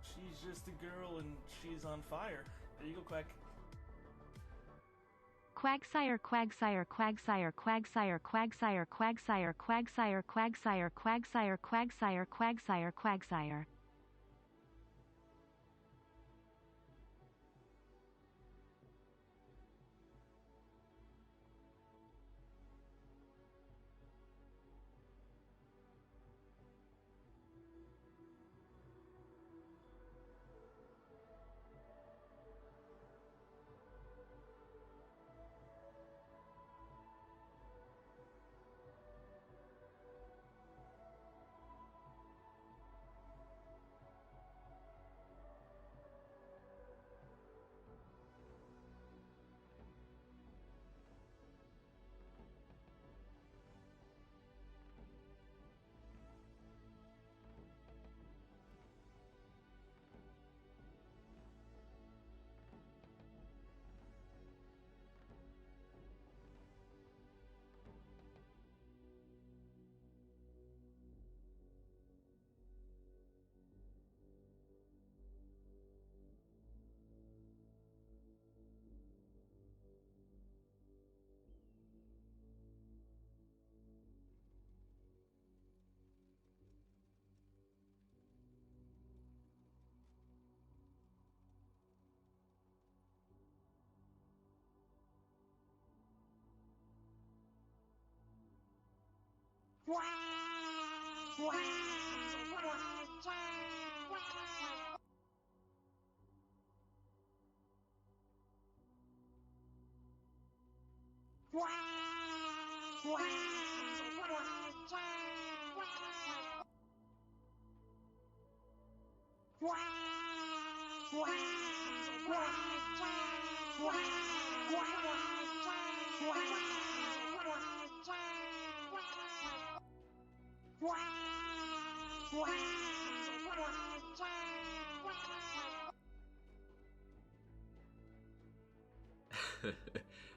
She's just a girl and she's on fire. There you go, Quack. Quagsire, Quagsire, Quagsire, Quagsire, Quagsire, Quagsire, Quagsire, Quagsire, Quagsire, Quagsire, Quagsire, Quagsire.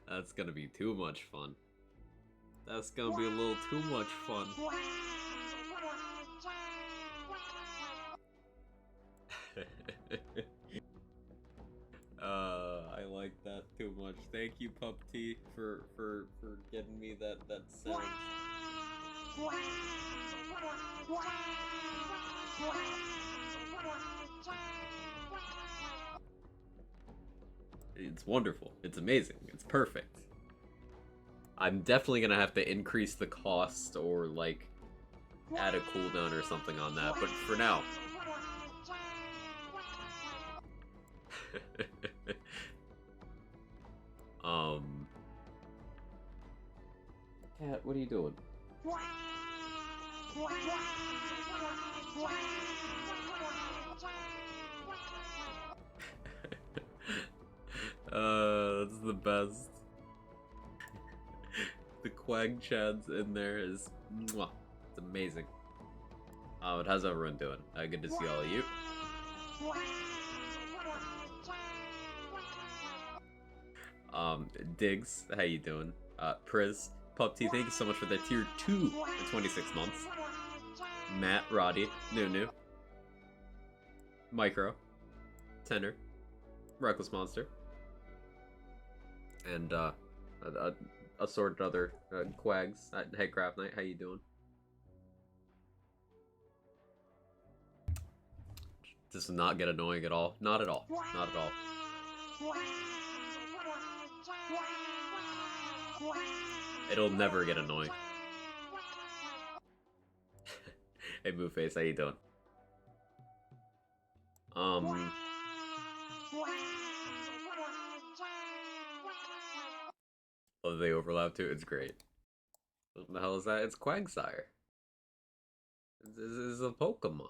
That's gonna be too much fun. That's gonna be a little too much fun. I like that too much. Thank you, Pup T, for getting me that sound. It's wonderful. It's amazing. It's perfect. I'm definitely gonna have to increase the cost or like add a cooldown or something on that, but for now. Cat, what are you doing? That's the best. The Quag Chads in there is mwah. It's amazing. How's everyone doing? Good to see all of you. Diggs, how you doing? Priz, Pupty, thank you so much for that tier 2 for 26 months. Matt, Roddy, Nunu, Micro, Tenor, Reckless Monster, and assorted other quags. Hey, Craft Knight, how you doing? This does not get annoying at all. Not at all. Not at all. It'll never get annoying. Hey, Booface, how you doing? Oh, they overlap too? It's great. What the hell is that? It's Quagsire. This is a Pokemon.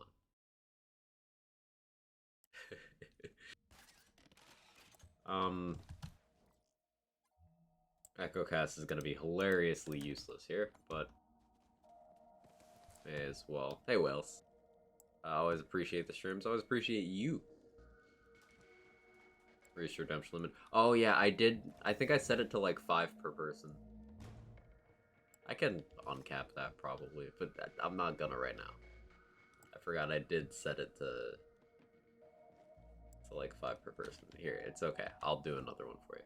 Echo Cast is gonna be hilariously useless here, but may as well. Hey, Wales. I always appreciate the streams. I always appreciate you. Raise your redemption limit. Oh yeah, I did. I think I set it to like 5 per person. I can uncap that probably, but I'm not gonna right now. I forgot I did set it to like 5 per person. Here, it's okay. I'll do another one for you.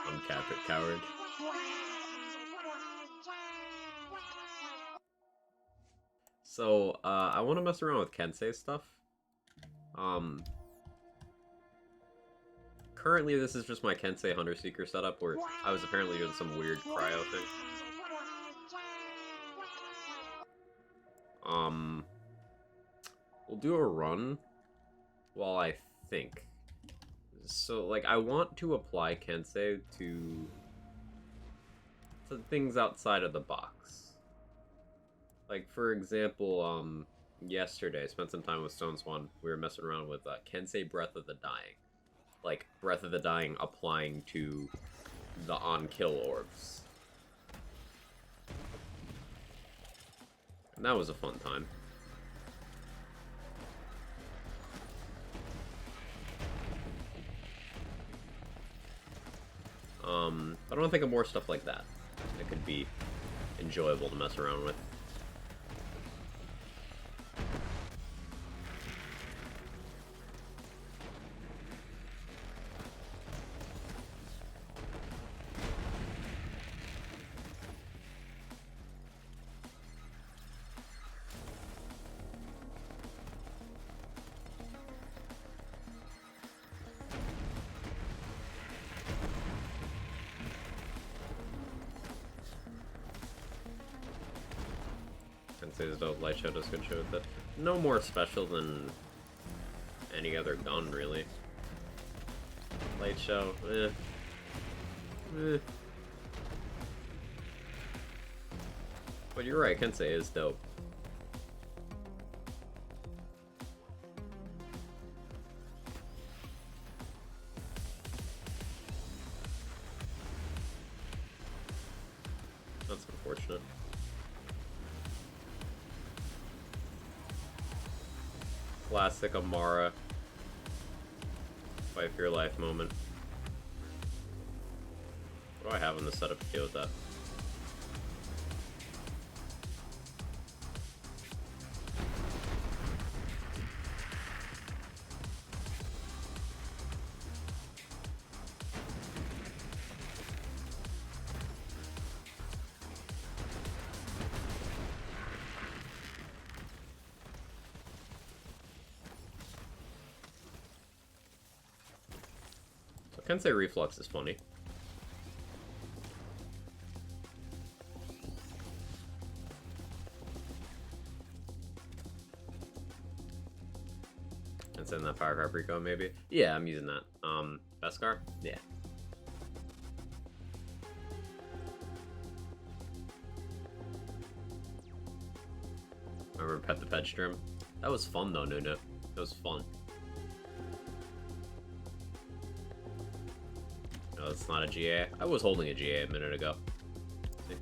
Uncap it, coward. So, I want to mess around with Kensei stuff. Currently this is just my Kensei Hunter Seeker setup, where I was apparently doing some weird cryo thing. We'll do a run while I think. So, like, I want to apply Kensei to things outside of the box. Like, for example, yesterday, I spent some time with Stone Swan. We were messing around with Kensei Breath of the Dying. Like, Breath of the Dying applying to the on-kill orbs. And that was a fun time. I don't think of more stuff like that. It could be enjoyable to mess around with. Sensei's dope, Light Show does good show with it. No more special than any other gun, really. Light Show, But you're right, Kensei is dope. That's unfortunate. Classic Amara fight for your life moment. What do I have in the setup to deal with that? Kensei Reflux is funny. And send that Fire Paprika maybe? Yeah, I'm using that. Beskar? Yeah. Remember Pet the Pet stream? That was fun though, Nuna. That was fun. No, it's not a GA. I was holding a GA a minute ago. See?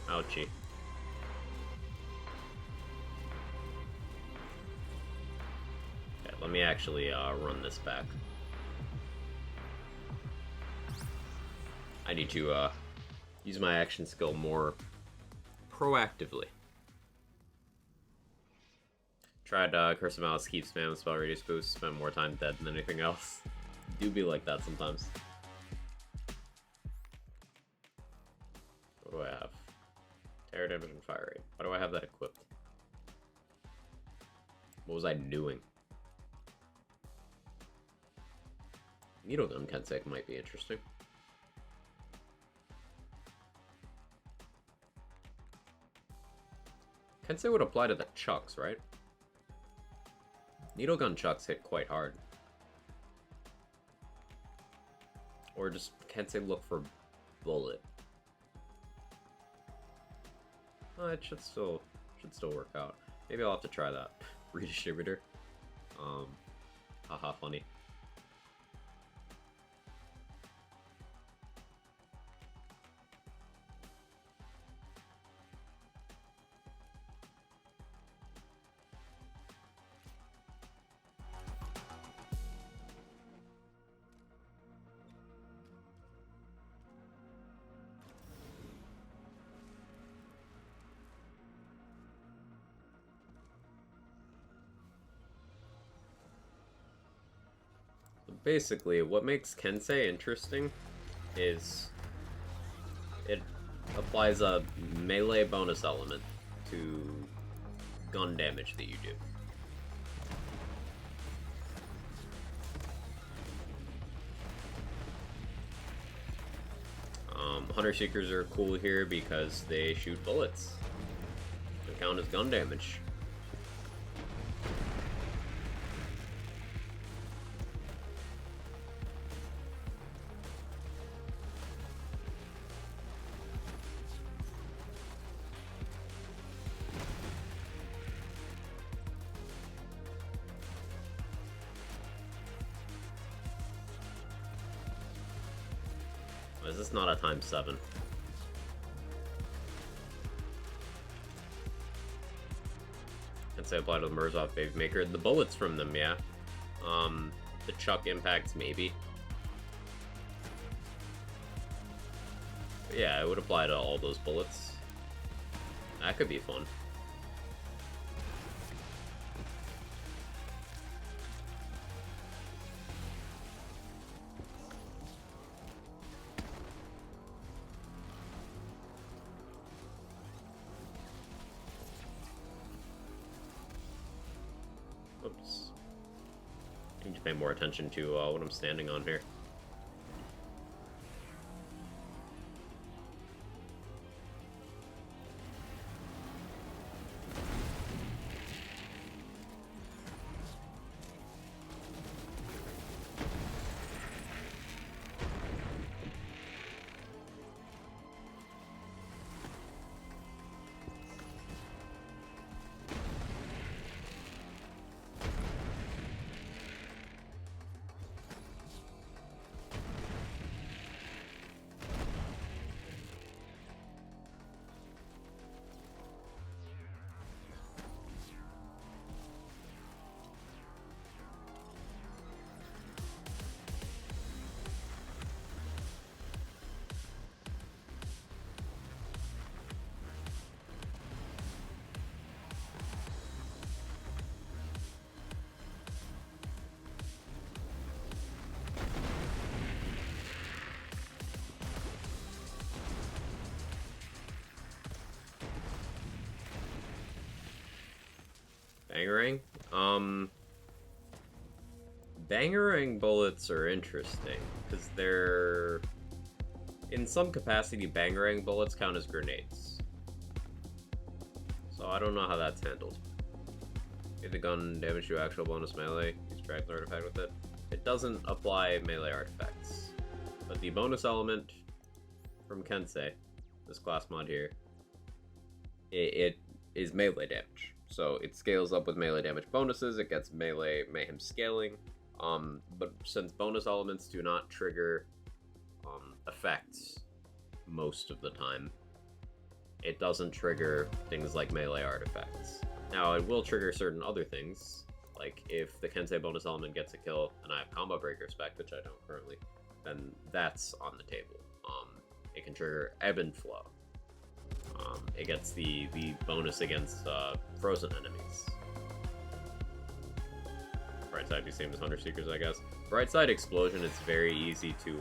Ouchie. Okay, let me actually run this back. I need to use my action skill more proactively. Tried Curse of Malice, keep spam spell radius boost, spend more time dead than anything else. Do be like that sometimes. What do I have? Terror damage and fire rate. Why do I have that equipped? What was I doing? Needle Gun Kensei might be interesting. Kensei would apply to the chucks, right? Needle Gun chucks hit quite hard. Or just Kensei look for bullet. Oh, it should still work out. Maybe I'll have to try that. Redistributor. Haha, funny. Basically, what makes Kensei interesting is it applies a melee bonus element to gun damage that you do. Hunter Seekers are cool here because they shoot bullets. They count as gun damage. Is this not a ×7? I'd say apply to the Murzov Wave Maker. The bullets from them, yeah. The chuck impacts, maybe. But yeah, it would apply to all those bullets. That could be fun. Oops. I need to pay more attention to what I'm standing on here. Bangarang? Bangarang bullets are interesting, because they're... In some capacity, Bangarang bullets count as grenades. So I don't know how that's handled. If the gun damage to actual bonus melee, use Dragon artifact with it. It doesn't apply melee artifacts. But the bonus element from Kensei, this class mod here, it is melee damage. So it scales up with melee damage bonuses, it gets melee mayhem scaling, but since bonus elements do not trigger effects most of the time, it doesn't trigger things like melee artifacts. Now it will trigger certain other things, like if the Kensei bonus element gets a kill and I have Combo Breaker spec, which I don't currently, then that's on the table. It can trigger Ebb and Flow. It gets the bonus against frozen enemies. Bright side be same as Hunter Seekers, I guess. Bright side explosion, it's very easy to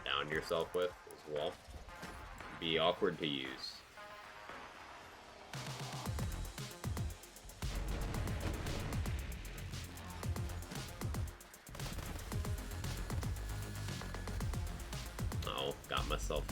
down yourself with as well. Be awkward to use. Oh, got myself.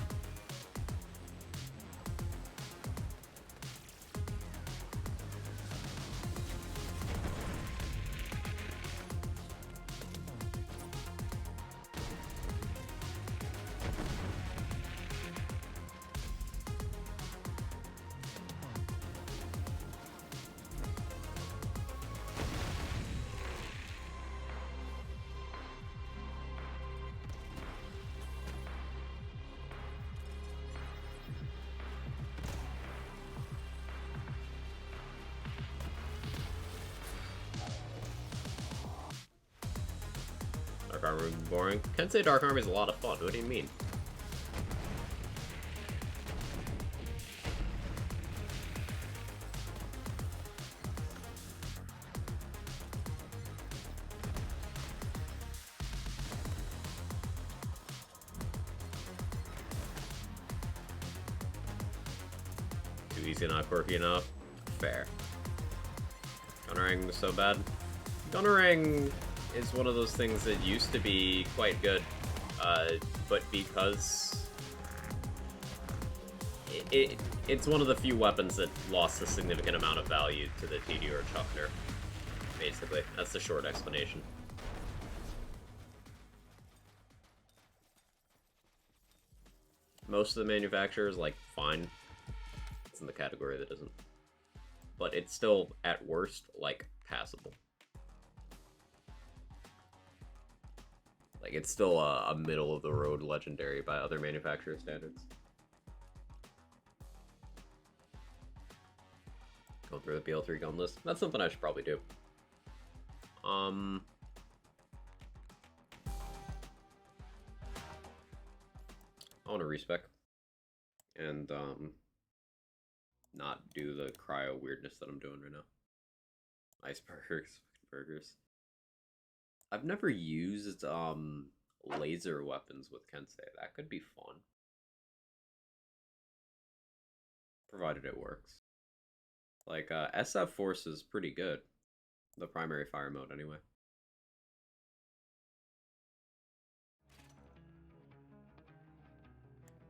Dark Armor would be boring. Can't say Dark Armor is a lot of fun. What do you mean? Too easy, not quirky enough. Fair. Gunnerang was so bad. Gunnerang is one of those things that used to be quite good, but because it's one of the few weapons that lost a significant amount of value to the TD or Chuckner. Basically, that's the short explanation. Most of the manufacturers, like, fine. It's in the category that isn't. But it's still, at worst, like, passable. Like, it's still a middle-of-the-road legendary by other manufacturer standards. Go through the BL3 gun list. That's something I should probably do. I want to respec. And, not do the cryo weirdness that I'm doing right now. Icebergs. Burgers. I've never used laser weapons with Kensei. That could be fun. Provided it works. Like, SF Force is pretty good. The primary fire mode, anyway.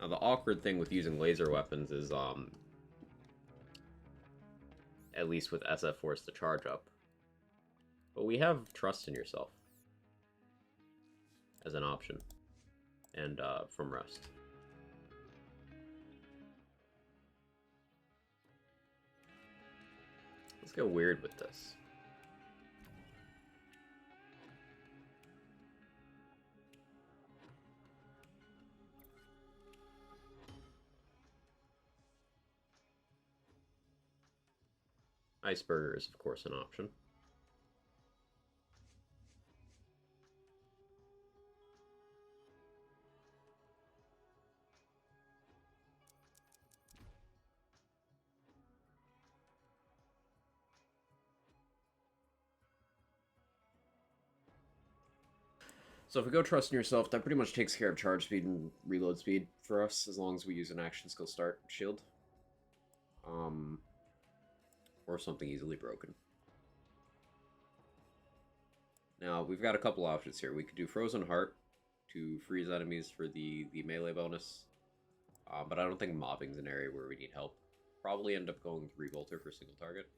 Now, the awkward thing with using laser weapons is, at least with SF Force to charge up. But we have Trust in Yourself as an option, and from Rust. Let's go weird with this. Iceberger is, of course, an option. So if we go Trust in Yourself, that pretty much takes care of charge speed and reload speed for us, as long as we use an action skill start shield. Or something easily broken. Now, we've got a couple options here. We could do Frozen Heart to freeze enemies for the melee bonus. But I don't think mobbing's an area where we need help. Probably end up going with Revolter for single target.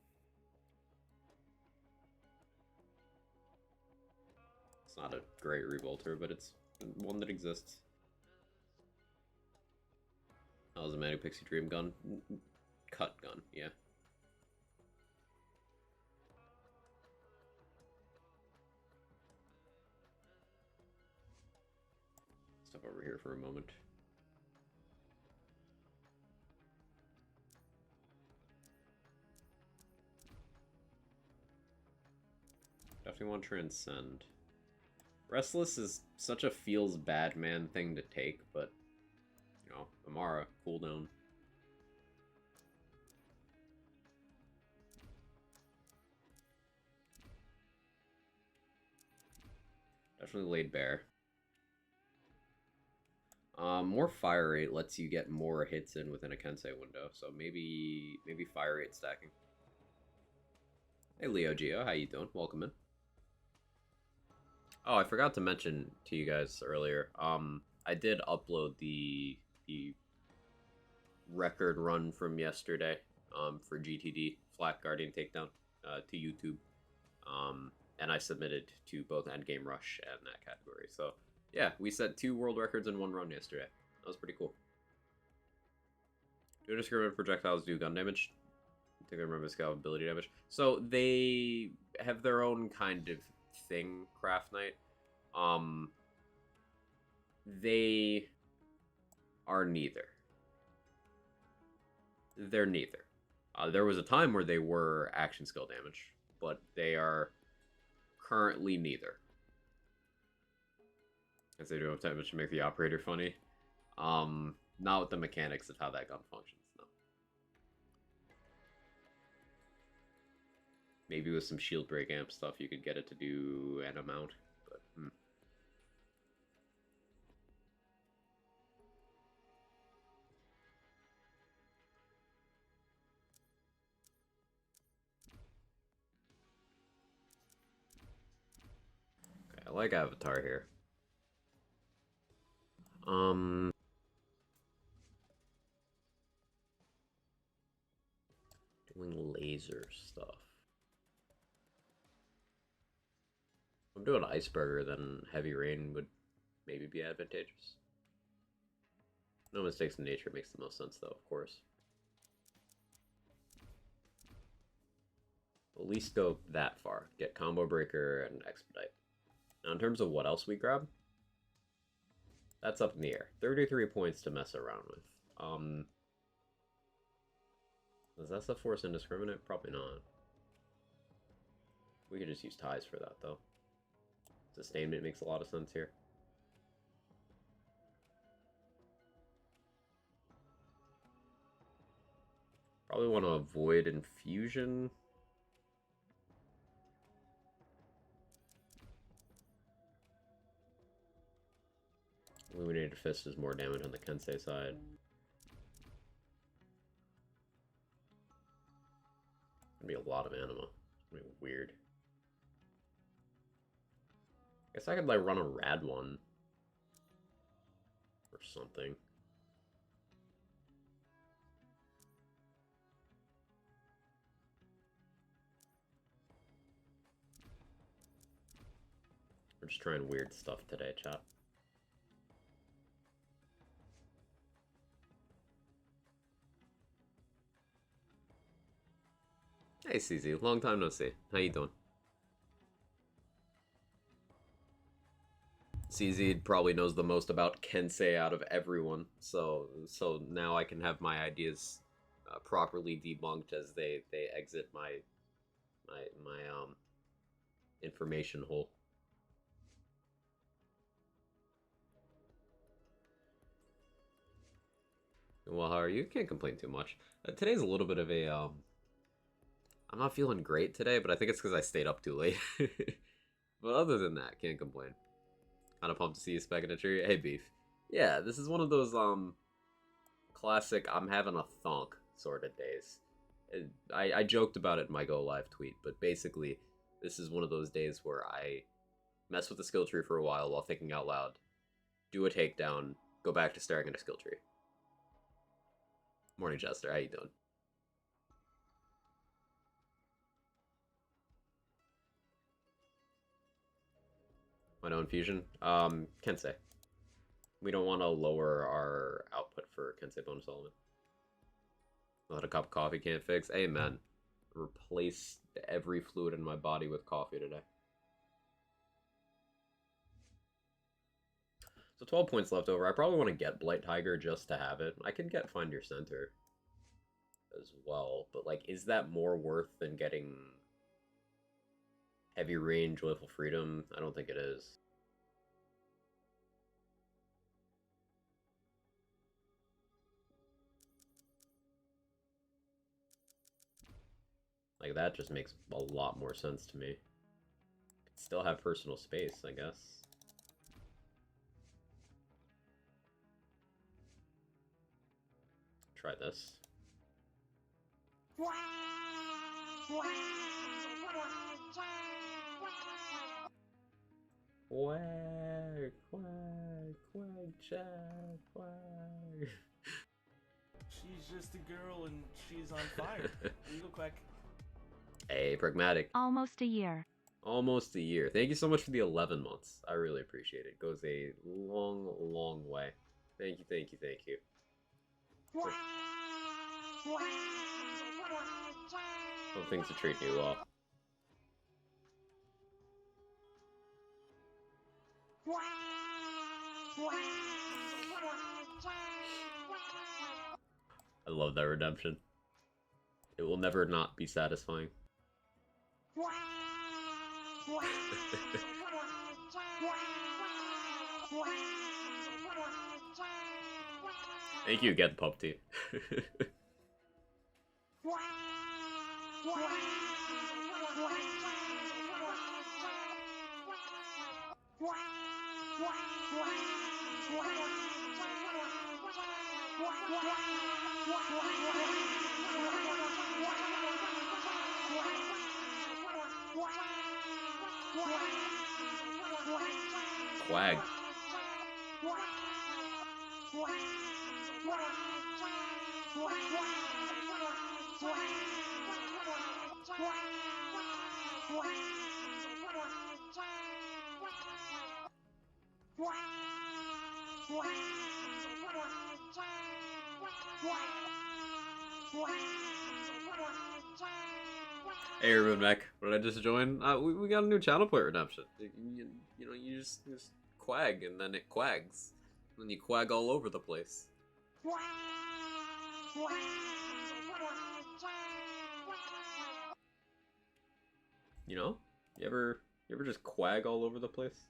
It's not a great Revolter, but it's one that exists. That was a Manic Pixie Dream gun. Cut gun, yeah. Step over here for a moment. Definitely want to Transcend. Restless is such a feels bad man thing to take, but, you know, Amara, cooldown. Definitely laid bare. More fire rate lets you get more hits in within a Kensei window, so maybe fire rate stacking. Hey Leo Geo, how you doing? Welcome in. Oh, I forgot to mention to you guys earlier. I did upload the record run from yesterday. For GTD Flat Guardian Takedown to YouTube. And I submitted to both Endgame Rush and that category. So yeah, we set 2 world records in 1 run yesterday. That was pretty cool. Do indiscriminate projectiles do gun damage? I think I remember scale ability damage. So they have their own kind of thing, Craft Knight. They are neither. They're neither. There was a time where they were action skill damage, but they are currently neither. As they do have damage to make the operator funny. Not with the mechanics of how that gun functions, no. Maybe with some shield break amp stuff you could get it to do an amount, but Okay, I like Avatar here. Doing laser stuff. If I'm doing Iceberger, then Heavy Rain would maybe be advantageous. No mistakes in nature makes the most sense, though, of course. At least go that far. Get Combo Breaker and Expedite. Now, in terms of what else we grab, that's up in the air. 33 points to mess around with. Is that the Force Indiscriminate? Probably not. We could just use ties for that, though. Sustainment makes a lot of sense here. Probably want to avoid Infusion. Illuminated Fist is more damage on the Kensei side. Gonna be a lot of anima. It's gonna be weird. Guess I could like run a rad one. Or something. We're just trying weird stuff today, chat. Hey CZ, long time no see. How you doing? CZ probably knows the most about Kensei out of everyone, so now I can have my ideas properly debunked as they exit my information hole. Well, how are you? Can't complain too much. Today's a little bit of a I'm not feeling great today, but I think it's because I stayed up too late. But other than that, can't complain. Kind of pumped to see you back in the tree. Hey, Beef. Yeah, this is one of those classic I'm having a thonk sort of days. I joked about it in my Go Live tweet, but basically, this is one of those days where I mess with the skill tree for a while thinking out loud, do a takedown, go back to staring at a skill tree. Morning, Chester. How you doing? Why no infusion? Kensei. We don't want to lower our output for Kensei bonus element. What a cup of coffee can't fix. Amen. Replace every fluid in my body with coffee today. So 12 points left over. I probably want to get Blight Tiger just to have it. I can get Find Your Center as well, but like, is that more worth than getting Heavy Rain, Joyful Freedom? I don't think it is. Like, that just makes a lot more sense to me. Still have personal space, I guess. Try this. Quack, quack, quack, Jack, quack. She's just a girl and she's on fire. You go, Quack. Hey, pragmatic. Almost a year. Almost a year. Thank you so much for the 11 months. I really appreciate it. It goes a long, long way. Thank you, thank you, thank you. Hope things are treating you well. I love that redemption. It will never not be satisfying. Thank you again, Pup T. Quag. Hey, Urban Mech, what did I just join? We got a new channel point redemption. You know, you just quag, and then it quags. And then you quag all over the place. You know? You ever just quag all over the place?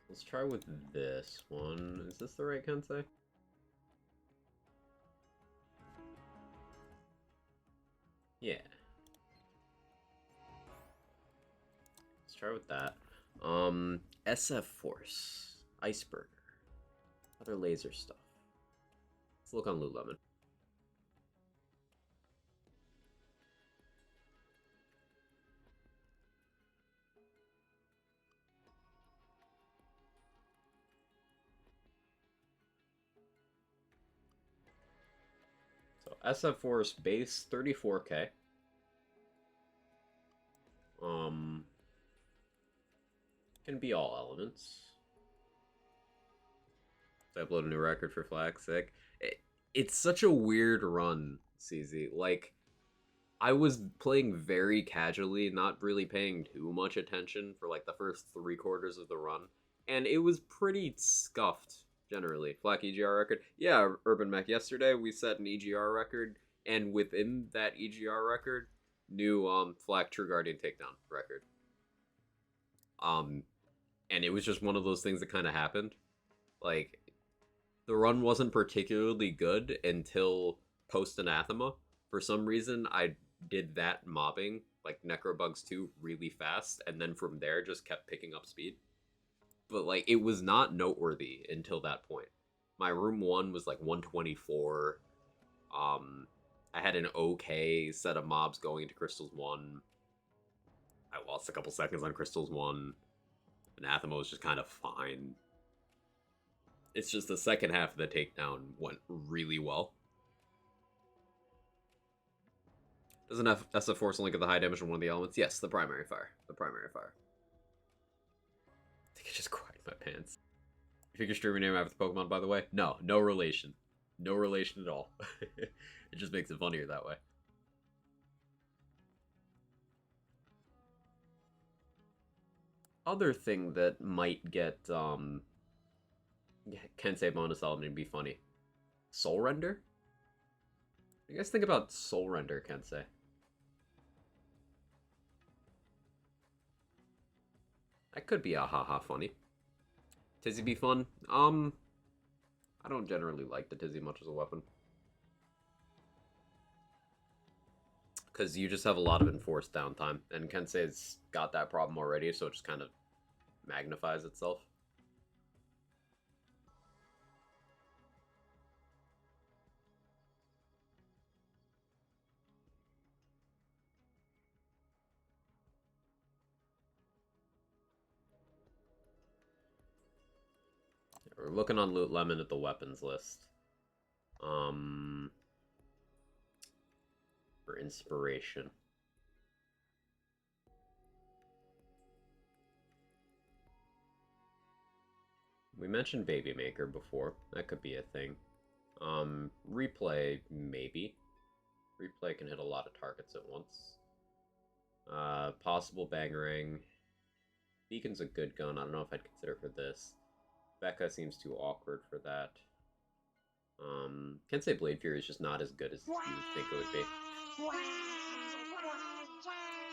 Let's try with this one. Is this the right Kensei? Yeah. Let's try with that. SF Force. Iceberger. Other laser stuff. Let's look on Lululemon. So SF Force base 34K. Can be all elements. I upload a new record for Flag Sick. It's such a weird run, CZ. Like, I was playing very casually, not really paying too much attention for like the first 3/4 of the run, and it was pretty scuffed generally. Flak EGR record, yeah. Urban Mech, yesterday we set an EGR record, and within that EGR record, new Flak True Guardian takedown record. And it was just one of those things that kind of happened. Like, the run wasn't particularly good until post Anathema. For some reason, I did that mobbing, like Necrobugs 2, really fast, and then from there just kept picking up speed. But, like, it was not noteworthy until that point. My room 1 was, like, 124. I had an okay set of mobs going into Crystals 1. I lost a couple seconds on Crystals 1. Anathema was just kind of fine. It's just the second half of the takedown went really well. Doesn't have SF Force only get the high damage on one of the elements? Yes, the primary fire. The primary fire. I think I just cried my pants. You pick your streamer name after the Pokemon, by the way? No, no relation. No relation at all. It just makes it funnier that way. Other thing that might get Kensei bonus element and be funny. Soul Render? do you guys think about Soul Render, Kensei? That could be a haha funny. Tizzy be fun? I don't generally like the Tizzy much as a weapon. Because you just have a lot of enforced downtime, and Kensei's got that problem already, so it just kind of magnifies itself. We're looking on Loot Lemon at the weapons list. For inspiration. We mentioned Baby Maker before. That could be a thing. Replay, maybe. Replay can hit a lot of targets at once. Possible Bangarang. Beacon's a good gun. I don't know if I'd consider it for this. Becca seems too awkward for that. Kensei Blade Fury is just not as good as you would think it would be.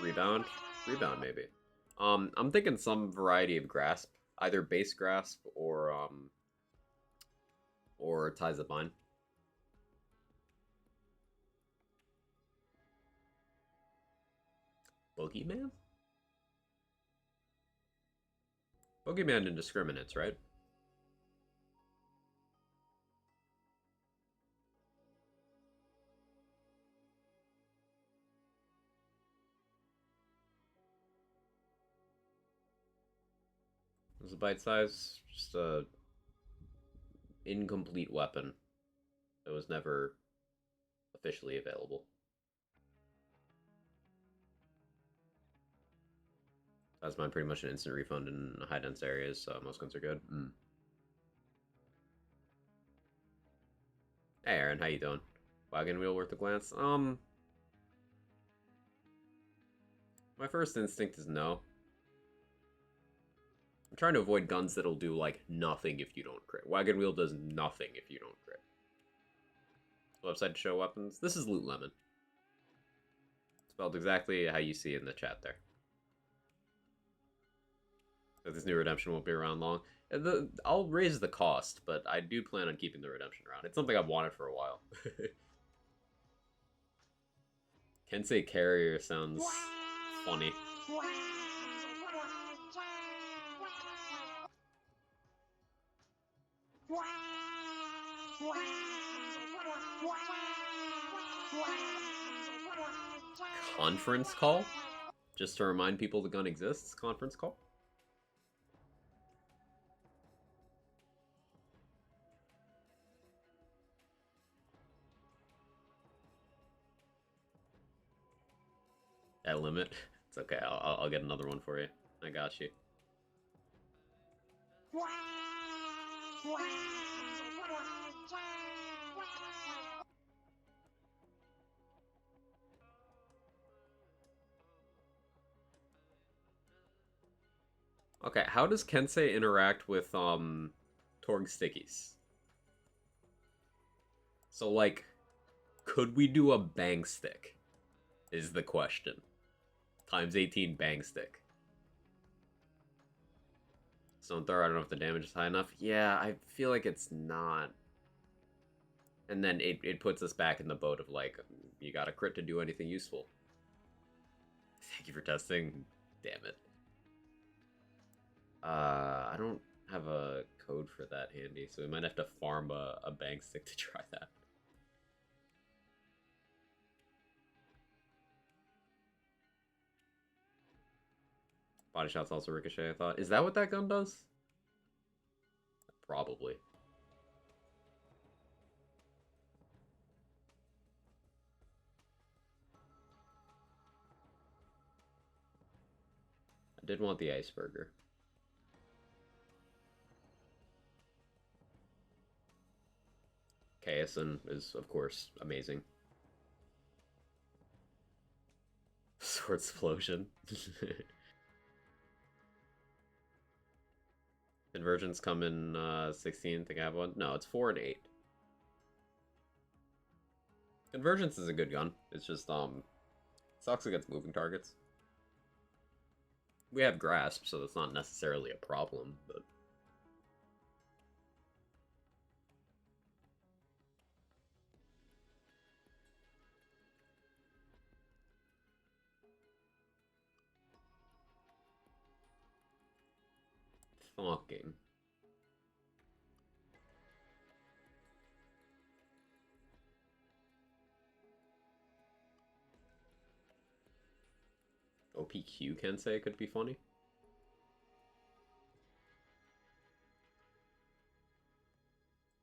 Rebound? Rebound, maybe. I'm thinking some variety of Grasp. Either base Grasp or Ties of Bind. Boogeyman? Boogeyman Indiscriminates, right? It was a bite size, just a incomplete weapon that was never officially available. That's mine pretty much an instant refund in high dense areas, so most guns are good. Hey Aaron, how you doing? Wagon wheel worth a glance? My first instinct is no. I'm trying to avoid guns that'll do, like, nothing if you don't crit. Wagon wheel does nothing if you don't crit. Website to show weapons. This is Loot Lemon. Spelled exactly how you see in the chat there. But this new redemption won't be around long. I'll raise the cost, but I do plan on keeping the redemption around. It's something I've wanted for a while. Kensei Carrier sounds funny. Conference call? Just to remind people the gun exists? Conference call? At limit? It's okay, I'll get another one for you. I got you. Okay, how does Kensei interact with, Torg Stickies? So, like, could we do a bang stick? Is the question. Times 18 bang stick. Stone throw, I don't know if the damage is high enough. Yeah, I feel like it's not. And then it puts us back in the boat of, like, you got a crit to do anything useful. Thank you for testing. Damn it. I don't have a code for that handy, so we might have to farm a bang stick to try that. Body shots also ricochet, I thought. Is that what that gun does? Probably. I did want the iceberger. Kaisen is, of course, amazing. Sword explosion. Convergence come in 16. Think I have one? No, it's 4 and 8. Convergence is a good gun. It's just, sucks against moving targets. We have Grasp, so that's not necessarily a problem, but... Fucking. OPQ can say it could be funny.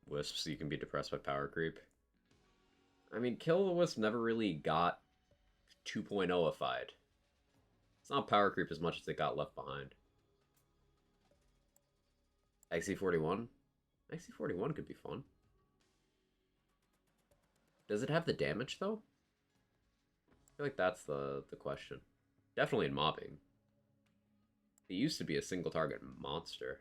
Wisps, you can be depressed by power creep. I mean, Kill the Wisp never really got 2.0ified. It's not power creep as much as it got left behind. XC41? XC41 could be fun. Does it have the damage, though? I feel like that's the question. Definitely in mobbing. It used to be a single target monster.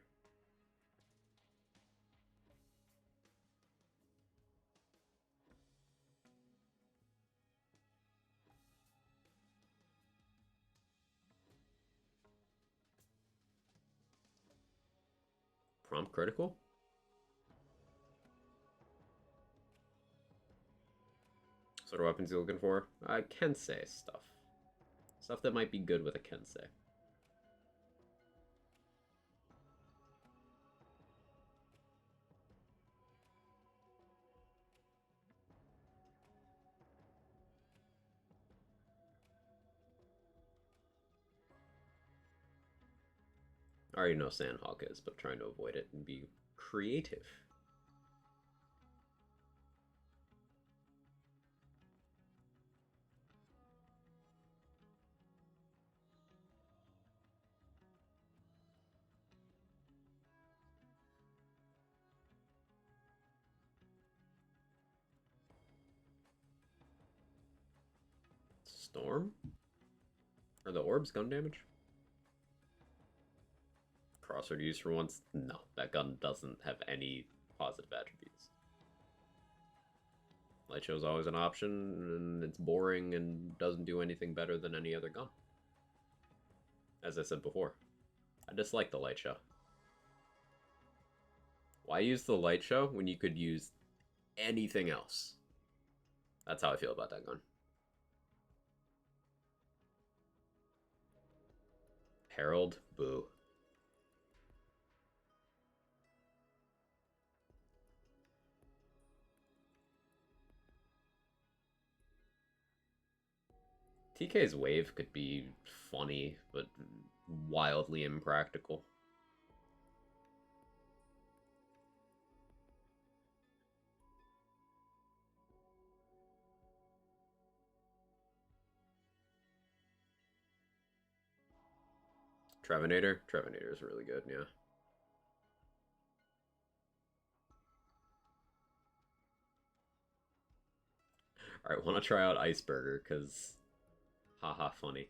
Prompt critical? What sort of weapons you looking for? Kensei stuff. Stuff that might be good with a Kensei. I already know Sandhawk is, but trying to avoid it and be creative. Storm? Are the orbs gun damage? Crossword use for once? No, that gun doesn't have any positive attributes. Light show's always an option, and it's boring and doesn't do anything better than any other gun. As I said before, I dislike the light show. Why use the light show when you could use anything else? That's how I feel about that gun. Herald? Boo. TK's wave could be funny, but wildly impractical. Trevinator? Trevinator is really good, yeah. Alright, want to try out Iceberger, because... Haha, funny.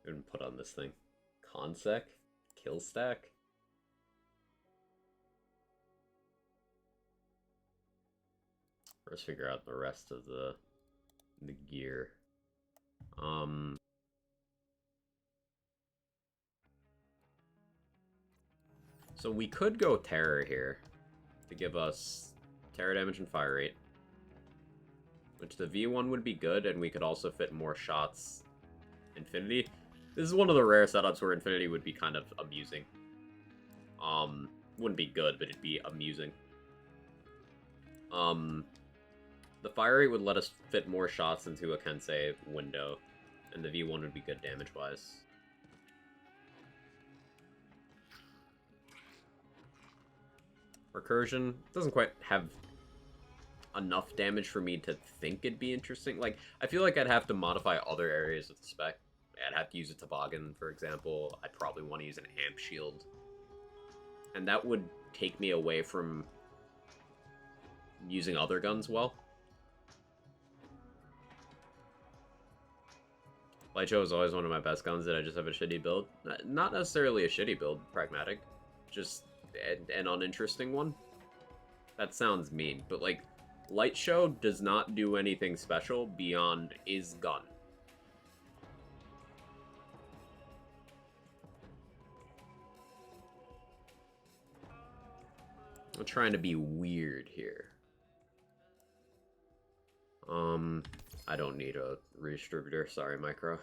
And put on this thing. Consec? Kill stack? First figure out the rest of the gear. So we could go Terror here to give us Terror damage and fire rate. Which the V1 would be good, and we could also fit more shots Infinity. This is one of the rare setups where Infinity would be kind of amusing. Wouldn't be good, but it'd be amusing. The fire rate would let us fit more shots into a Kensei window, and the V1 would be good damage-wise. Recursion doesn't quite have enough damage for me to think it'd be interesting. Like, I feel like I'd have to modify other areas of the spec I'd have to use a toboggan, for example. I'd probably want to use an amp shield. And that would take me away from using other guns well. Light Show is always one of my best guns that I just have a shitty build. Not necessarily a shitty build, pragmatic. Just an uninteresting one. That sounds mean, but like, Light Show does not do anything special beyond is gun. I'm trying to be weird here. I don't need a redistributor. Sorry, Micro.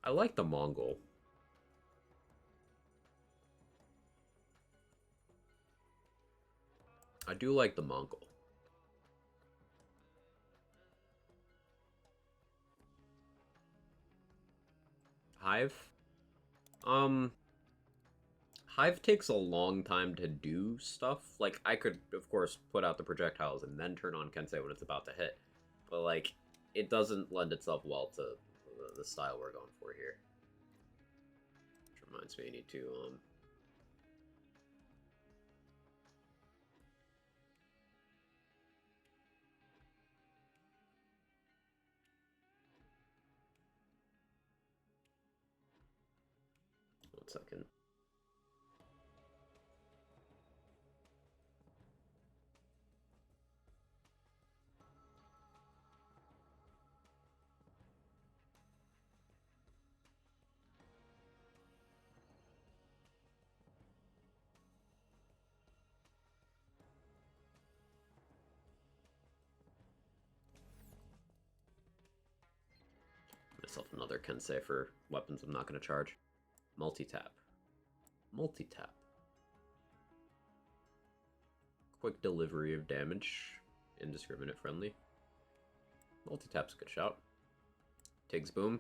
I like the Mongol. I do like the Mongol. Hive? Hive takes a long time to do stuff. Like, I could, of course, put out the projectiles and then turn on Kensei when it's about to hit. But, like, it doesn't lend itself well to the style we're going for here. Which reminds me, I need to, one second. Myself another Kensei for weapons I'm not going to charge. Multi-tap. Multi-tap. Quick delivery of damage. Indiscriminate friendly. Multi-tap's a good shout. Tig's Boom.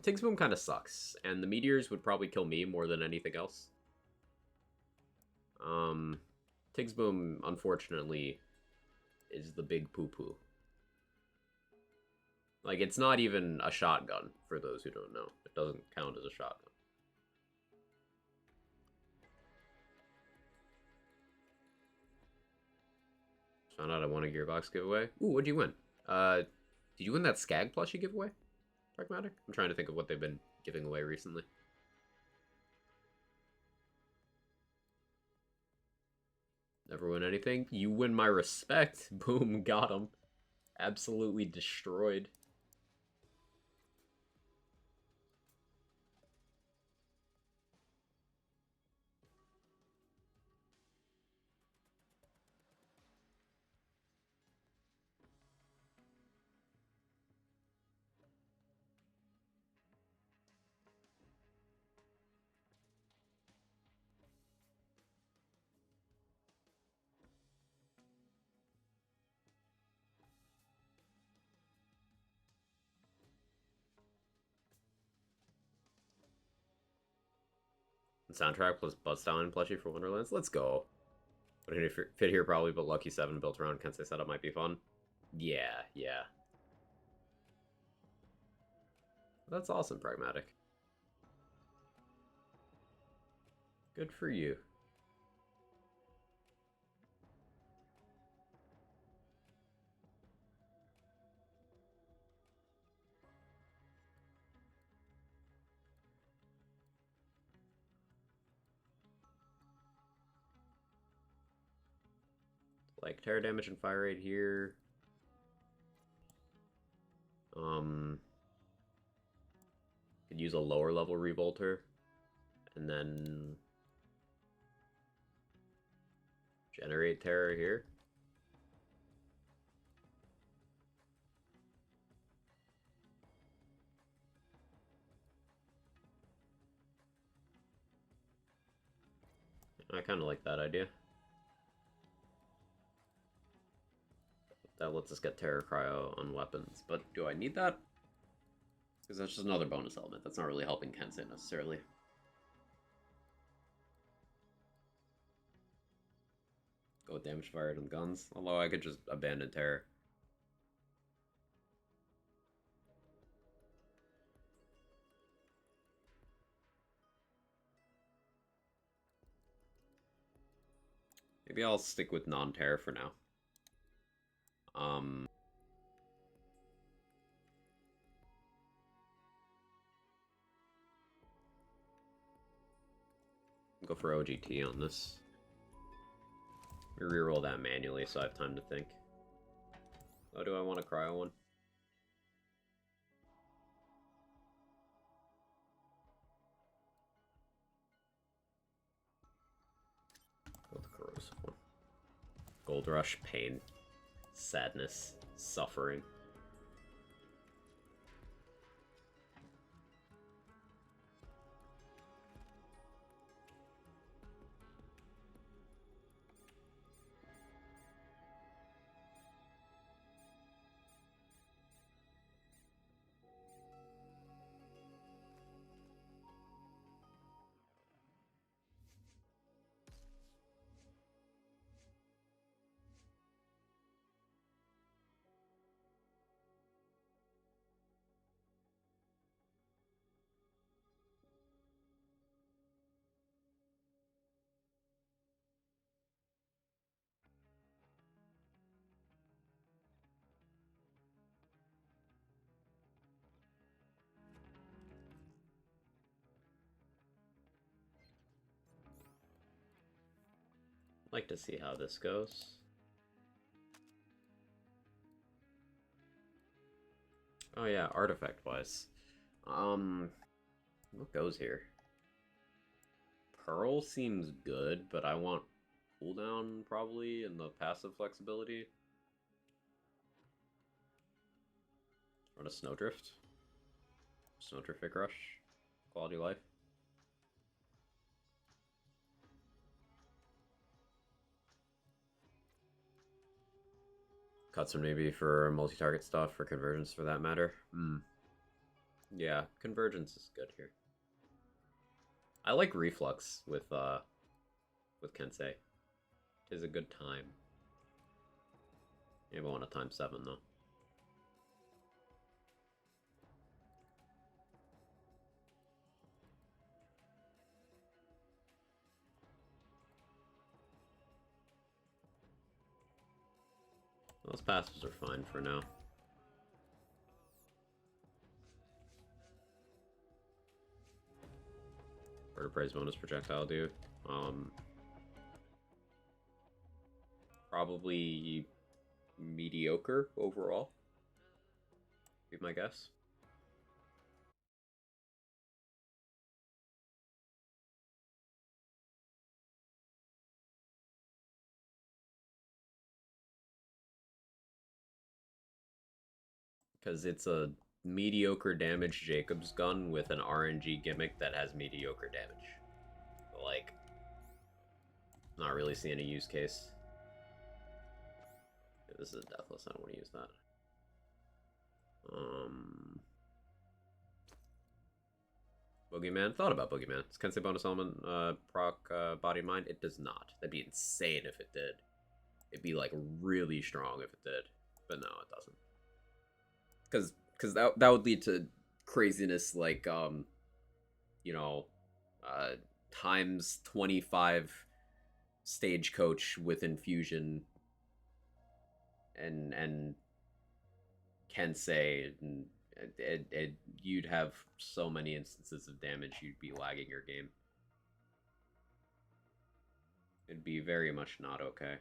Tig's Boom kind of sucks, and the meteors would probably kill me more than anything else. Tig's Boom, unfortunately, is the big poo-poo. Like, it's not even a shotgun, for those who don't know. It doesn't count as a shotgun. Found out I won a Gearbox giveaway. Ooh, what'd you win? Did you win that Skag plushie giveaway? Pragmatic? I'm trying to think of what they've been giving away recently. Never win anything. You win my respect. Boom, got him. Absolutely destroyed. Soundtrack plus Buzz Stallion plushie for Wonderlands. Let's go. Wouldn't it fit here probably, but Lucky 7 built around Kensei setup might be fun. Yeah, yeah. That's awesome, Pragmatic. Good for you. Like terror damage and fire rate here. Could use a lower level revolter, and then generate terror here. I kind of like that idea. That lets us get Terror Cryo on weapons, but do I need that? Because that's just another bonus element. That's not really helping Kensei necessarily. Go with damage fired on guns. Although I could just abandon terror. Maybe I'll stick with non-terror for now. Go for OGT on this. Reroll that manually so I have time to think. Oh, do I want a cryo one? Go with the corrosive one. Gold Rush, pain, sadness, suffering. Like to see how this goes. Oh yeah, artifact wise. What goes here? Pearl seems good, but I want cooldown probably and the passive flexibility. Run a Snowdrift. Snowdrift Rush. Quality life. Cutsman maybe for multi-target stuff, or convergence for that matter. Yeah, convergence is good here. I like reflux with Kensei. Tis a good time. Maybe I want a time 7 though. Those passives are fine for now. Vertebrae's bonus projectile, dude. Probably mediocre overall. Be my guess. Because it's a mediocre damage Jacob's gun with an RNG gimmick that has mediocre damage. Like, not really seeing a use case. Yeah, this is a deathless, I don't want to use that. Boogeyman, thought about Boogeyman. Does Kensei bonus element proc body and mind? It does not. That'd be insane if it did. It'd be like really strong if it did. But no, it doesn't. Because that would lead to craziness like you know, times 25 stagecoach with infusion and Kensei, and you'd have so many instances of damage you'd be lagging your game. It'd be very much not okay.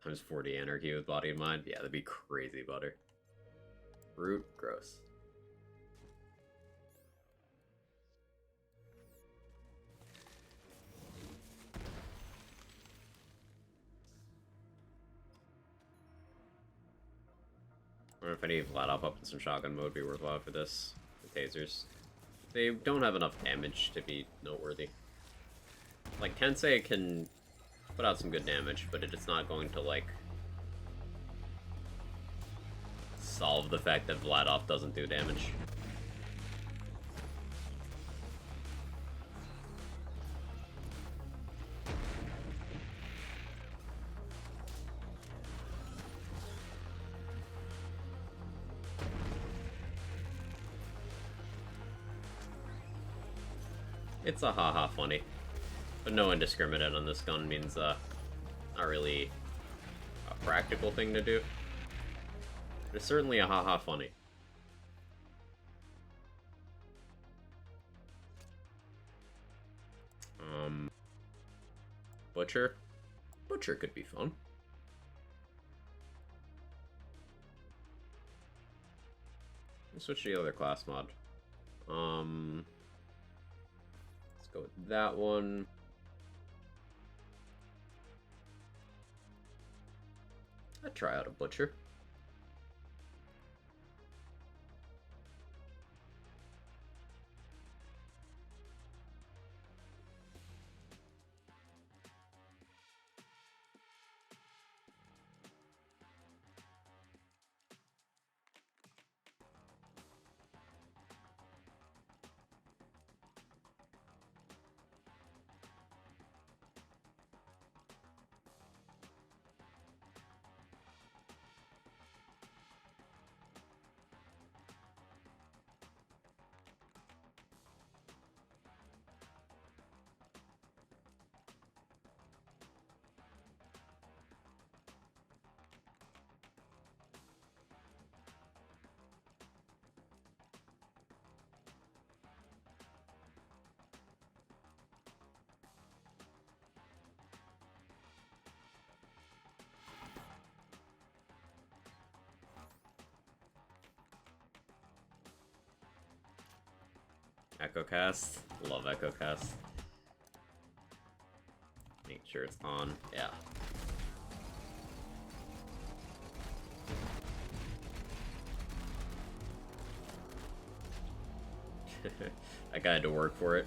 Times 40 anarchy with body and mind. Yeah, that'd be crazy butter. Root, gross. I wonder if any Vlad up in some shotgun mode would be worthwhile for this. The tasers. They don't have enough damage to be noteworthy. Like, Tensei can put out some good damage, but it's not going to, like, solve the fact that Vladov doesn't do damage. It's a haha funny. But no indiscriminate on this gun means, not really a practical thing to do. But it's certainly a haha funny. Butcher? Butcher could be fun. Let's switch to the other class mod. Let's go with that one. I'd try out a Butcher. EchoCast. Love EchoCast. Make sure it's on. Yeah. That guy had to work for it.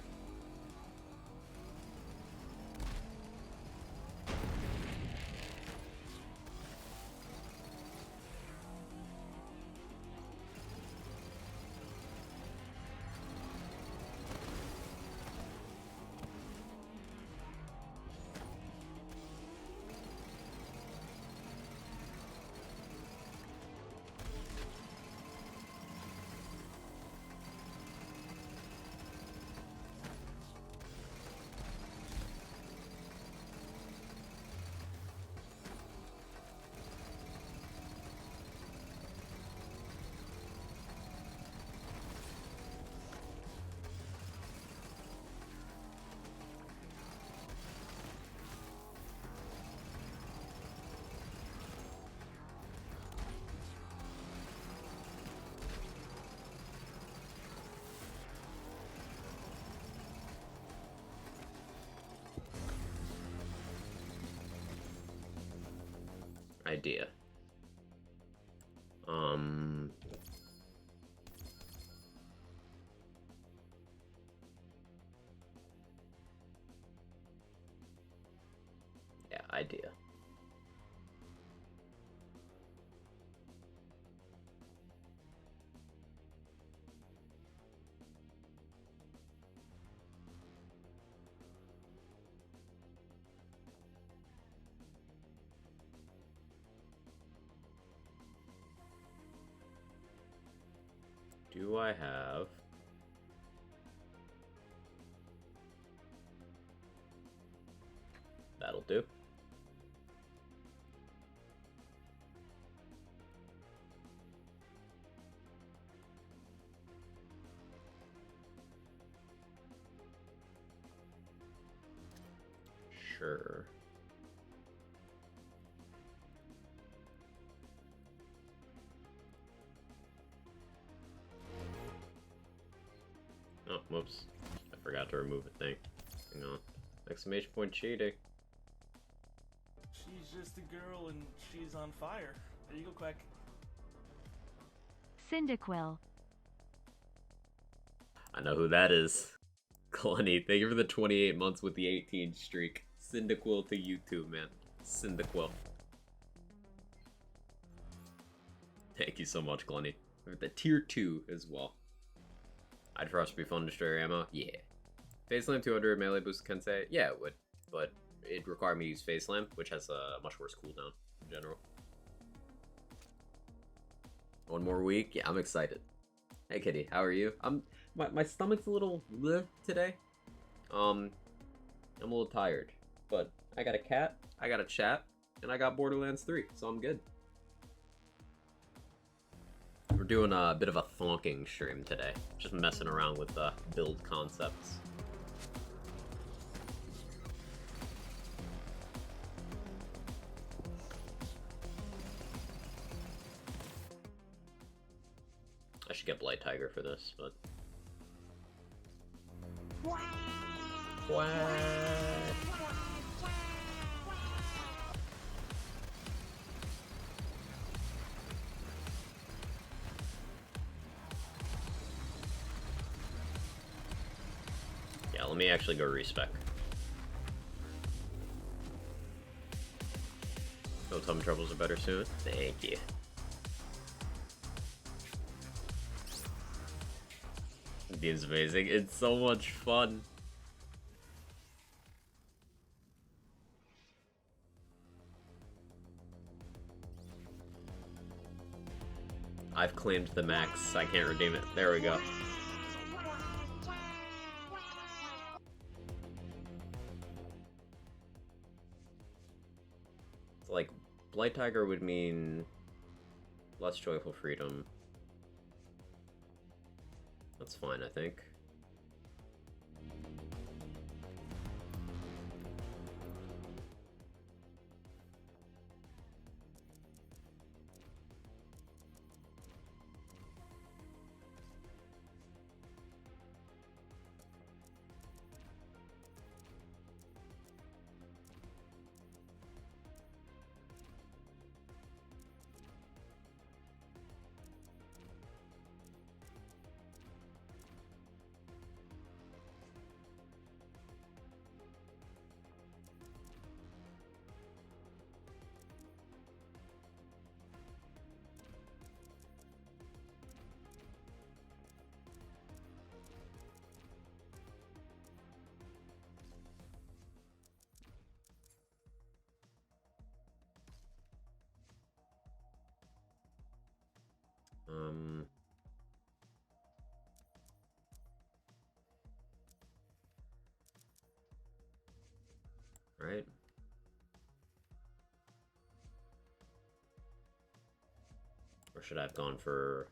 Idea. Yeah, idea. Do I have... That'll do. Sure. Oh, whoops. I forgot to remove a thing. Hang on. Exclamation point cheating. She's just a girl and she's on fire. There you go, Quack. Cyndaquil. I know who that is. Glenny, thank you for the 28 months with the 18 streak. Cyndaquil to YouTube, man. Cyndaquil. Thank you so much, Glenny. With the tier 2 as well. I'd trust be fun to destroy ammo. Yeah. Phase Slam 200 melee boost Kensei? Yeah, it would. But it'd require me to use Phase Slam, which has a much worse cooldown in general. One more week? Yeah, I'm excited. Hey Kitty, how are you? My stomach's a little bleh today. I'm a little tired. But I got a cat, I got a chat, and I got Borderlands 3, so I'm good. We're doing a bit of a thonking stream today. Just messing around with build concepts. I should get Blight Tiger for this, but... What? Yeah, let me actually go respec. No tummy troubles are better soon. Thank you. The game's amazing. It's so much fun. I've claimed the max. I can't redeem it. There we go. It's like, Blight Tiger would mean less joyful freedom. That's fine, I think. Right? Or should I have gone for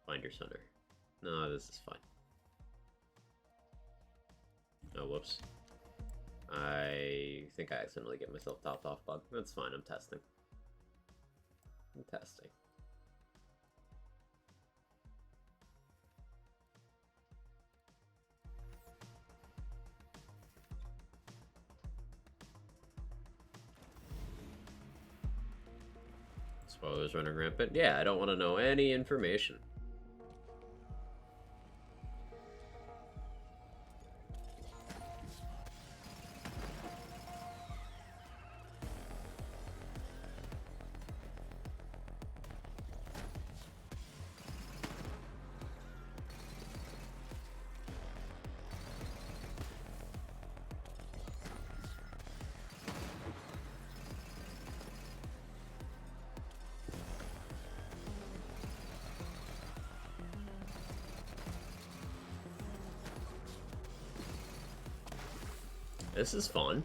Find Your Center? No, this is fine. Oh, whoops. I think I accidentally get myself topped off bug. That's fine, I'm testing. I'm testing. Spoilers running rampant. Yeah, I don't want to know any information. This is fun.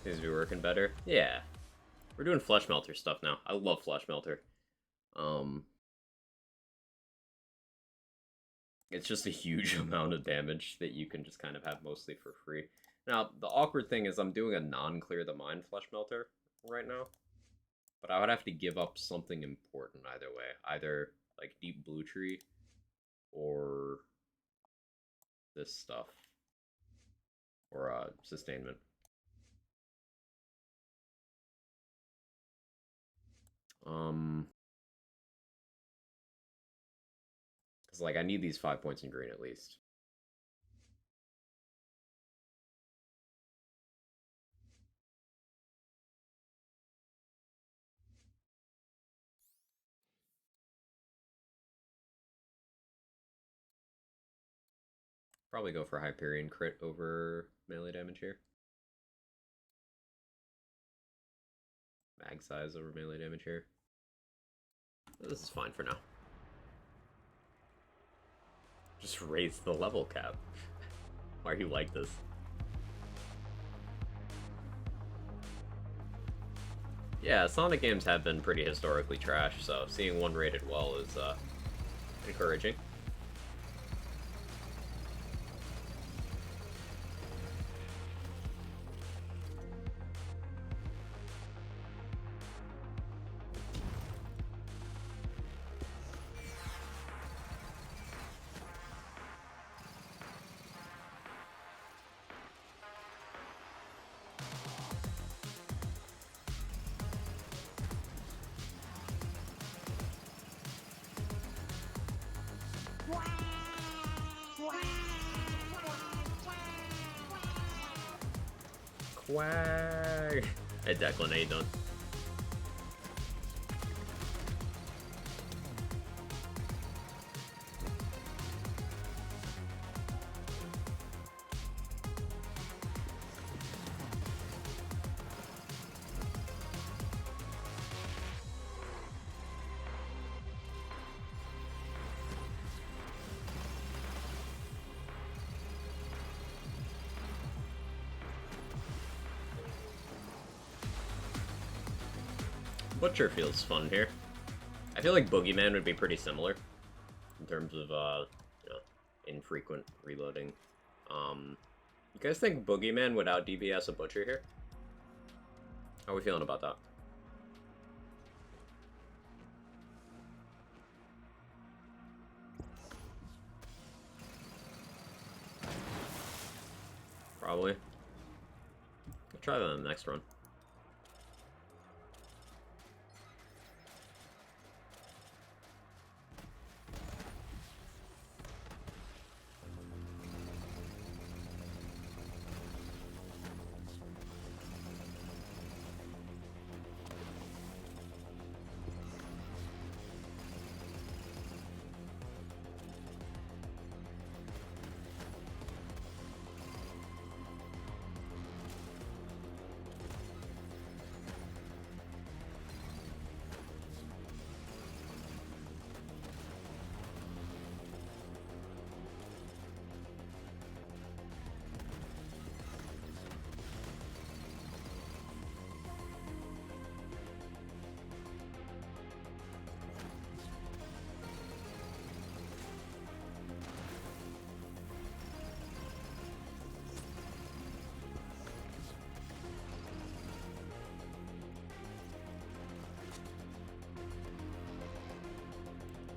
Seems to be working better. Yeah. We're doing Flesh Melter stuff now. I love Flesh Melter. It's just a huge amount of damage that you can just kind of have mostly for free. Now, the awkward thing is I'm doing a non-clear the mind Flesh Melter right now. But I would have to give up something important either way. Either, like, Deep Blue Tree or this stuff. Or, Sustainment. Because, like, I need these 5 points in green at least. Probably go for Hyperion crit over melee damage here. Mag size over melee damage here. This is fine for now. Just raise the level cap. Why are you like this? Yeah, Sonic games have been pretty historically trash, so seeing one rated well is encouraging. Quag! Hey Declan, how you doing? Butcher feels fun here. I feel like Boogeyman would be pretty similar in terms of you know, infrequent reloading. You guys think Boogeyman would out DBS a Butcher here? How are we feeling about that? Probably. I'll try that in the next run.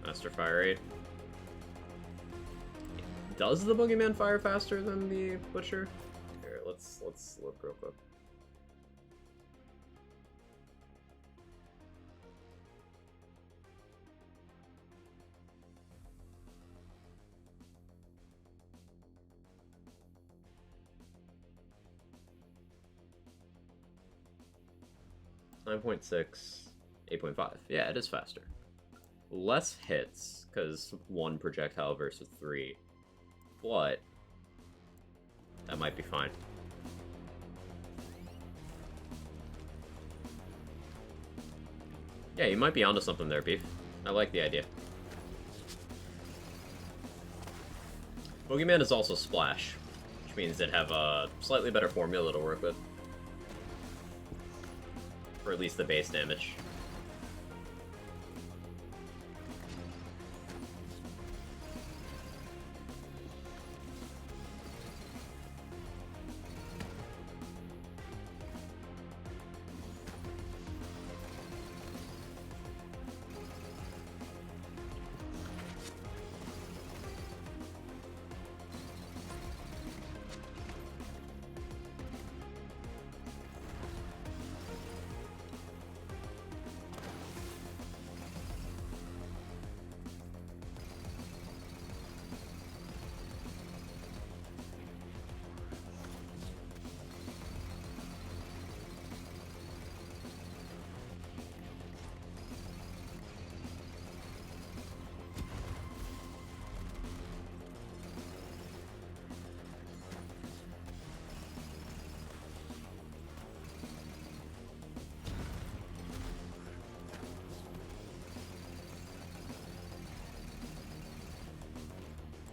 Master Fire 8. Does the Boogeyman fire faster than the Butcher? Here, let's look real quick. .6, 8.5. Yeah, it is faster. Less hits, because 1 projectile versus 3. But that might be fine. Yeah, you might be onto something there, Beef. I like the idea. Boogeyman is also Splash, which means they'd have a slightly better formula to work with. Or at least the base damage.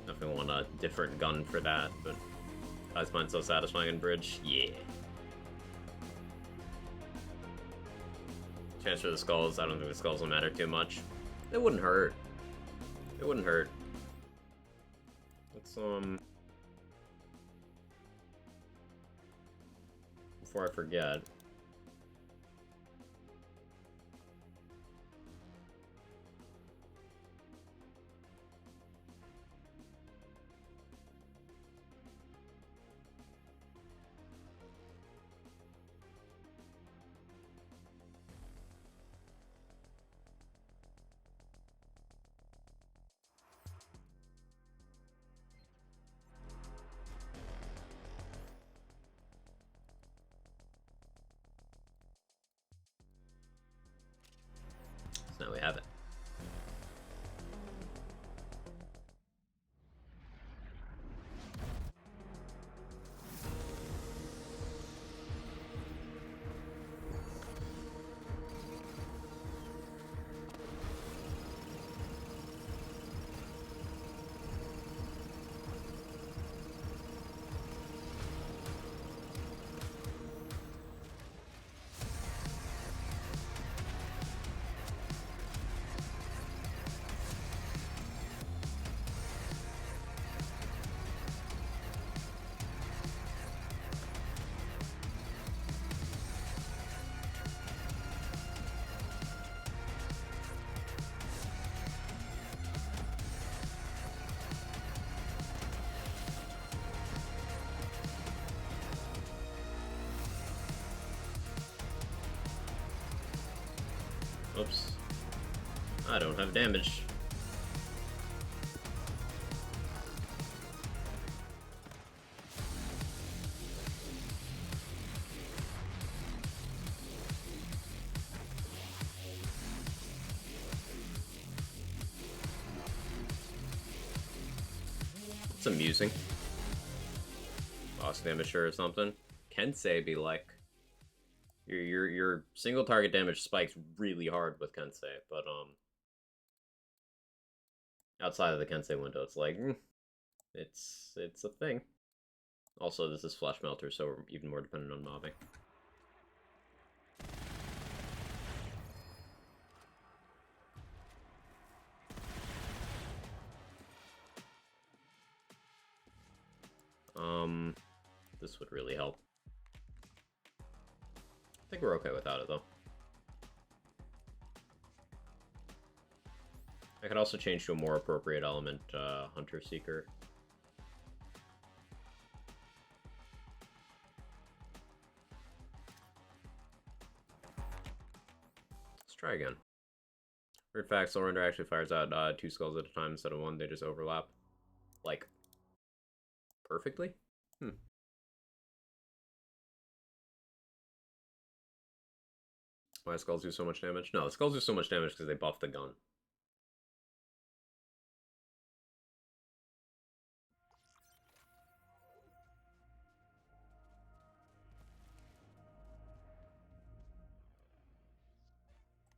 Definitely want a different gun for that, but I find so satisfying in Bridge. Yeah. Chance for the skulls, I don't think the skulls will matter too much. It wouldn't hurt. It wouldn't hurt. Let's, before I forget. So now we have it. Oops. I don't have damage. It's amusing. Boss damage or something. Kensei be like. Your single target damage spikes really hard with Kensei, but outside of the Kensei window, it's like it's a thing. Also, this is Flesh Melter, so we're even more dependent on mobbing. This would really help. I think we're okay without it, though. I could also change to a more appropriate element, Hunter Seeker. Let's try again. Weird fact, Soul Render actually fires out 2 skulls at a time instead of 1. They just overlap. Like, perfectly? Why skulls do so much damage? No, the skulls do so much damage because they buff the gun.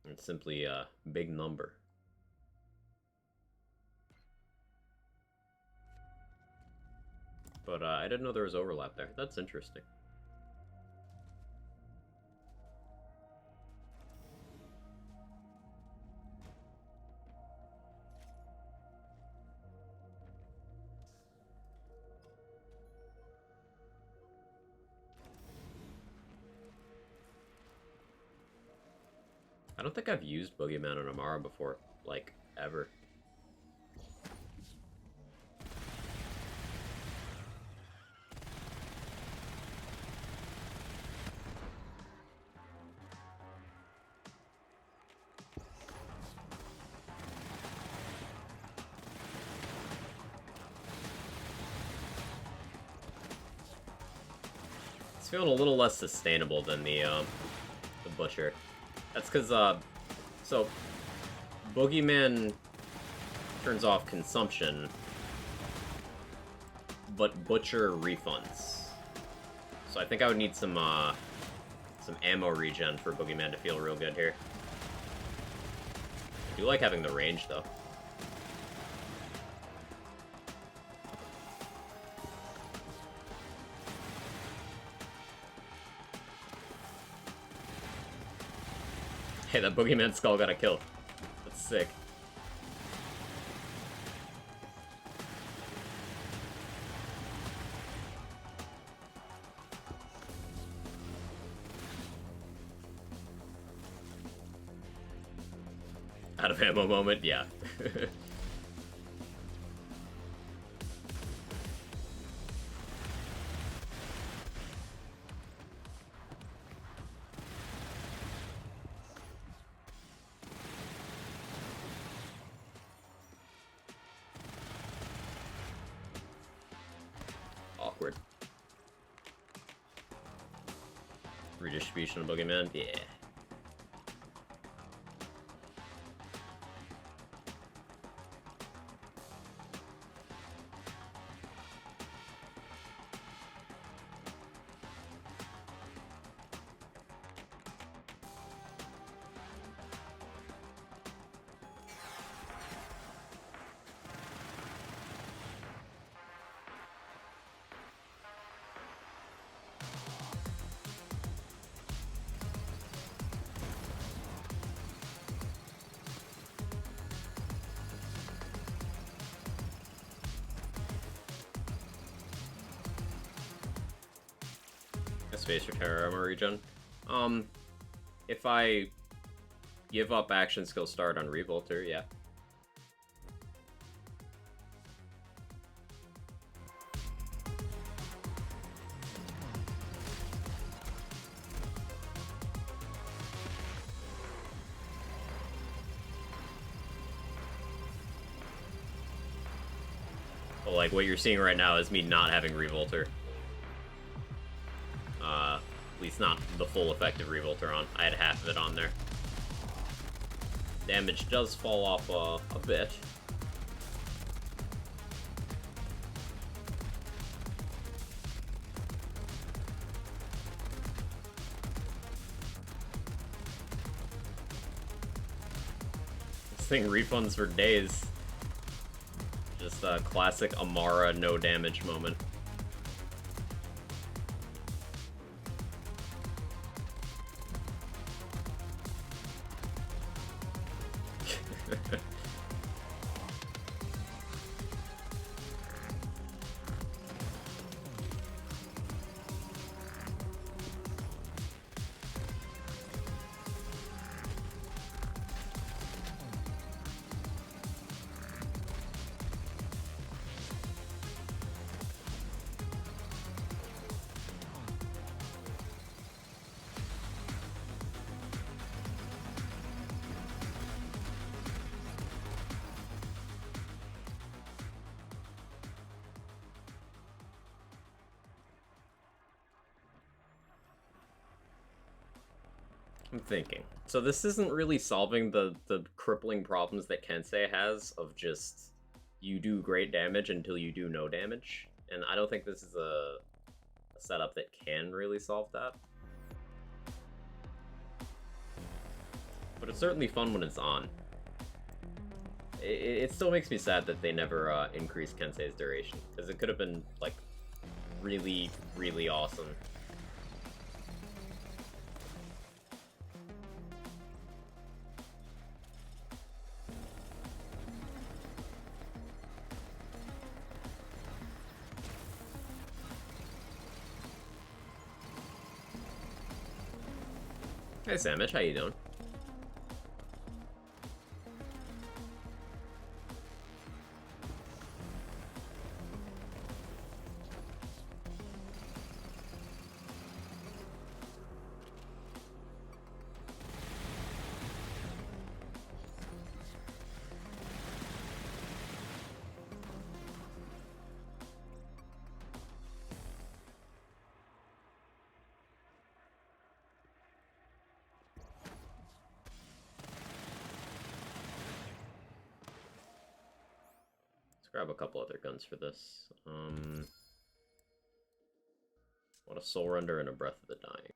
It's simply a big number. But I didn't know there was overlap there. That's interesting. don't think I've used Boogeyman on Amara before, like, ever. It's feeling a little less sustainable than the Butcher. That's because, so, Boogeyman turns off consumption, but Butcher refunds. So I think I would need some ammo regen for Boogeyman to feel real good here. I do like having the range, though. Hey, that Boogeyman skull got a kill. That's sick. Out of ammo moment, yeah. Awkward. Redistribution of Boogeyman? Yeah. Space repair armor regen. If I give up action skill start on Revolter, yeah. But like what you're seeing right now is me not having Revolter. At least not the full effective Revolter on. I had half of it on there. Damage does fall off a bit. This thing refunds for days. Just a classic Amara no damage moment. I'm thinking. So this isn't really solving the crippling problems that Kensei has of just you do great damage until you do no damage. And I don't think this is a setup that can really solve that. But it's certainly fun when it's on. It still makes me sad that they never increased Kensei's duration, because it could have been, like, really, really awesome. Hey Samich, how you doing? grab a couple other guns for this. What a Soul Render and a Breath of the Dying.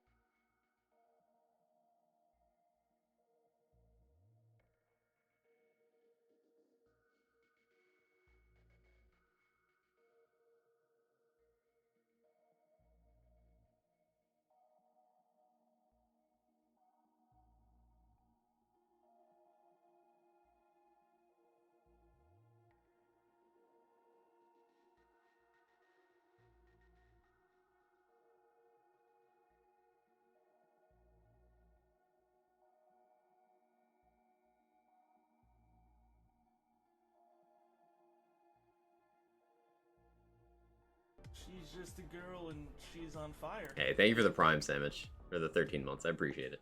She's just a girl and she's on fire. Hey, thank you for the Prime sandwich. For the 13 months. I appreciate it.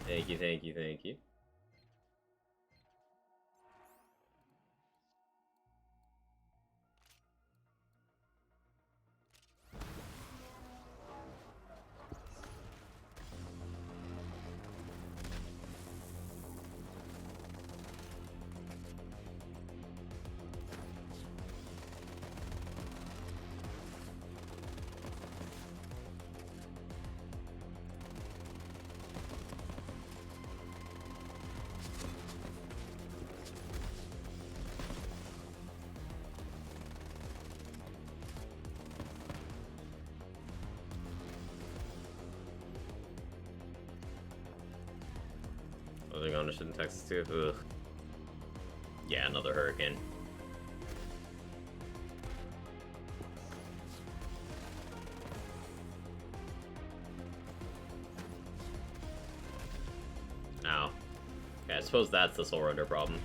Thank you, thank you, thank you. Living on a shit in Texas too. Ugh. Yeah, another hurricane. Ow. Okay, I suppose that's the Soul Render problem.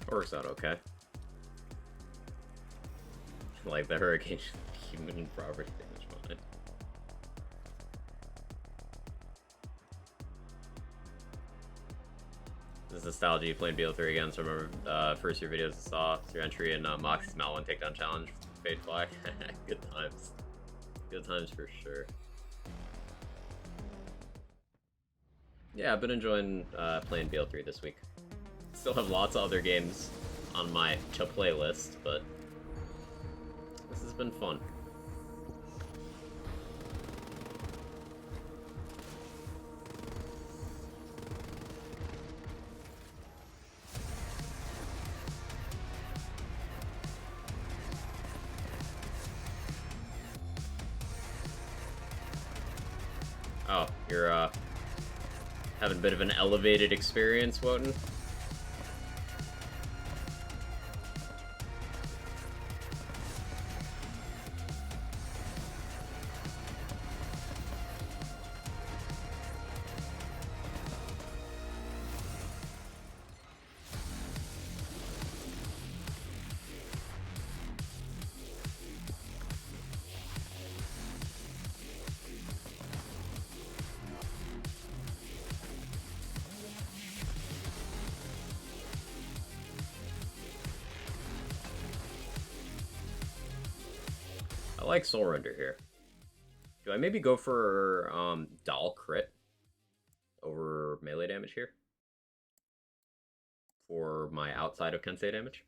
Works out okay. Like the hurricane, human and property damage mine. This is nostalgia. You playing BO3 again, so remember first year videos I saw. Your entry in Moxie's Malone Takedown Challenge, Fade Fly. Good times. Good times for sure. Yeah, I've been enjoying playing BO3 this week. Still have lots of other games on my to-play list, but this has been fun. Oh, you're having a bit of an elevated experience, Wotan? like Soul Render here. Do I maybe go for Doll Crit over melee damage here? For my outside of Kensei damage?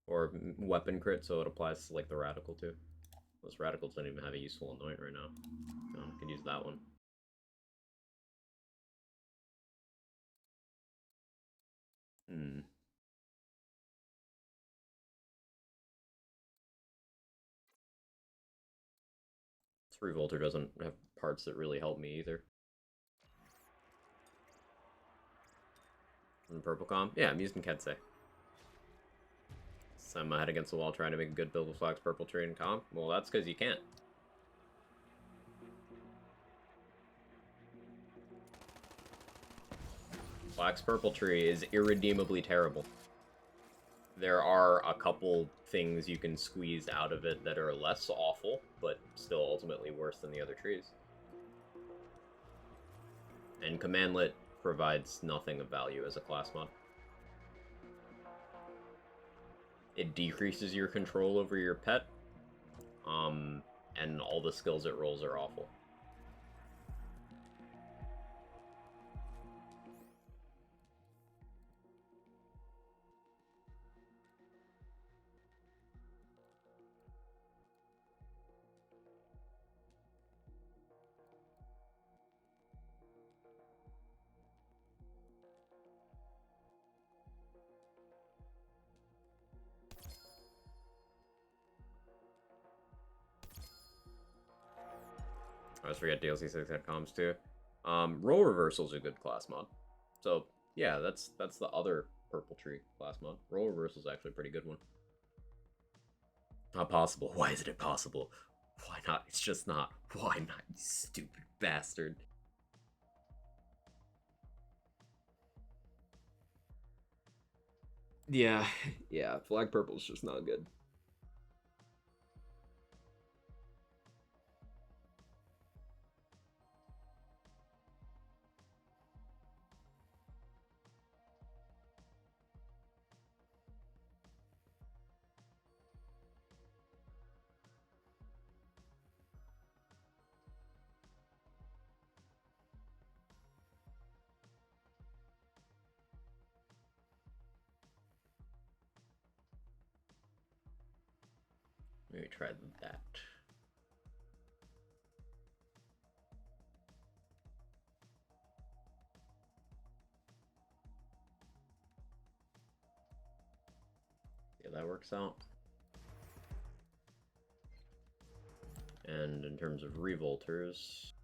Or weapon crit, so it applies to like the Radical too. Those Radicals don't even have a useful anoint right now. So I could use that one. Hmm. 3-Volter doesn't have parts that really help me either. And Purple Com? Yeah, I'm using Kensei. Slam my head against the wall trying to make a good build with Flax, Purple Tree, and Com? Well, that's because you can't. Flax Purple Tree is irredeemably terrible. There are a couple things you can squeeze out of it that are less awful, but still ultimately worse than the other trees. And Commandlet provides nothing of value as a class mod. It decreases your control over your pet, and all the skills it rolls are awful. I always forget DLC 6 had comms too. Role Reversal is a good class mod. So yeah, that's the other Purple Tree class mod. Role Reversal is actually a pretty good one. Not possible. Why isn't it possible? Why not? It's just not. Why not, you stupid bastard? Yeah, Flag Purple is just not good. Maybe try that. Yeah, that works out. And in terms of Revolters,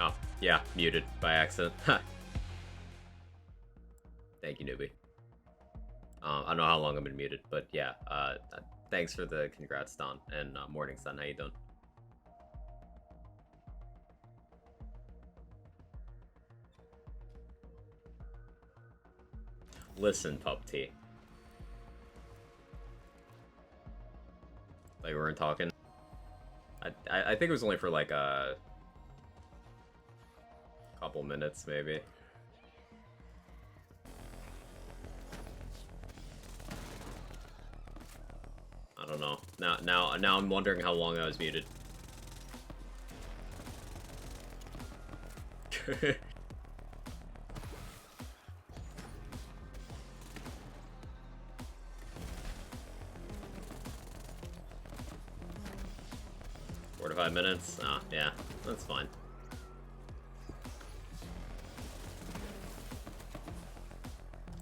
Oh, yeah, muted by accident. Thank you, newbie. I don't know how long I've been muted, but yeah, thanks for the congrats, Don, and Morning Sun, how you doing? Listen, Pup T. Like, we weren't talking. I think it was only for like a couple minutes, maybe. I don't know. Now I'm wondering how long I was muted. Four to 5 minutes? Ah, yeah, that's fine.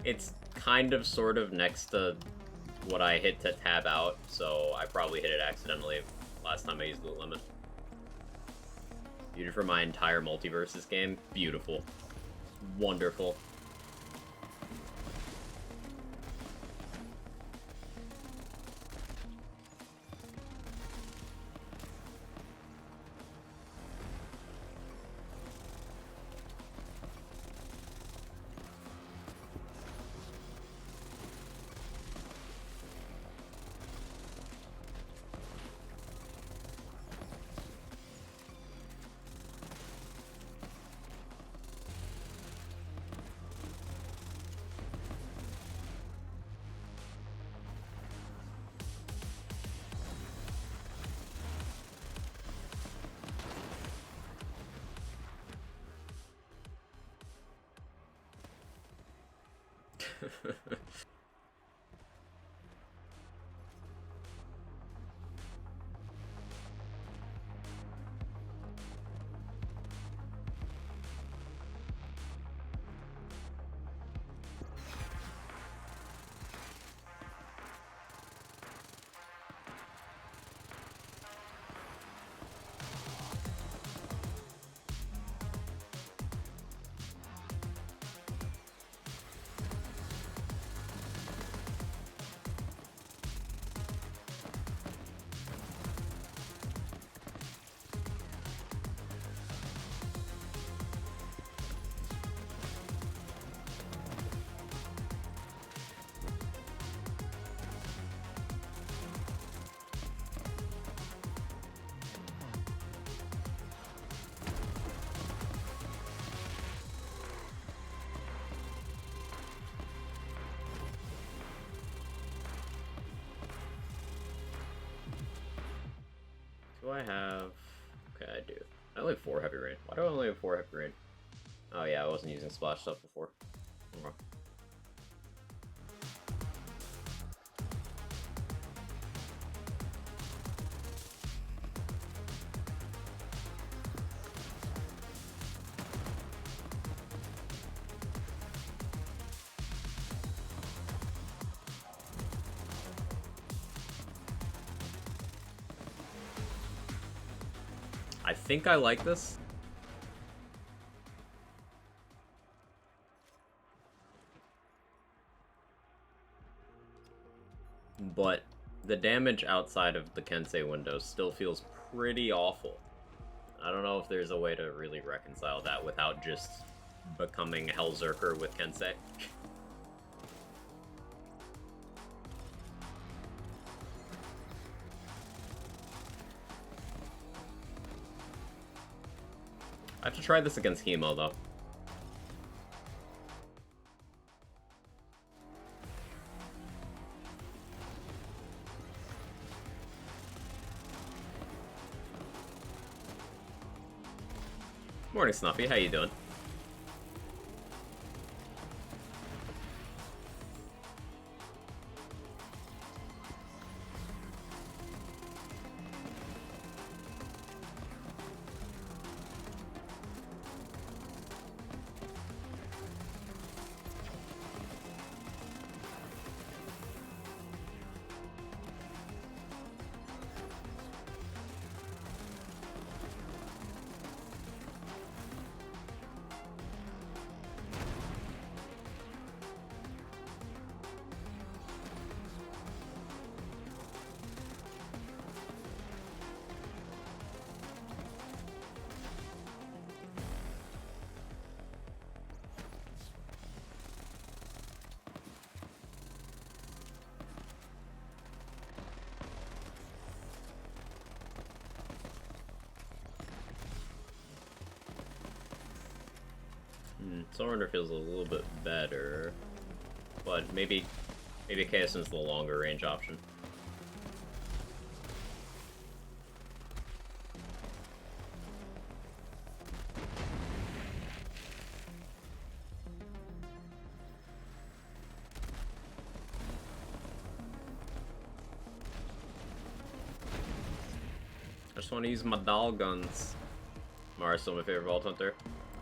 It's kind of sort of next to what I hit to tab out, so I probably hit it accidentally last time I used the limit. Muted for my entire multiverses game. Beautiful. Wonderful. Do I have... Okay, I do. I only have 4 heavy rain. Why do I only have 4 heavy rain? Oh yeah, I wasn't using splash stuff before. Okay. I think I like this. But the damage outside of the Kensei window still feels pretty awful. I don't know if there's a way to really reconcile that without just becoming Hellzerker with Kensei. I have to try this against Hemo, though. Morning, Snuffy. How you doing? Soul feels a little bit better, but maybe KSM's the longer range option. I just want to use my doll guns. Amara's still my favorite Vault Hunter.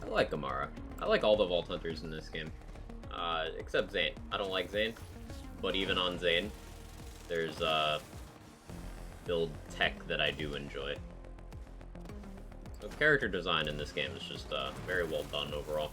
I like Amara. I like all the Vault Hunters in this game. Except Zane. I don't like Zane. But even on Zane, there's build tech that I do enjoy. So character design in this game is just very well done overall.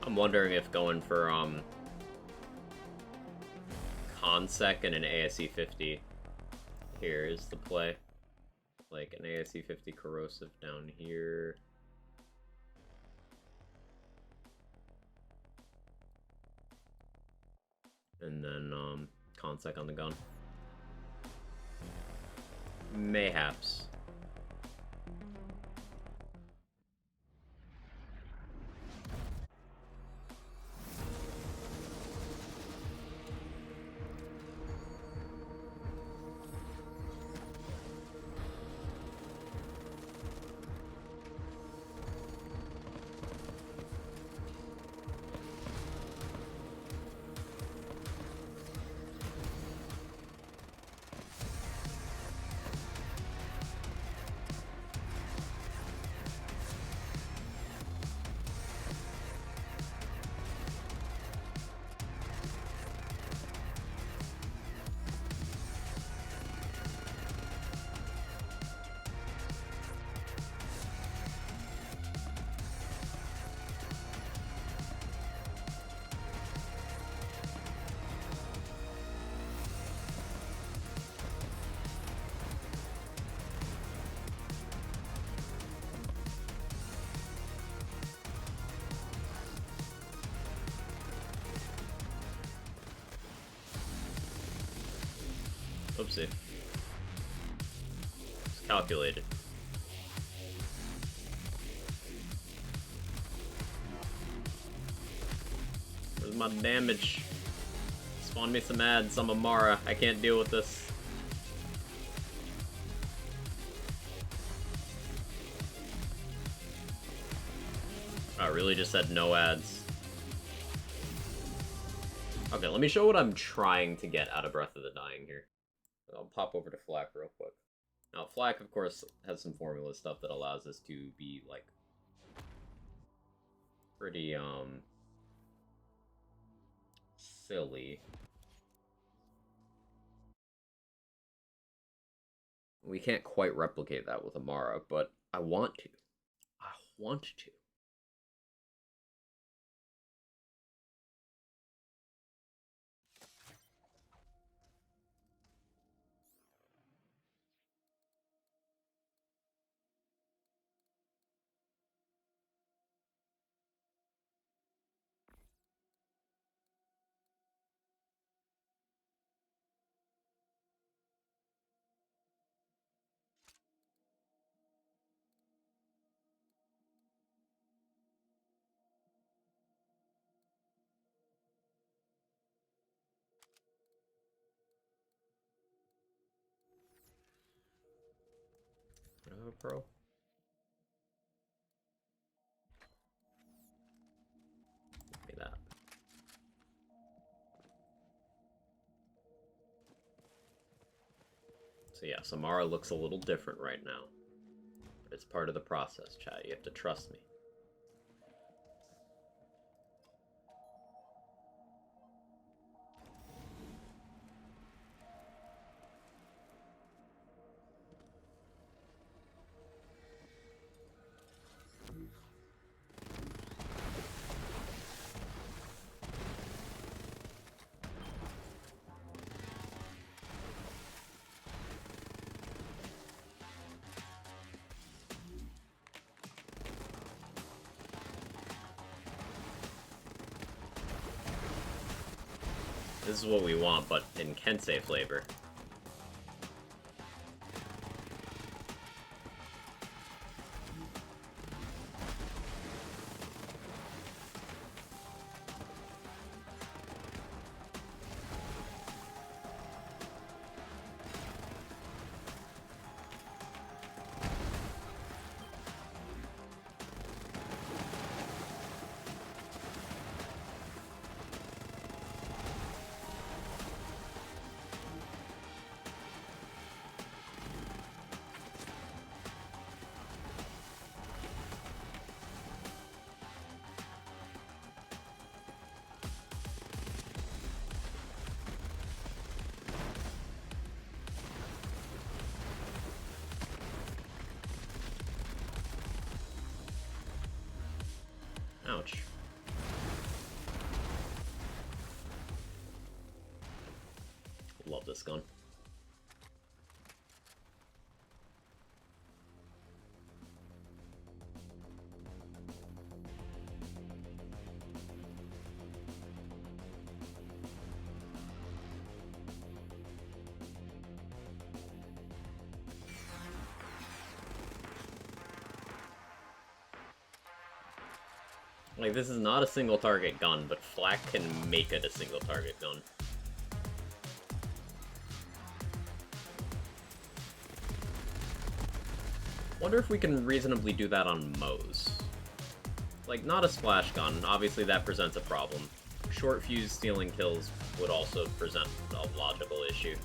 I'm wondering if going for Consec and an ASE 50 here is the play. Like an ASE 50 corrosive down here. And then Consec on the gun. Mayhaps. Oopsie. It's calculated. Where's my damage? Spawn me some ads. I'm Amara. I can't deal with this. I really just said no ads. Okay, let me show what I'm trying to get out of Breath of the Dying here. I'll pop over to Flak real quick. Now, Flak, of course, has some formula stuff that allows us to be, like, pretty, silly. We can't quite replicate that with Amara, but I want to. I want to. a pro. Give me that. So yeah, Amara looks a little different right now. But it's part of the process, chat. You have to trust me. This is what we want, but in Kensei flavor. Ouch. Love this gun. Like, this is not a single target gun, but Flak can make it a single target gun. Wonder if we can reasonably do that on Moe's. Like, not a splash gun, obviously that presents a problem. Short fuse stealing kills would also present a logical issue.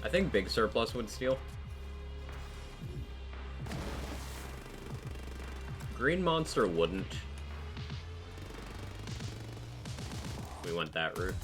I think Big Surplus would steal. Green Monster wouldn't. We went that route.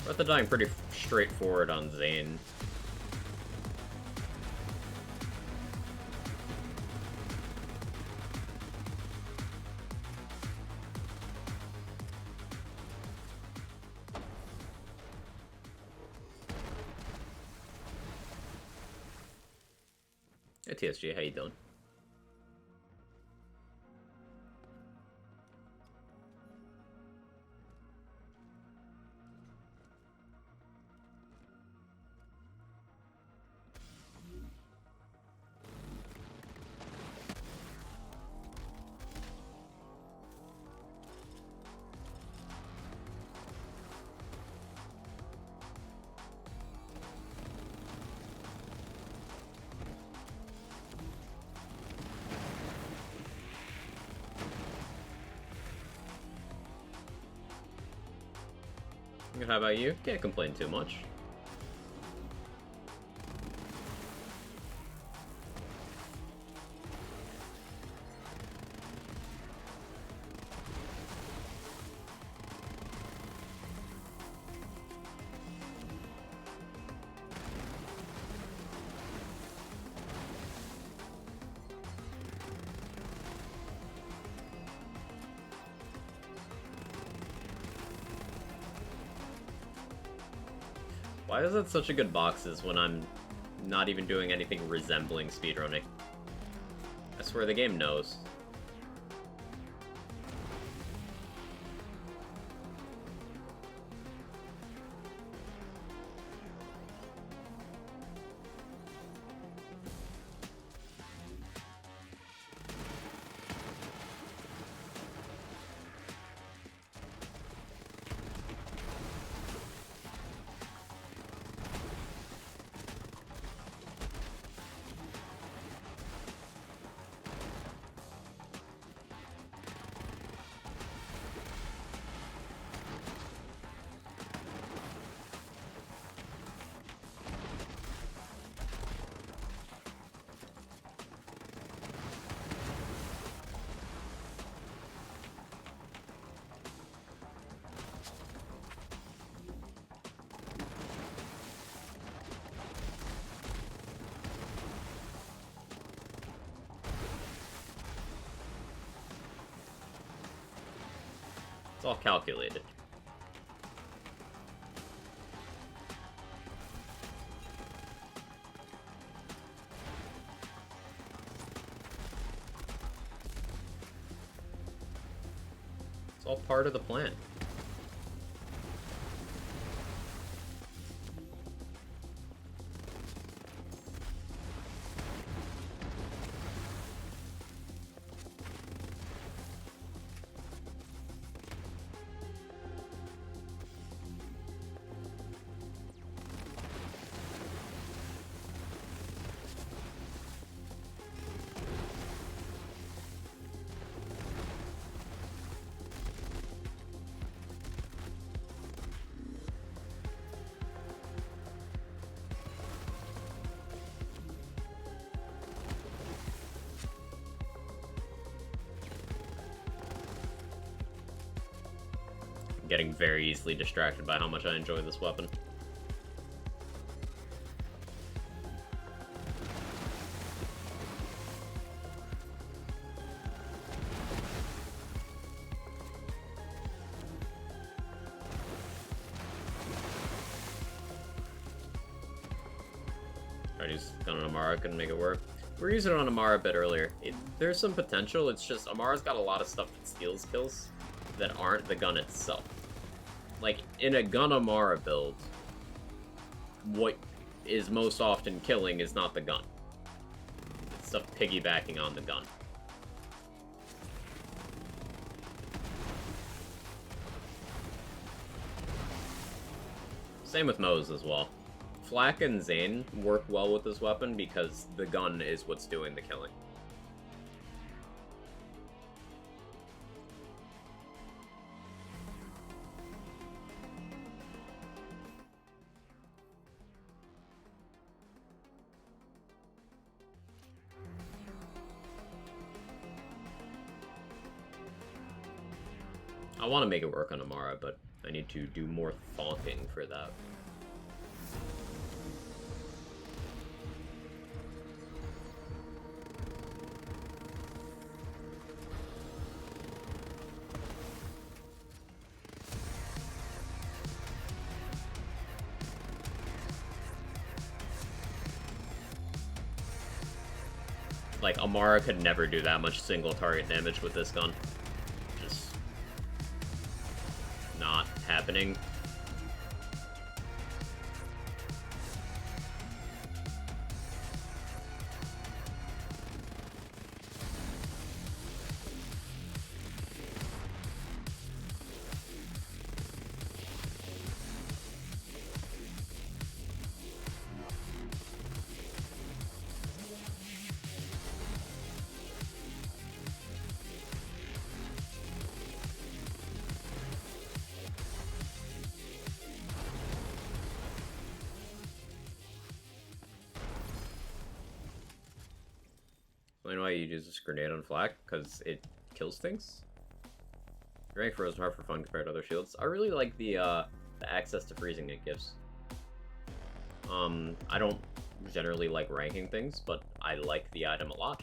Breath of Dying pretty straightforward on Zane. Hey TSG, how you doing? How about you? Can't complain too much. Why is that such a good boxes when I'm not even doing anything resembling speedrunning? I swear the game knows. It's all calculated. It's all part of the plan. Getting very easily distracted by how much I enjoy this weapon. Tried to use gun on Amara, couldn't make it work. We were using it on Amara a bit earlier. There's some potential, it's just Amara's got a lot of stuff that steals kills that aren't the gun itself. Like, in a gun Amara build, what is most often killing is not the gun. It's stuff piggybacking on the gun. Same with Moze as well. Flak and Zane work well with this weapon because the gun is what's doing the killing. I want to make it work on Amara, but I need to do more thonking for that. Like, Amara could never do that much single target damage with this gun. Just not happening. You know why you use this grenade on Flak? Because it kills things. Grenade frozen hard for fun compared to other shields. I really like the access to freezing it gives. I don't generally like ranking things, but I like the item a lot.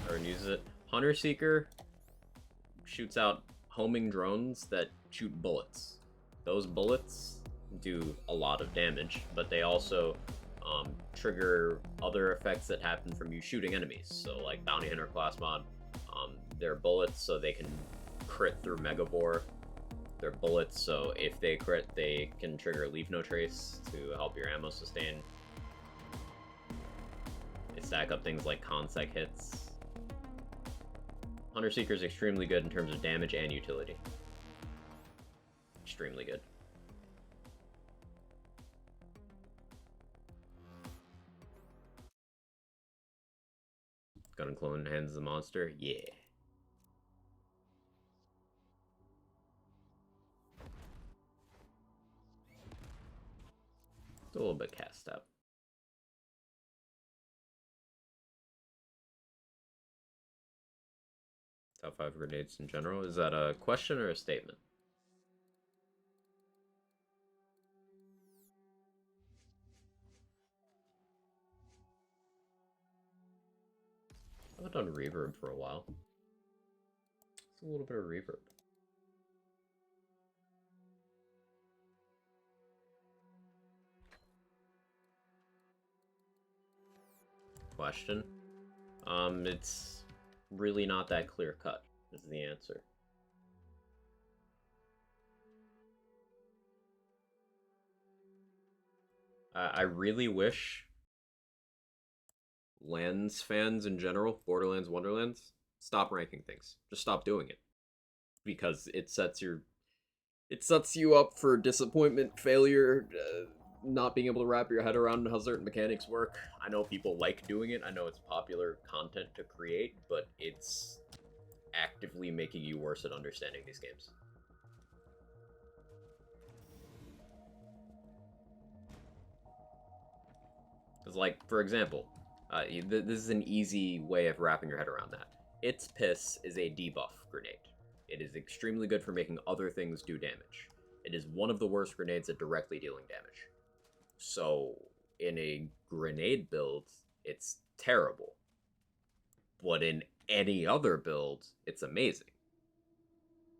Everyone uses it. Hunter Seeker shoots out homing drones that shoot bullets. Those bullets do a lot of damage, but they also trigger other effects that happen from you shooting enemies. So like Bounty Hunter class mod, they're bullets so they can crit through Mega Bore. They're bullets so if they crit, they can trigger Leave No Trace to help your ammo sustain. They stack up things like Consec hits. Hunter Seeker is extremely good in terms of damage and utility. Extremely good. Gun and clone hands the monster? Yeah. It's a little bit cast out. Top 5 grenades in general. Is that a question or a statement? I haven't done reverb for a while. It's a little bit of reverb. Question. It's really not that clear cut, is the answer. I really wish Lands fans in general, Borderlands, Wonderlands, stop ranking things. Just stop doing it. Because it sets you up for disappointment, failure, not being able to wrap your head around how certain mechanics work. I know people like doing it. I know it's popular content to create, but it's actively making you worse at understanding these games. Because, like, for example, this is an easy way of wrapping your head around that. Its Piss is a debuff grenade. It is extremely good for making other things do damage. It is one of the worst grenades at directly dealing damage. So, in a grenade build, it's terrible. But in any other build, it's amazing.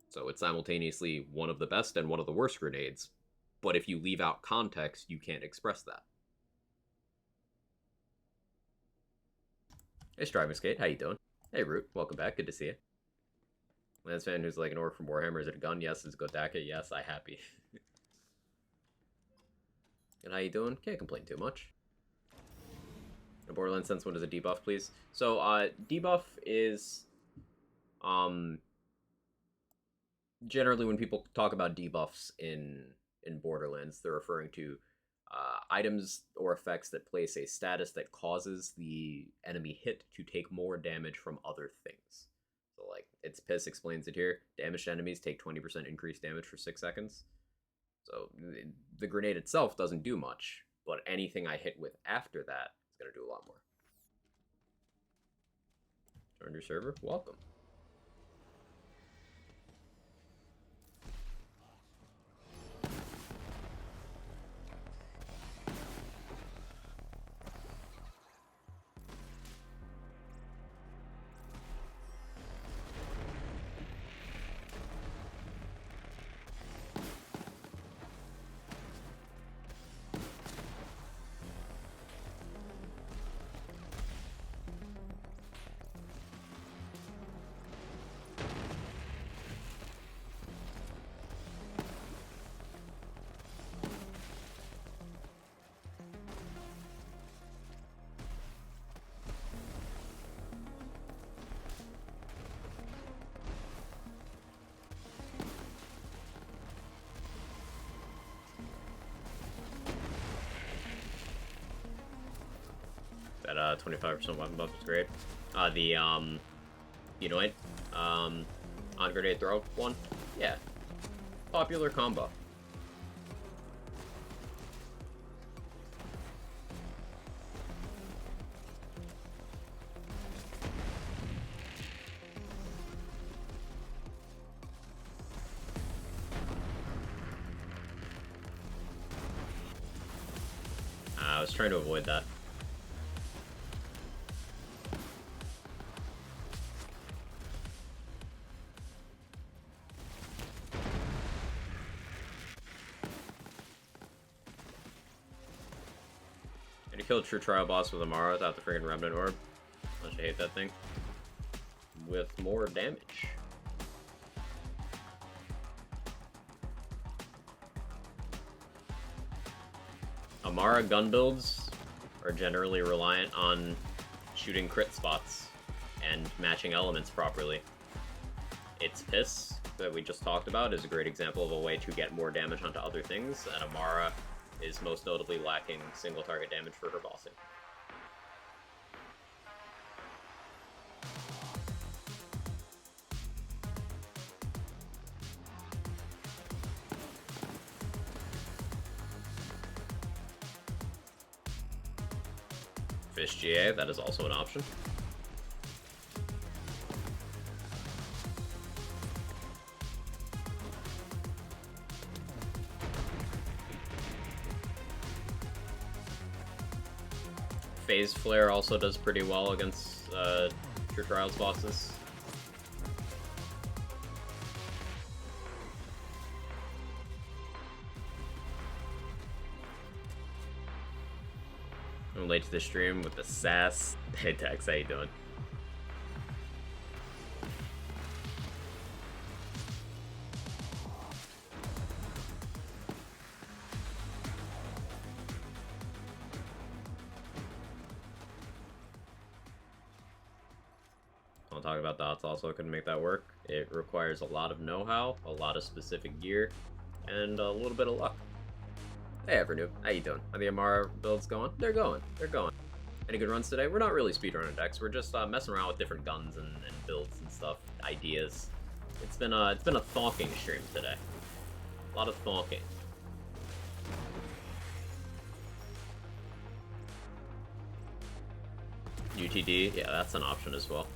So it's simultaneously one of the best and one of the worst grenades, but if you leave out context, you can't express that. Hey, Striving Skate, how you doing? Hey, Root, welcome back, good to see you. Lance fan who's like an orc from Warhammer, is it a gun? Yes. Is it Godaka? Yes, I happy. And how you doing? Can't complain too much. A Borderlands sense, what is a debuff, please? So, debuff is, generally when people talk about debuffs in Borderlands, they're referring to items or effects that place a status that causes the enemy hit to take more damage from other things. So, like, its Piss explains it here. Damaged enemies take 20% increased damage for 6 seconds. So, the grenade itself doesn't do much, but anything I hit with after that is going to do a lot more. Join your server? Welcome. That 25% weapon buff is great. The Enoid, on grenade throw one, yeah, popular combo. I was trying to avoid that. kill True Trial Boss with Amara without the freaking Remnant Orb. I hate that thing. With more damage. Amara gun builds are generally reliant on shooting crit spots and matching elements properly. Its Piss, that we just talked about, is a great example of a way to get more damage onto other things, and Amara is most notably lacking single target damage for her bossing. Fish GA, that is also an option. Phase Flare also does pretty well against True Trials bosses. I'm late to the stream with the sass. Hey Tex, how you doing? I'll talk about dots also. I couldn't make that work. It requires a lot of know-how, a lot of specific gear, and a little bit of luck. Hey Evernew, how you doing? Are the Amara builds going? They're going. They're going. Any good runs today? We're not really speedrunning decks. We're just messing around with different guns and builds and stuff, ideas. It's been a thonking stream today. A lot of thonking. UTD, yeah, that's an option as well.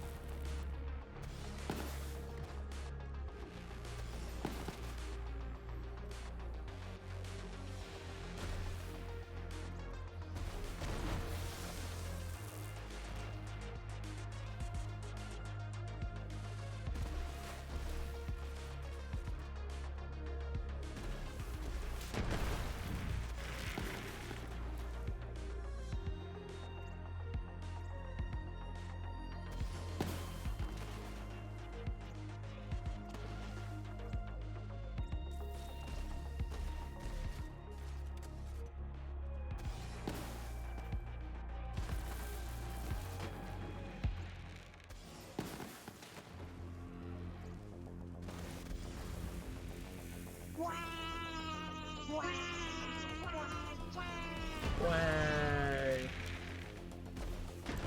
Way.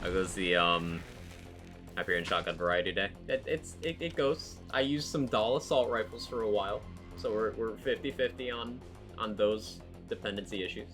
I goes the Hyperion Shotgun Variety Day. It goes. I used some Dahl assault rifles for a while, so we're 50-50 on those dependency issues.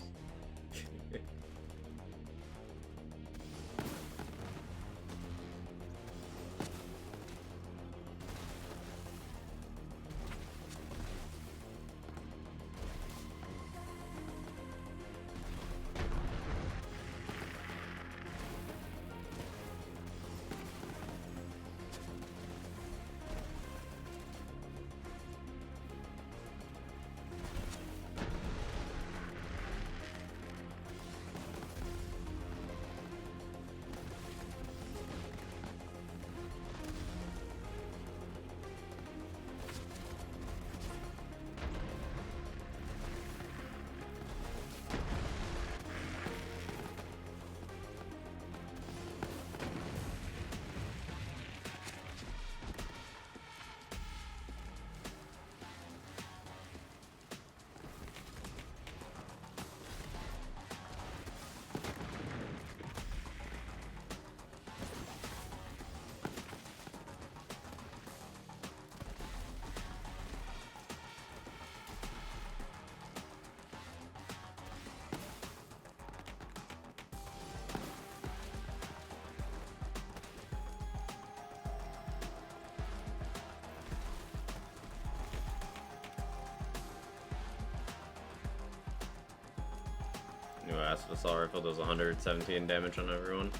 New Acid Assault Rifle does 117 damage on everyone.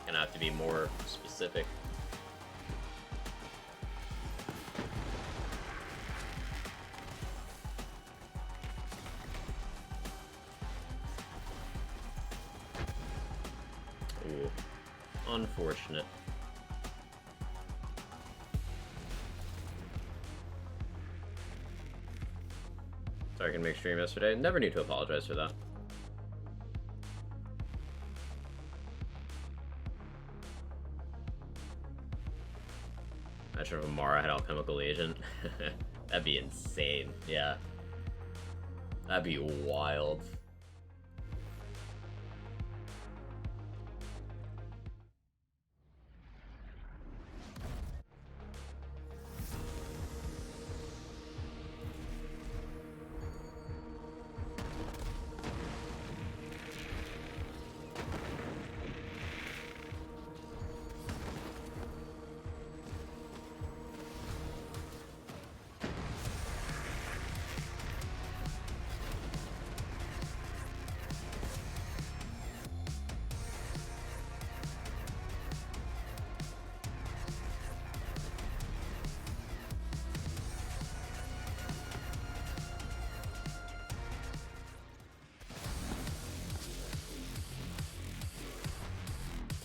Gonna have to be more specific. Ooh. Unfortunate. Sorry I can make stream yesterday. Never need to apologize for that. Imagine if Amara had alchemical agent. That'd be insane. Yeah. That'd be wild.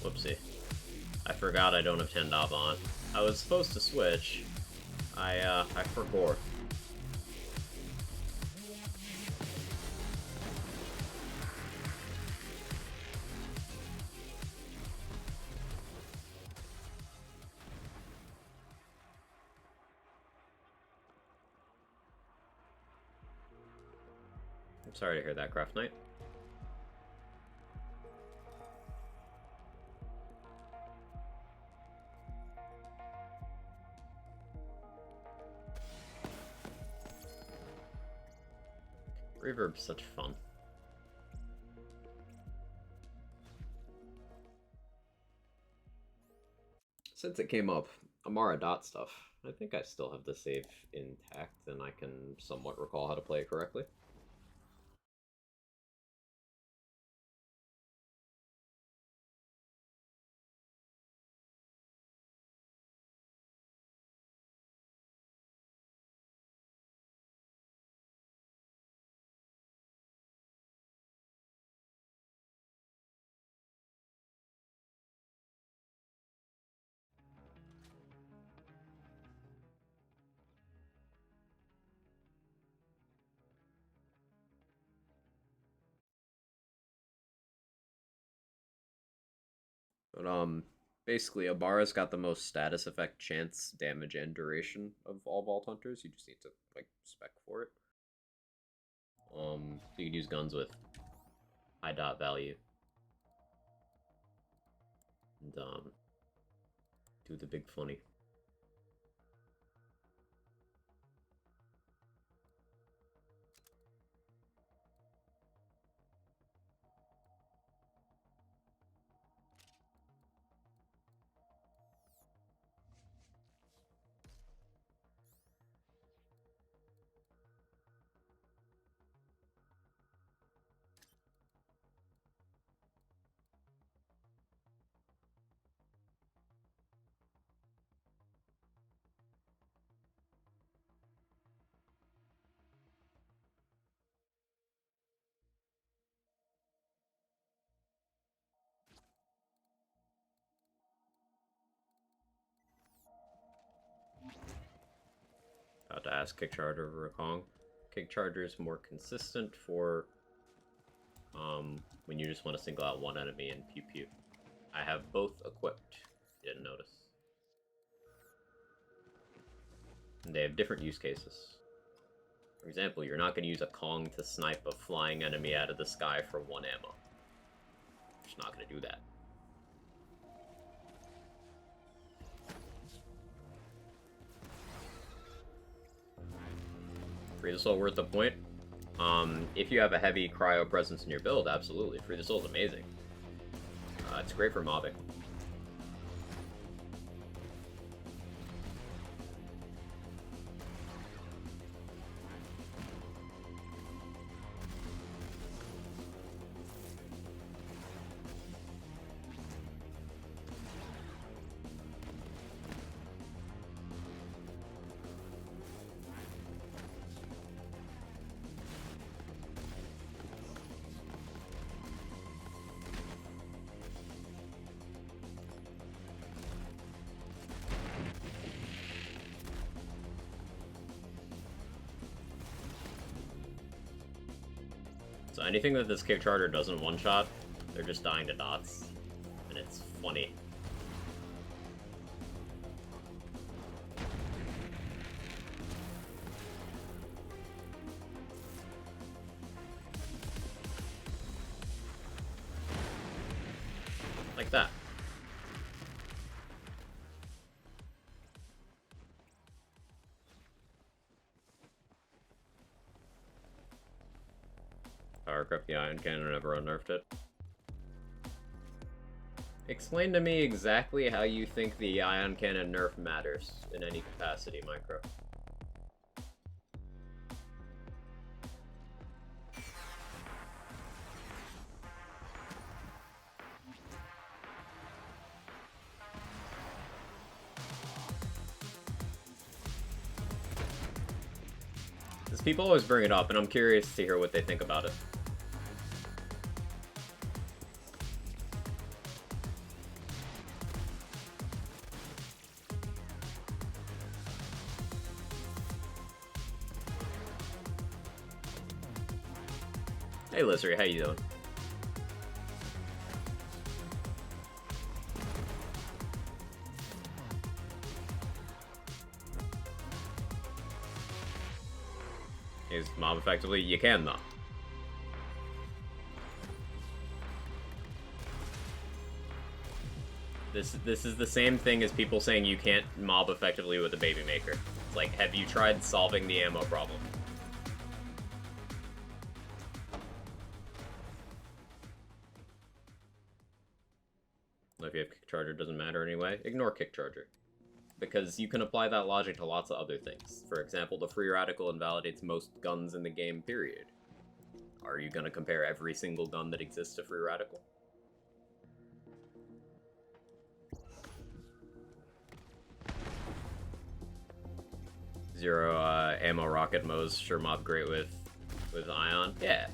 Whoopsie. I forgot I don't have Tendab on. I was supposed to switch. I forgot. I'm sorry to hear that, Craft Knight. Reverb's such fun. Since it came up, Amara dot stuff, I think I still have the save intact and I can somewhat recall how to play it correctly. But basically Amara's got the most status effect chance, damage, and duration of all Vault Hunters. You just need to like spec for it. You can use guns with high dot value. And do the big funny. About to ask Kick Charger over a Kong. Kick Charger is more consistent for when you just want to single out one enemy and pew pew. I have both equipped. You didn't notice. And they have different use cases. For example, you're not going to use a Kong to snipe a flying enemy out of the sky for 1 ammo. You're just not going to do that. Free the Soul worth the point? If you have a heavy cryo presence in your build, absolutely. Free the Soul is amazing. It's great for mobbing. Anything that this kick charger doesn't one-shot, they're just dying to dots. And it's funny. Like that. Power crept the ion cannon and never unnerfed it. Explain to me exactly how you think the ion cannon nerf matters in any capacity, Micro. Because people always bring it up, and I'm curious to hear what they think about it. Hey, Lizery, how you doing? Use mob effectively? You can, though. This is the same thing as people saying you can't mob effectively with a baby maker. It's like, have you tried solving the ammo problem? If you have kick charger, doesn't matter anyway. Ignore kick charger. Because you can apply that logic to lots of other things. For example, the free radical invalidates most guns in the game, period. Are you going to compare every single gun that exists to free radical? Zero ammo rocket Mo's sure mob great with ion. Yeah.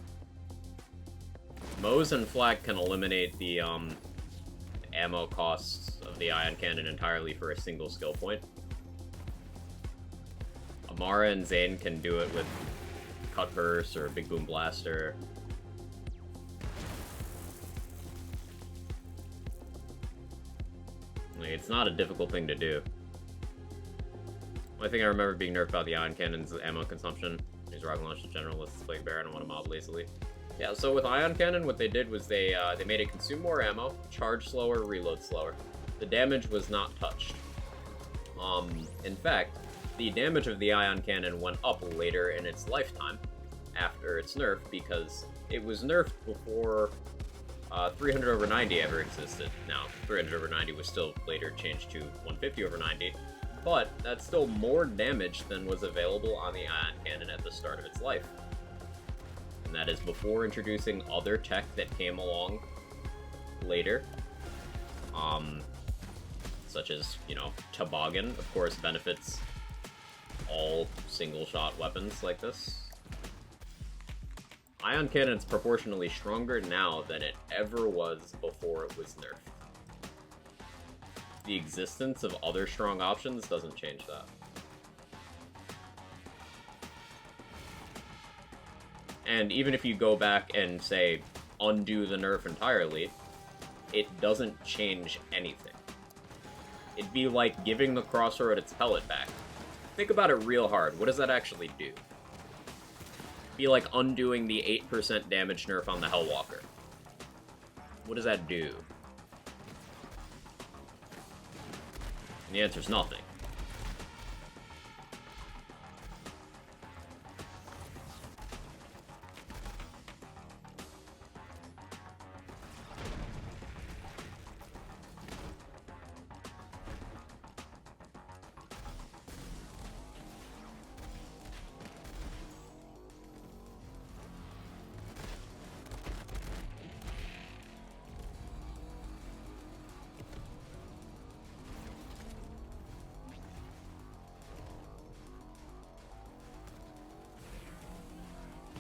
Mo's and flak can eliminate the ammo costs of the ion cannon entirely for a single skill point. Amara and Zane can do it with Cutpurse or Big Boom Blaster. Like, it's not a difficult thing to do. Only thing I remember being nerfed about the ion cannon's ammo consumption. These rocket launches generalists, Plague Bear, I don't want to mob lazily. Yeah, so with ion cannon, what they did was they made it consume more ammo, charge slower, reload slower. The damage was not touched. In fact, the damage of the ion cannon went up later in its lifetime, after its nerf, because it was nerfed before 300 over 90 ever existed. Now, 300 over 90 was still later changed to 150 over 90, but that's still more damage than was available on the ion cannon at the start of its life. And that is before introducing other tech that came along later. Such as, you know, Toboggan, of course, benefits all single-shot weapons like this. Ion Cannon's proportionally stronger now than it ever was before it was nerfed. The existence of other strong options doesn't change that. And even if you go back and, say, undo the nerf entirely, it doesn't change anything. It'd be like giving the Crossroad its pellet back. Think about it real hard. What does that actually do? It'd be like undoing the 8% damage nerf on the Hellwalker. What does that do? And the answer's nothing.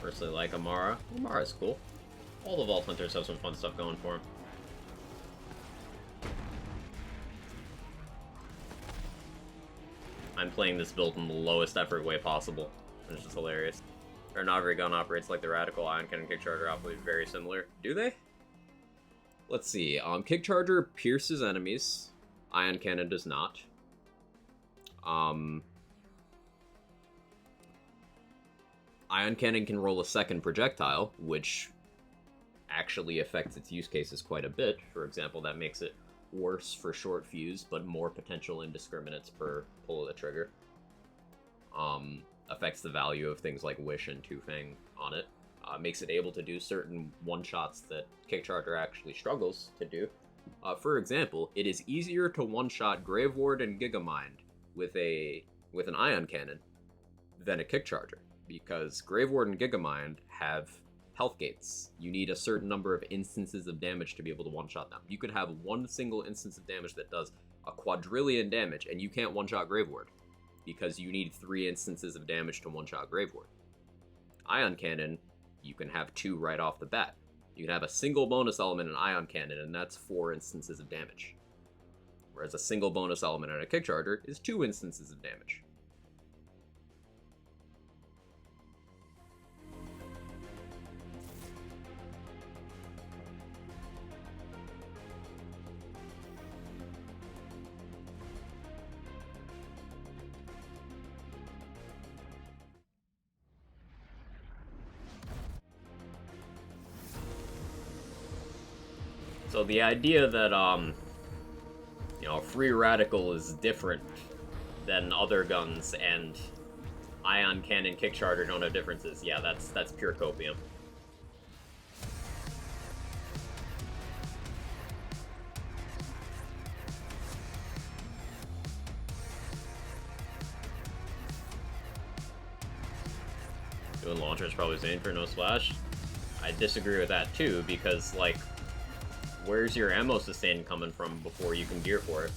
Personally like Amara. Amara's cool. All the Vault Hunters have some fun stuff going for them. I'm playing this build in the lowest effort way possible, which is hilarious. Or not very gun operates like the Radical. Ion Cannon Kick Charger operate very similar. Do they? Let's see. Kick Charger pierces enemies. Ion Cannon does not. Ion Cannon can roll a second projectile, which actually affects its use cases quite a bit. For example, that makes it worse for short fuse, but more potential indiscriminates per pull of the trigger. Affects the value of things like Wish and Two Fang on it. Makes it able to do certain one-shots that Kick Charger actually struggles to do. For example, it is easier to one-shot Grave Ward and Gigamind with an Ion Cannon than a Kick Charger, because Grave Ward and Gigamind have health gates. You need a certain number of instances of damage to be able to one-shot them. You could have one single instance of damage that does a quadrillion damage, and you can't one-shot Grave Ward, because you need 3 instances of damage to one-shot Grave Ward. Ion Cannon, you can have 2 right off the bat. You can have a single bonus element in Ion Cannon, and that's 4 instances of damage. Whereas a single bonus element in a Kick Charger is 2 instances of damage. So the idea that, Free Radical is different than other guns and Ion Cannon Kick Charger don't have differences, yeah, that's pure copium. Doing launcher is probably Zane for no splash. I disagree with that too, because, like, where's your ammo sustain coming from before you can gear for it?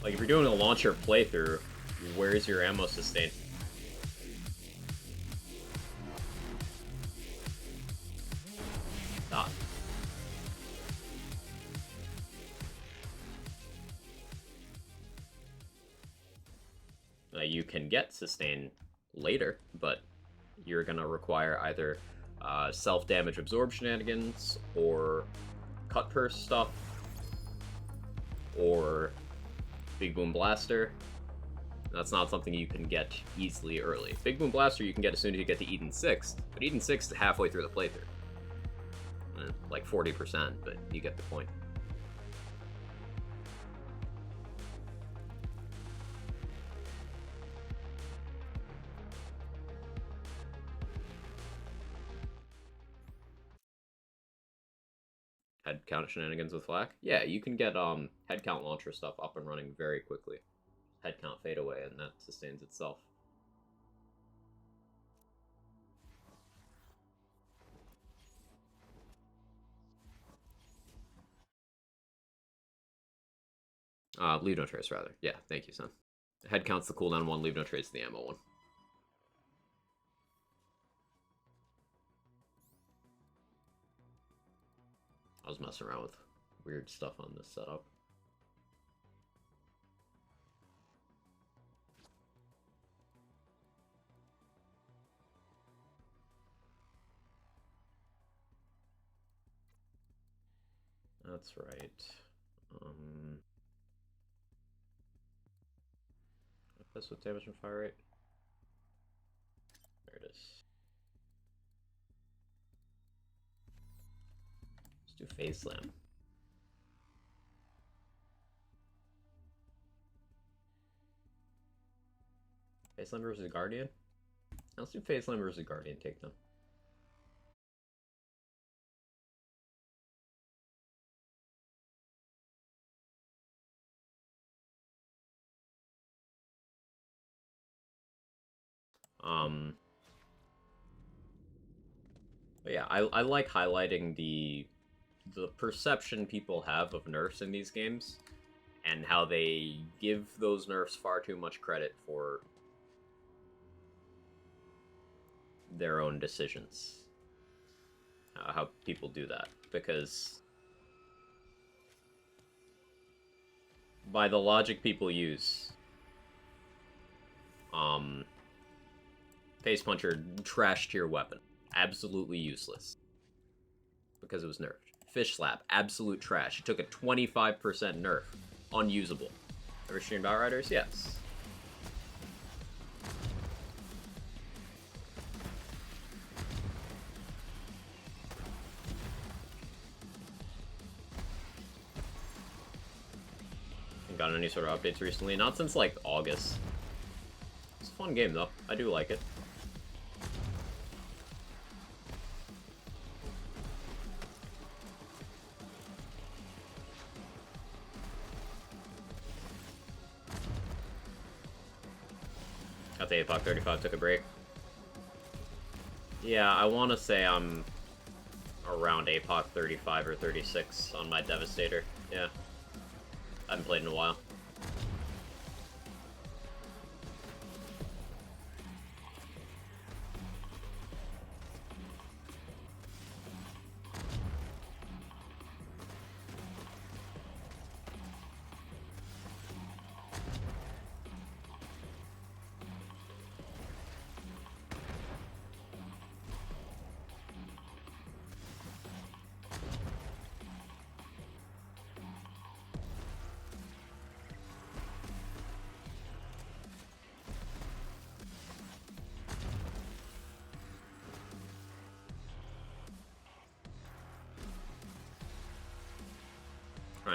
Like, if you're doing a launcher playthrough, where's your ammo sustain? Stop. You can get sustain later, but you're gonna require either self-damage absorb shenanigans, or cut purse stuff, or Big Boom Blaster. That's not something you can get easily early. Big Boom Blaster you can get as soon as you get to Eden 6, but Eden 6 is halfway through the playthrough. Like 40%, but you get the point. Head count shenanigans with flak? Yeah, you can get head count launcher stuff up and running very quickly. Head count fade away, and that sustains itself. Leave no trace, rather. Yeah, thank you, son. Head count's the cooldown one, leave no trace the ammo one. I was messing around with weird stuff on this setup. That's right. This with damage and fire rate. There it is. Let's do Phase Slam. Phase Slam versus Guardian? Let's do Phase Slam versus Guardian takedown. But yeah, I like highlighting the perception people have of nerfs in these games, and how they give those nerfs far too much credit for their own decisions. How people do that, because by the logic people use, Face Puncher, trash tier weapon. Absolutely useless. Because it was nerfed. Fish Slap, absolute trash. It took a 25% nerf. Unusable. Ever streamed Outriders? Yes. Gotten any sort of updates recently? Not since, like, August. It's a fun game, though. I do like it. Got the APOC 35, took a break. Yeah, I want to say I'm around APOC 35 or 36 on my Devastator. Yeah. I haven't played in a while.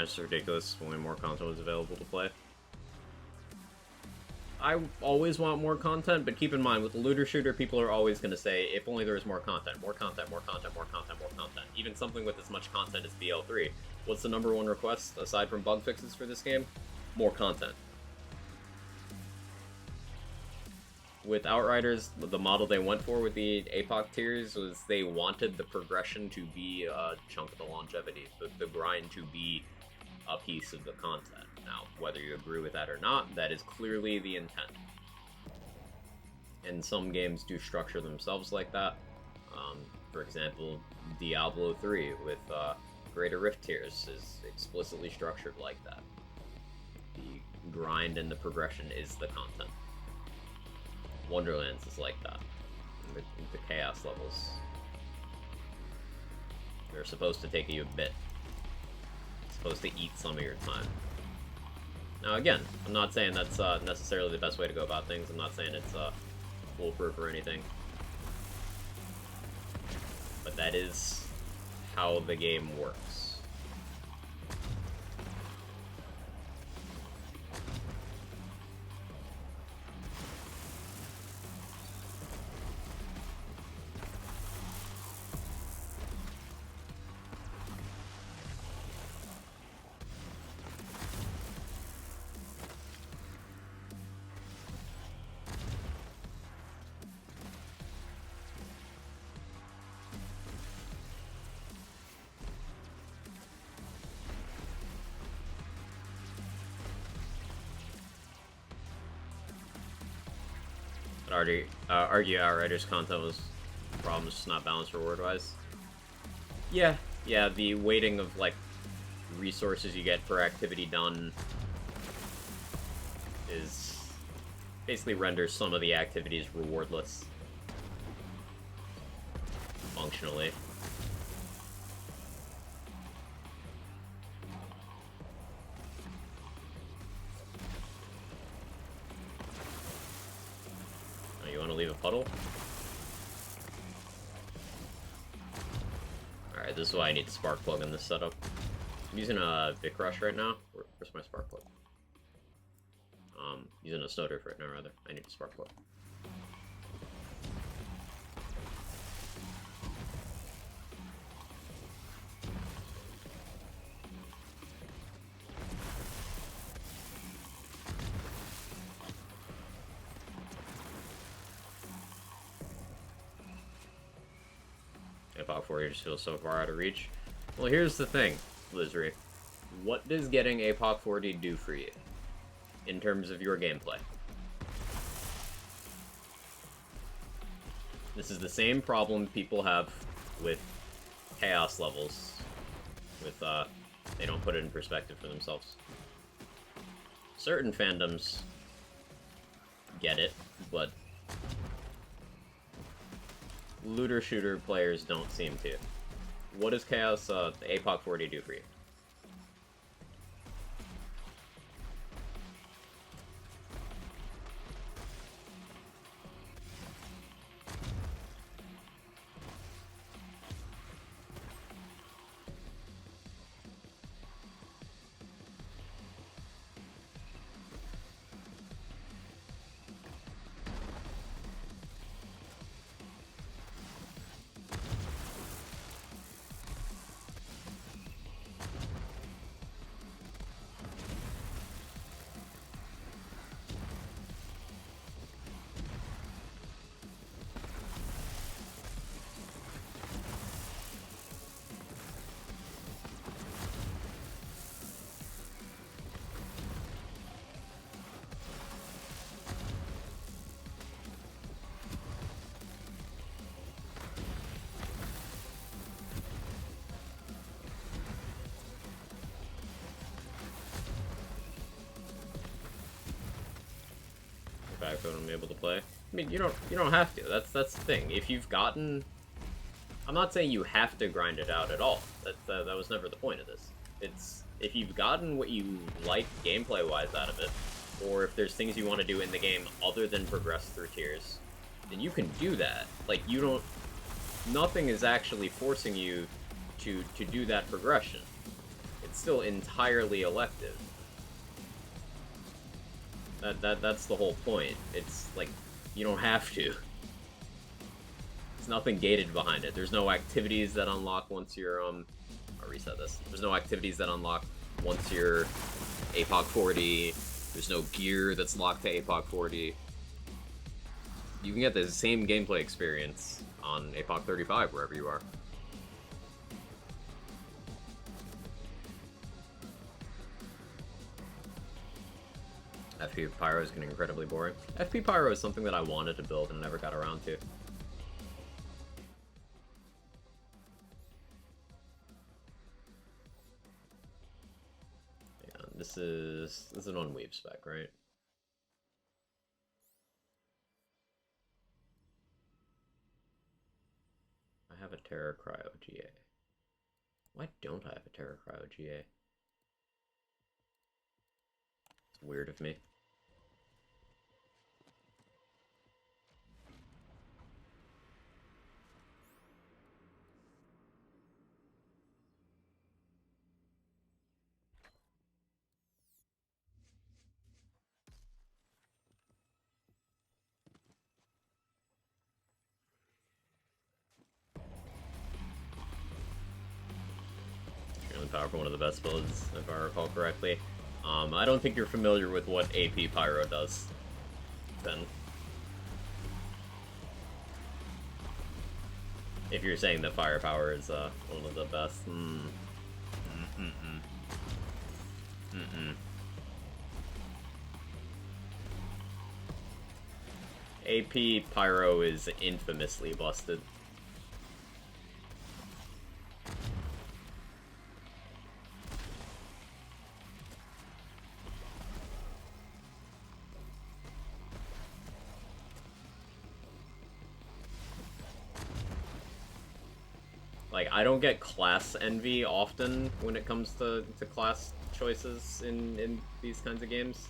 It's ridiculous when more content was available to play. I always want more content, but keep in mind, with the looter shooter, people are always going to say, if only there was more content, more content, more content, more content, more content. Even something with as much content as BL3. What's the #1 request, aside from bug fixes for this game? More content. With Outriders, the model they went for with the APOC tiers was they wanted the progression to be a chunk of the longevity, the grind to be a piece of the content. Now, whether you agree with that or not, that is clearly the intent. And some games do structure themselves like that. For example, Diablo 3 with Greater Rift tiers is explicitly structured like that. The grind and the progression is the content. Wonderlands is like that. The chaos levels. They're supposed to take you a bit. Supposed to eat some of your time. Now again, I'm not saying that's necessarily the best way to go about things. I'm not saying it's foolproof or anything. But that is how the game works. I'd argue Outriders content was problems just not balanced reward-wise. Yeah, the weighting of, like, resources you get per activity done is basically renders some of the activities rewardless. Functionally. Leave a puddle. Alright, this is why I need to spark plug in this setup. I'm using a Vic Rush right now. Where's my spark plug? Using a Snowdrift right now, rather. I need to spark plug. APOC 4 just feels so far out of reach. Well, here's the thing, Lizri. What does getting APOC 40 do for you in terms of your gameplay? This is the same problem people have with chaos levels. With, they don't put it in perspective for themselves. Certain fandoms get it, but looter shooter players don't seem to. What does Chaos APOC 40 do for you? Back when I'm able to play. I mean, you don't have to. That's the thing. If you've gotten, I'm not saying you have to grind it out at all. That was never the point of this. It's if you've gotten what you like gameplay-wise out of it, or if there's things you want to do in the game other than progress through tiers, then you can do that. Like you don't. Nothing is actually forcing you to do that progression. It's still entirely elective. That's the whole point. It's like, you don't have to. There's nothing gated behind it. There's no activities that unlock once you're, I'll reset this. There's no activities that unlock once you're APOC 40. There's no gear that's locked to APOC 40. You can get the same gameplay experience on APOC 35 wherever you are. FP Pyro is getting incredibly boring. FP Pyro is something that I wanted to build and never got around to. Yeah, this is an unweave spec, right? I have a Terra Cryo GA. Why don't I have a Terra Cryo GA? It's weird of me. Powerful, one of the best builds, if I recall correctly. I don't think you're familiar with what AP Pyro does, then. If you're saying that firepower is one of the best. AP Pyro is infamously busted. Like, I don't get class envy often when it comes to class choices in these kinds of games.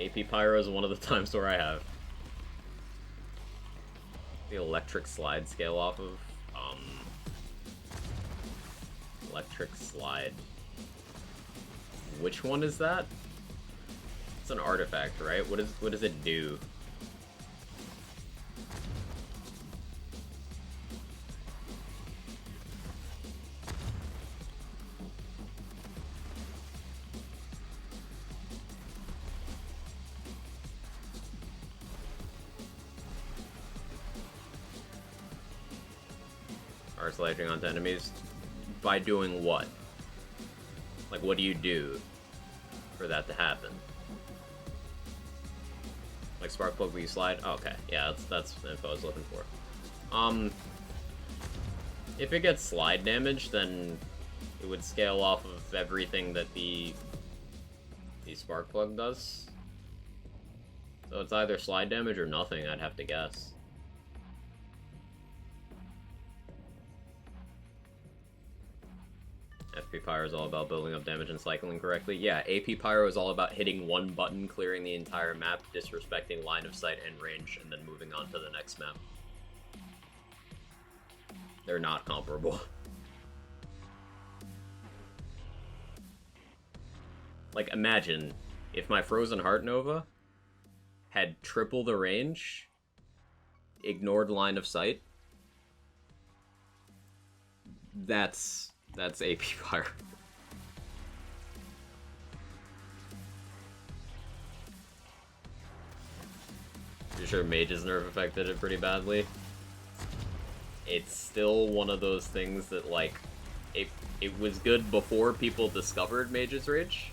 AP Pyro is one of the times where I have. The electric slide scale off of, electric slide. Which one is that? It's an artifact, right? What does it do? Sliding onto enemies by doing what? Like, what do you do for that to happen? Like spark plug where you slide? Oh, okay, yeah, that's the info I was looking for. If it gets slide damage, then it would scale off of everything that the spark plug does. So it's either slide damage or nothing, I'd have to guess. FP Pyro is all about building up damage and cycling correctly. Yeah, AP Pyro is all about hitting one button, clearing the entire map, disrespecting line of sight and range, and then moving on to the next map. They're not comparable. Like, imagine if my Frozen Heart Nova had triple the range, ignored line of sight. That's AP Pyro. Pretty sure Mage's nerf affected it pretty badly. It's still one of those things that, like, it was good before people discovered Mage's Rage.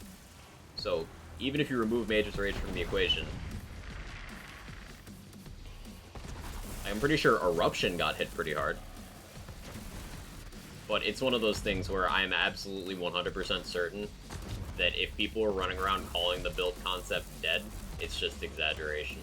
So, even if you remove Mage's Rage from the equation, I'm pretty sure Eruption got hit pretty hard. But it's one of those things where I'm absolutely 100% certain that if people are running around calling the build concept dead, it's just exaggeration.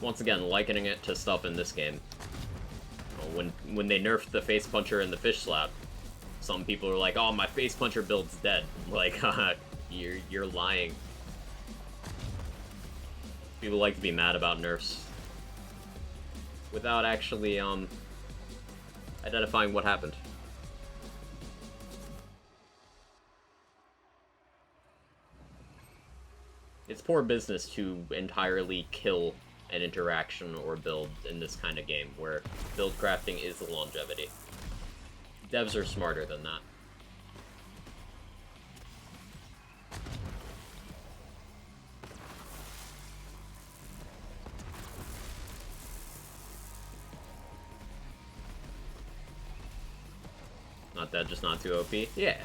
Once again, likening it to stuff in this game. When they nerfed the Face Puncher and the Fish Slap, some people are like, "Oh, my Face Puncher build's dead." Like, you're lying. People like to be mad about nerfs without actually identifying what happened. It's poor business to entirely kill an interaction or build in this kind of game, where build crafting is the longevity. Devs are smarter than that. Not that, just not too OP? Yeah.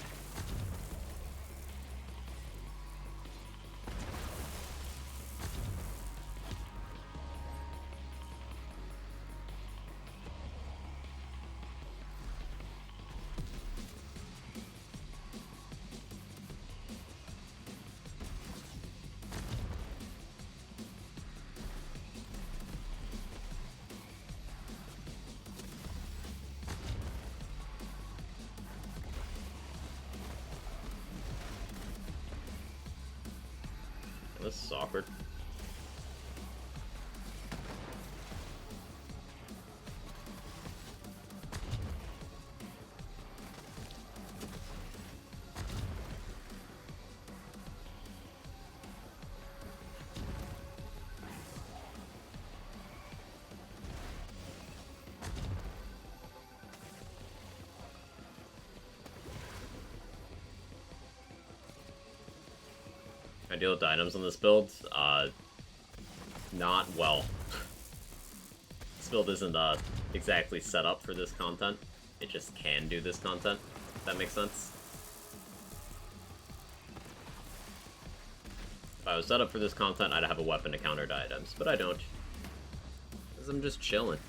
This is awkward. I deal with items on this build, not well. This build isn't exactly set up for this content. It just can do this content, if that makes sense. If I was set up for this content, I'd have a weapon to counter to items, but I don't. Because I'm just chilling.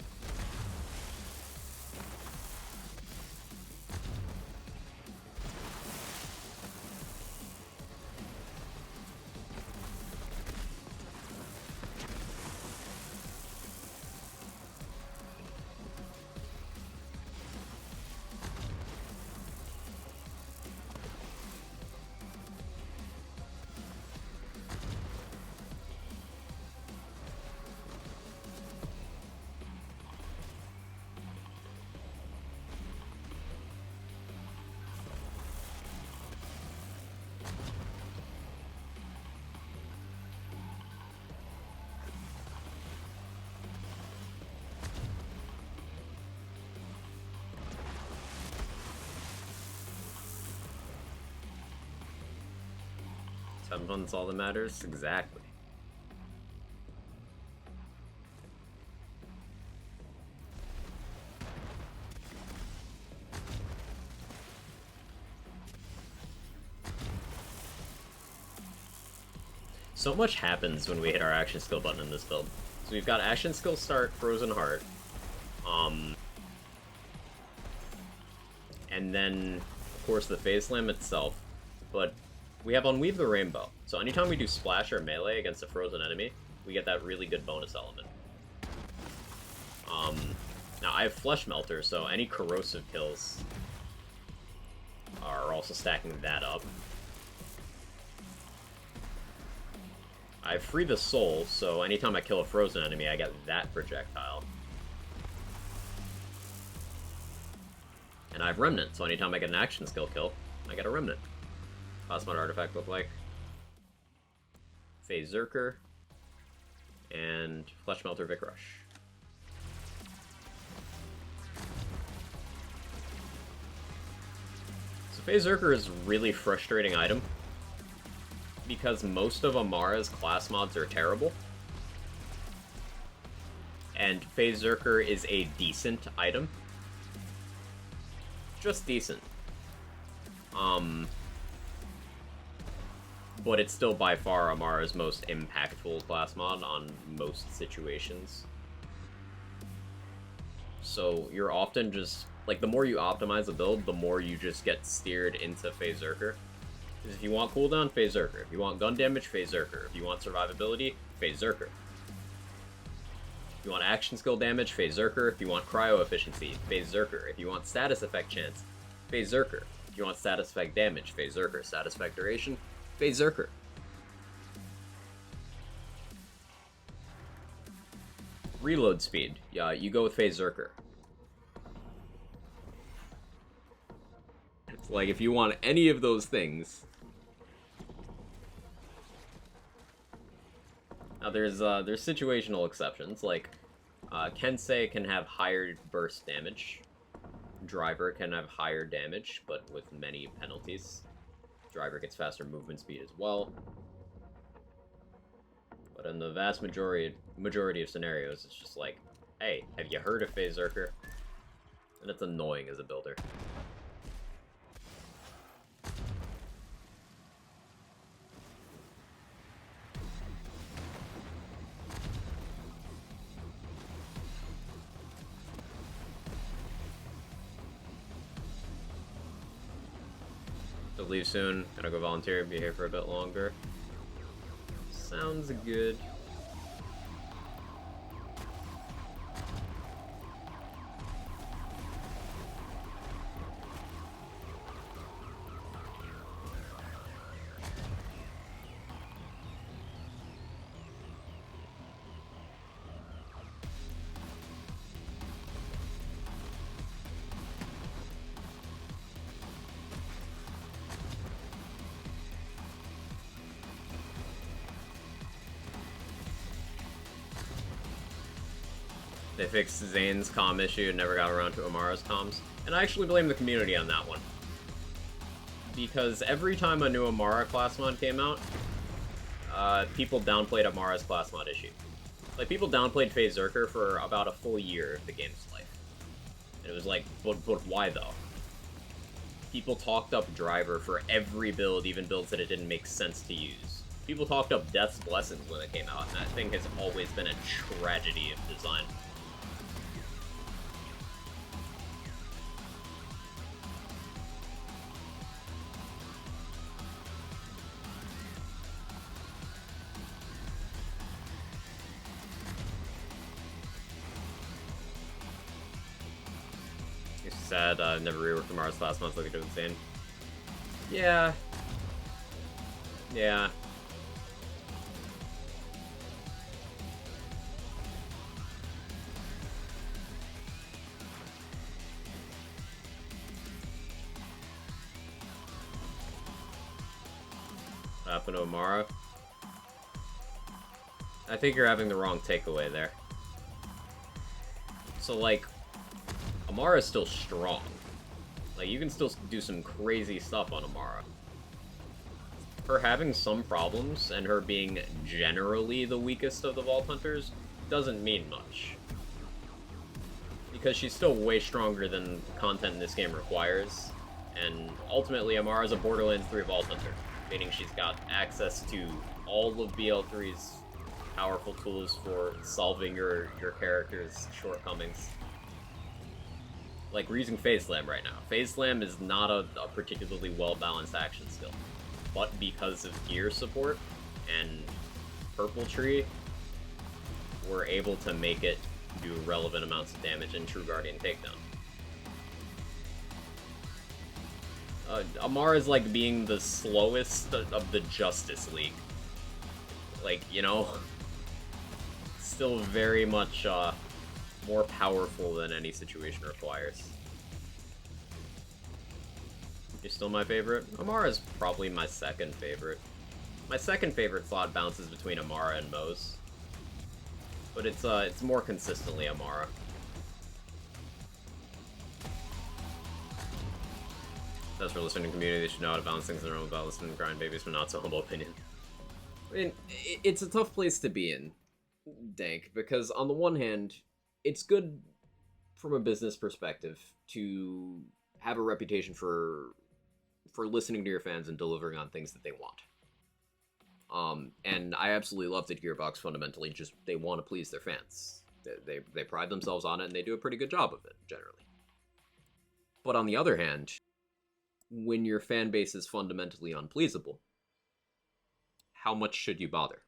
Having fun's all that matters? Exactly. So much happens when we hit our action skill button in this build. So we've got action skill start, Frozen Heart. And then, of course, the Phase Slam itself. But we have Unweave the Rainbow. So anytime we do splash or melee against a frozen enemy, we get that really good bonus element. Now I have Flesh Melter, so any corrosive kills are also stacking that up. I have Free the Soul, so anytime I kill a frozen enemy, I get that projectile. And I have Remnant, so anytime I get an action skill kill, I get a Remnant. That's what artifact look like. Phase Zerker, and Flesh Melter Vic Rush. So Phase Zerker is a really frustrating item, because most of Amara's class mods are terrible. And Phase Zerker is a decent item. Just decent. But it's still by far Amara's most impactful class mod on most situations. So you're often just, like, the more you optimize a build, the more you just get steered into Phase Zerker. Because if you want cooldown, Phase Zerker. If you want gun damage, Phase Zerker. If you want survivability, Phase Zerker. If you want action skill damage, Phase Zerker. If you want cryo efficiency, Phase Zerker. If you want status effect chance, Phase Zerker. If you want status effect damage, Phase Zerker. Status effect duration, Phase Zerker. Reload speed, yeah, you go with Phase Zerker. It's like, if you want any of those things. Now there's situational exceptions, like Kensei can have higher burst damage. Driver can have higher damage, but with many penalties. Driver gets faster movement speed as well. But in the vast majority of scenarios, it's just like, hey, have you heard of Phase Zerker? And it's annoying as a builder. So leave soon. Gotta go volunteer, be here for a bit longer. Sounds good. They fixed Zane's comm issue and never got around to Amara's comms. And I actually blame the community on that one. Because every time a new Amara class mod came out, people downplayed Amara's class mod issue. Like, people downplayed Phase Zerker for about a full year of the game's life. And it was like, but why though? People talked up Driver for every build, even builds that it didn't make sense to use. People talked up Death's Blessings when it came out, and that thing has always been a tragedy of design. Sad, never reworked Amara's last month, looking to insane. Yeah. Yeah. What happened to Amara? I think you're having the wrong takeaway there. So, like, Amara is still strong. Like, you can still do some crazy stuff on Amara. Her having some problems, and her being generally the weakest of the Vault Hunters, doesn't mean much. Because she's still way stronger than content in this game requires, and ultimately Amara is a Borderlands 3 Vault Hunter, meaning she's got access to all of BL3's powerful tools for solving your character's shortcomings. Like, we're using Phase Slam right now. Phase Slam is not a particularly well-balanced action skill. but because of gear support and Purple Tree, we're able to make it do relevant amounts of damage in True Guardian Takedown. Amara's like being the slowest of the Justice League. Like, you know, still very much more powerful than any situation requires. You're still my favorite? Amara's probably my second favorite. My second favorite slot bounces between Amara and Mose. But it's more consistently Amara. That's for listening community. They should know how to balance things in their own about listening to grind babies, but not so humble opinion. I mean, it's a tough place to be in, Dank, because on the one hand, it's good from a business perspective to have a reputation for listening to your fans and delivering on things that they want. And I absolutely love that Gearbox fundamentally just, they want to please their fans. They pride themselves on it, and they do a pretty good job of it, generally. But on the other hand, when your fan base is fundamentally unpleasable, how much should you bother?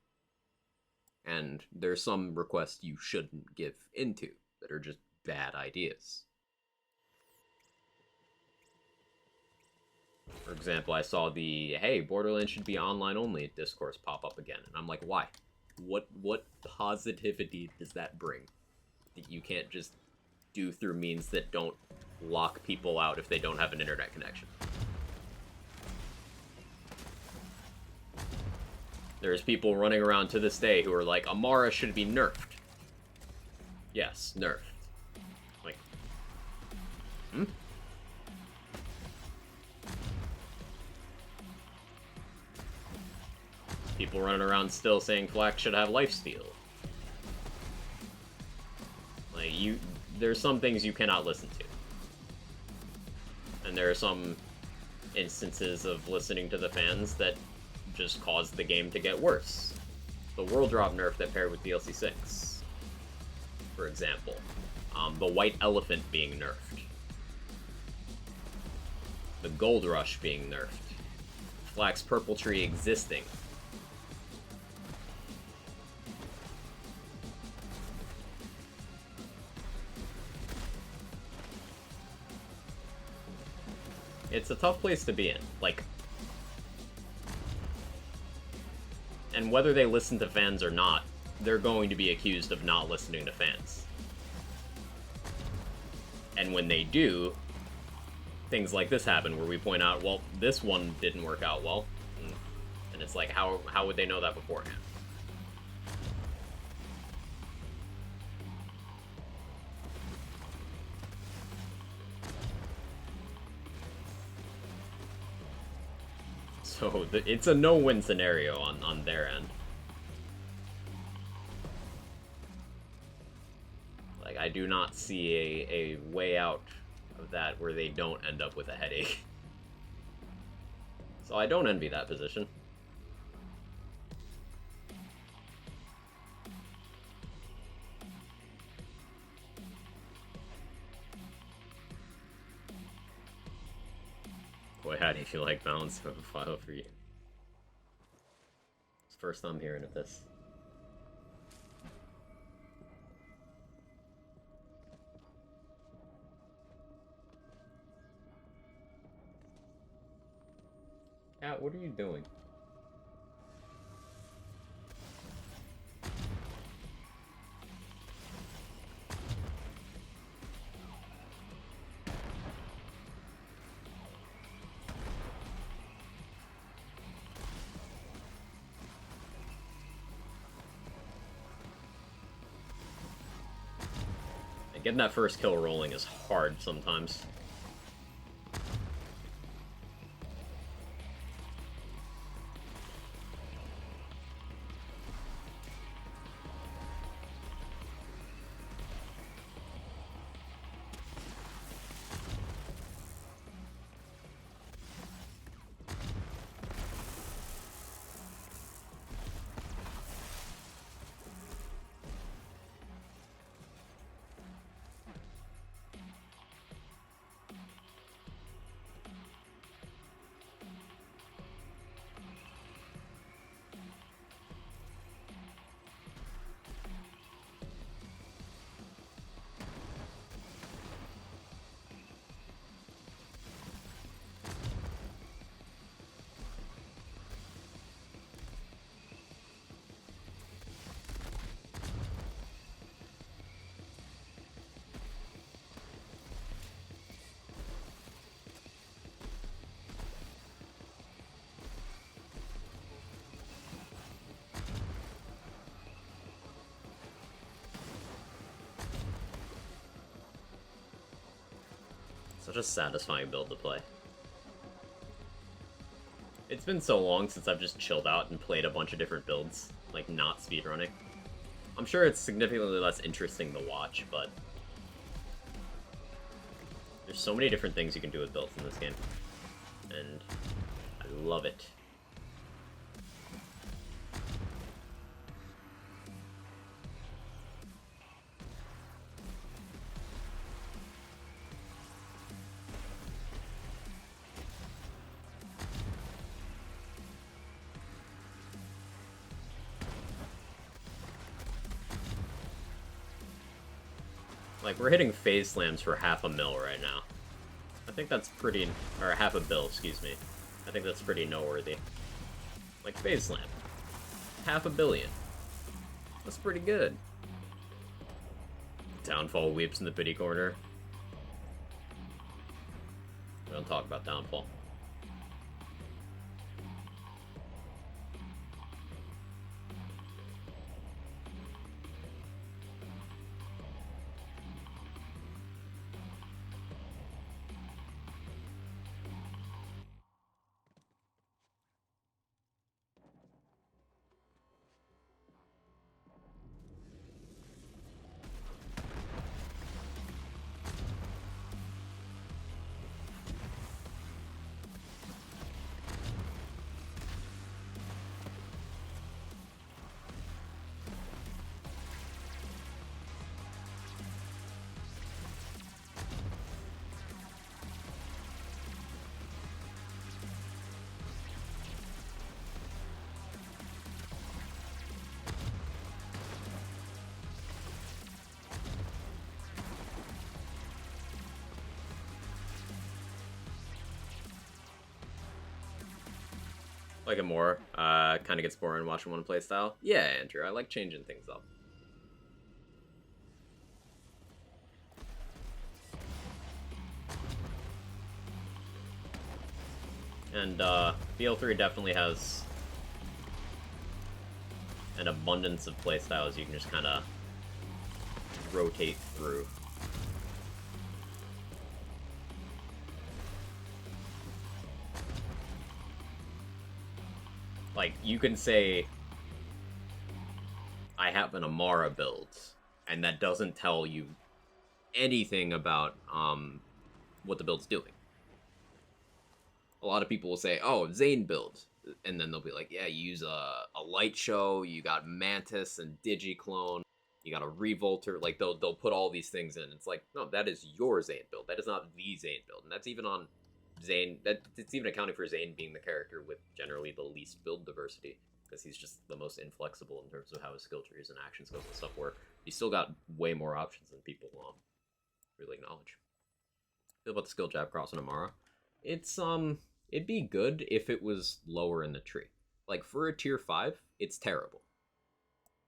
And there's some requests you shouldn't give into that are just bad ideas. For example, I saw the, hey, Borderlands should be online only discourse pop up again, and I'm like, why? What positivity does that bring? That you can't just do through means that don't lock people out if they don't have an internet connection. There's people running around to this day who are like, Amara should be nerfed. Yes, nerfed. Like, People running around still saying Flack should have lifesteal. Like, there's some things you cannot listen to. And there are some instances of listening to the fans that just caused the game to get worse. The World Drop nerf that paired with DLC 6, for example. The White Elephant being nerfed. The Gold Rush being nerfed. Flack's Purple Tree existing. It's a tough place to be in. Like, and whether they listen to fans or not, they're going to be accused of not listening to fans. And when they do, things like this happen where we point out, well, this one didn't work out well. And it's like, how would they know that beforehand? So it's a no-win scenario on their end. Like, I do not see a way out of that where they don't end up with a headache. So I don't envy that position. Boy, how do you feel like balance of a file for you? It's the first time hearing of this. Cat, what are you doing? Getting that first kill rolling is hard sometimes. Such a satisfying build to play. It's been so long since I've just chilled out and played a bunch of different builds, like not speedrunning. I'm sure it's significantly less interesting to watch, but there's so many different things you can do with builds in this game, and I love it. Like, we're hitting phase slams for $500,000 right now. I think that's pretty... or $500 million, excuse me. I think that's pretty noteworthy. Like, phase slam. $500 million. That's pretty good. Downfall weeps in the pity corner. We don't talk about Downfall. Like it more. Kind of gets boring watching one playstyle. Yeah, Andrew, I like changing things up. And BL3 definitely has an abundance of playstyles you can just kind of rotate through. Like, you can say, I have an Amara build, and that doesn't tell you anything about what the build's doing. A lot of people will say, oh, Zane build, and then they'll be like, yeah, you use a light show, you got Mantis and Digiclone, you got a Revolter, like, they'll put all these things in. It's like, no, that is your Zane build, that is not the Zane build, and that's even on Zane, it's even accounting for Zane being the character with generally the least build diversity, because he's just the most inflexible in terms of how his skill trees and action skills and stuff work. He's still got way more options than people really acknowledge. Feel about the skill jab cross on Amara. It's it'd be good if it was lower in the tree. Like, for a tier 5, it's terrible.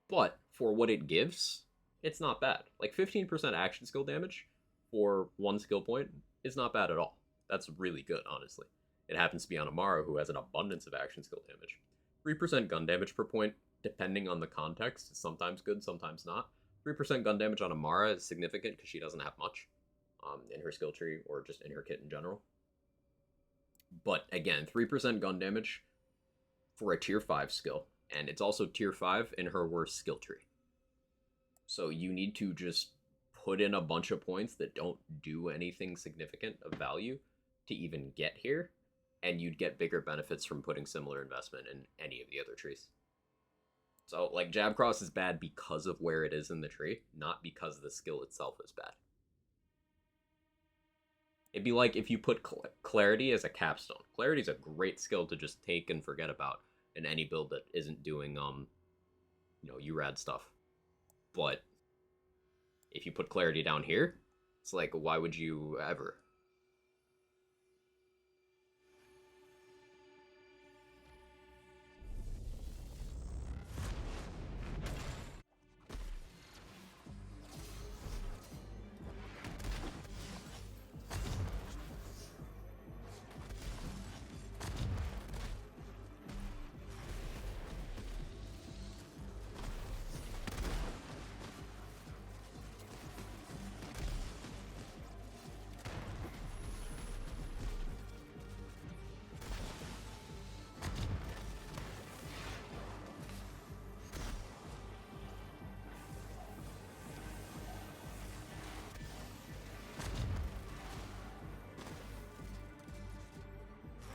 But for what it gives, it's not bad. Like, 15% action skill damage for one skill point is not bad at all. That's really good, honestly. It happens to be on Amara, who has an abundance of action skill damage. 3% gun damage per point, depending on the context, is sometimes good, sometimes not. 3% gun damage on Amara is significant because she doesn't have much in her skill tree or just in her kit in general. But again, 3% gun damage for a tier 5 skill, and it's also tier 5 in her worst skill tree. So you need to just put in a bunch of points that don't do anything significant of value to even get here, and you'd get bigger benefits from putting similar investment in any of the other trees. So, like, Jab Cross is bad because of where it is in the tree, not because the skill itself is bad. It'd be like if you put Clarity as a capstone. Clarity is a great skill to just take and forget about in any build that isn't doing, URAD stuff. But if you put Clarity down here, it's like, why would you ever?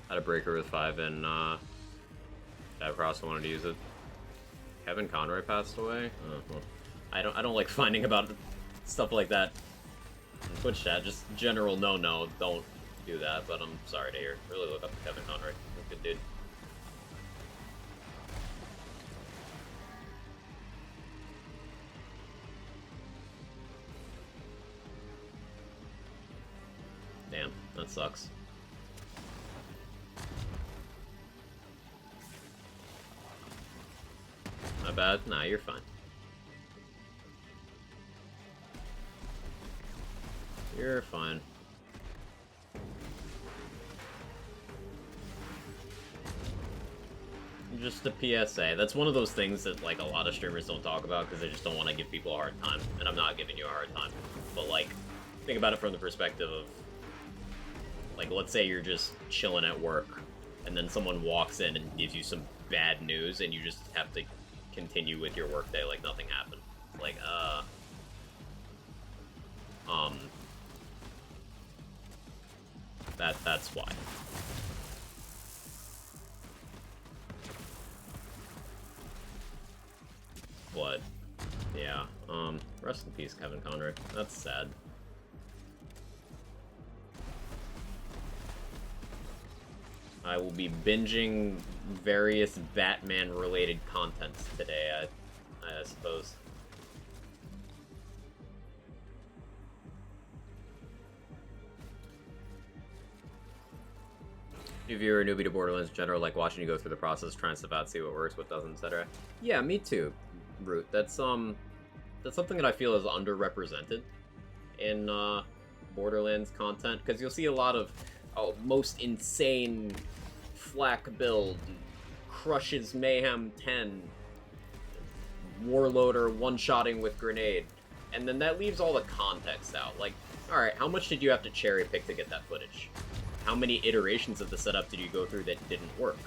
Had a breaker with 5 and Dive also wanted to use it. Kevin Conroy passed away? Well, I don't like finding about stuff like that in Twitch chat. Just general no, don't do that, but I'm sorry to hear. Really look up to Kevin Conroy. He's a good dude. Damn, that sucks. My bad? Nah, you're fine. You're fine. Just a PSA. That's one of those things that, like, a lot of streamers don't talk about because they just don't want to give people a hard time. And I'm not giving you a hard time. But, like, think about it from the perspective of, like, let's say you're just chilling at work, and then someone walks in and gives you some bad news, and you just have to continue with your workday like nothing happened. Like, that's why. But, yeah, rest in peace, Kevin Conroy. That's sad. I will be binging various Batman-related contents today, I suppose. If you're a newbie to Borderlands in general, like watching you go through the process, trying stuff out, see what works, what doesn't, etc. Yeah, me too, Root. That's something that I feel is underrepresented in Borderlands content, because you'll see a lot of most insane flak build, crushes Mayhem 10, Warloader one-shotting with grenade, and then that leaves all the context out. Like, alright, how much did you have to cherry pick to get that footage? How many iterations of the setup did you go through that didn't work?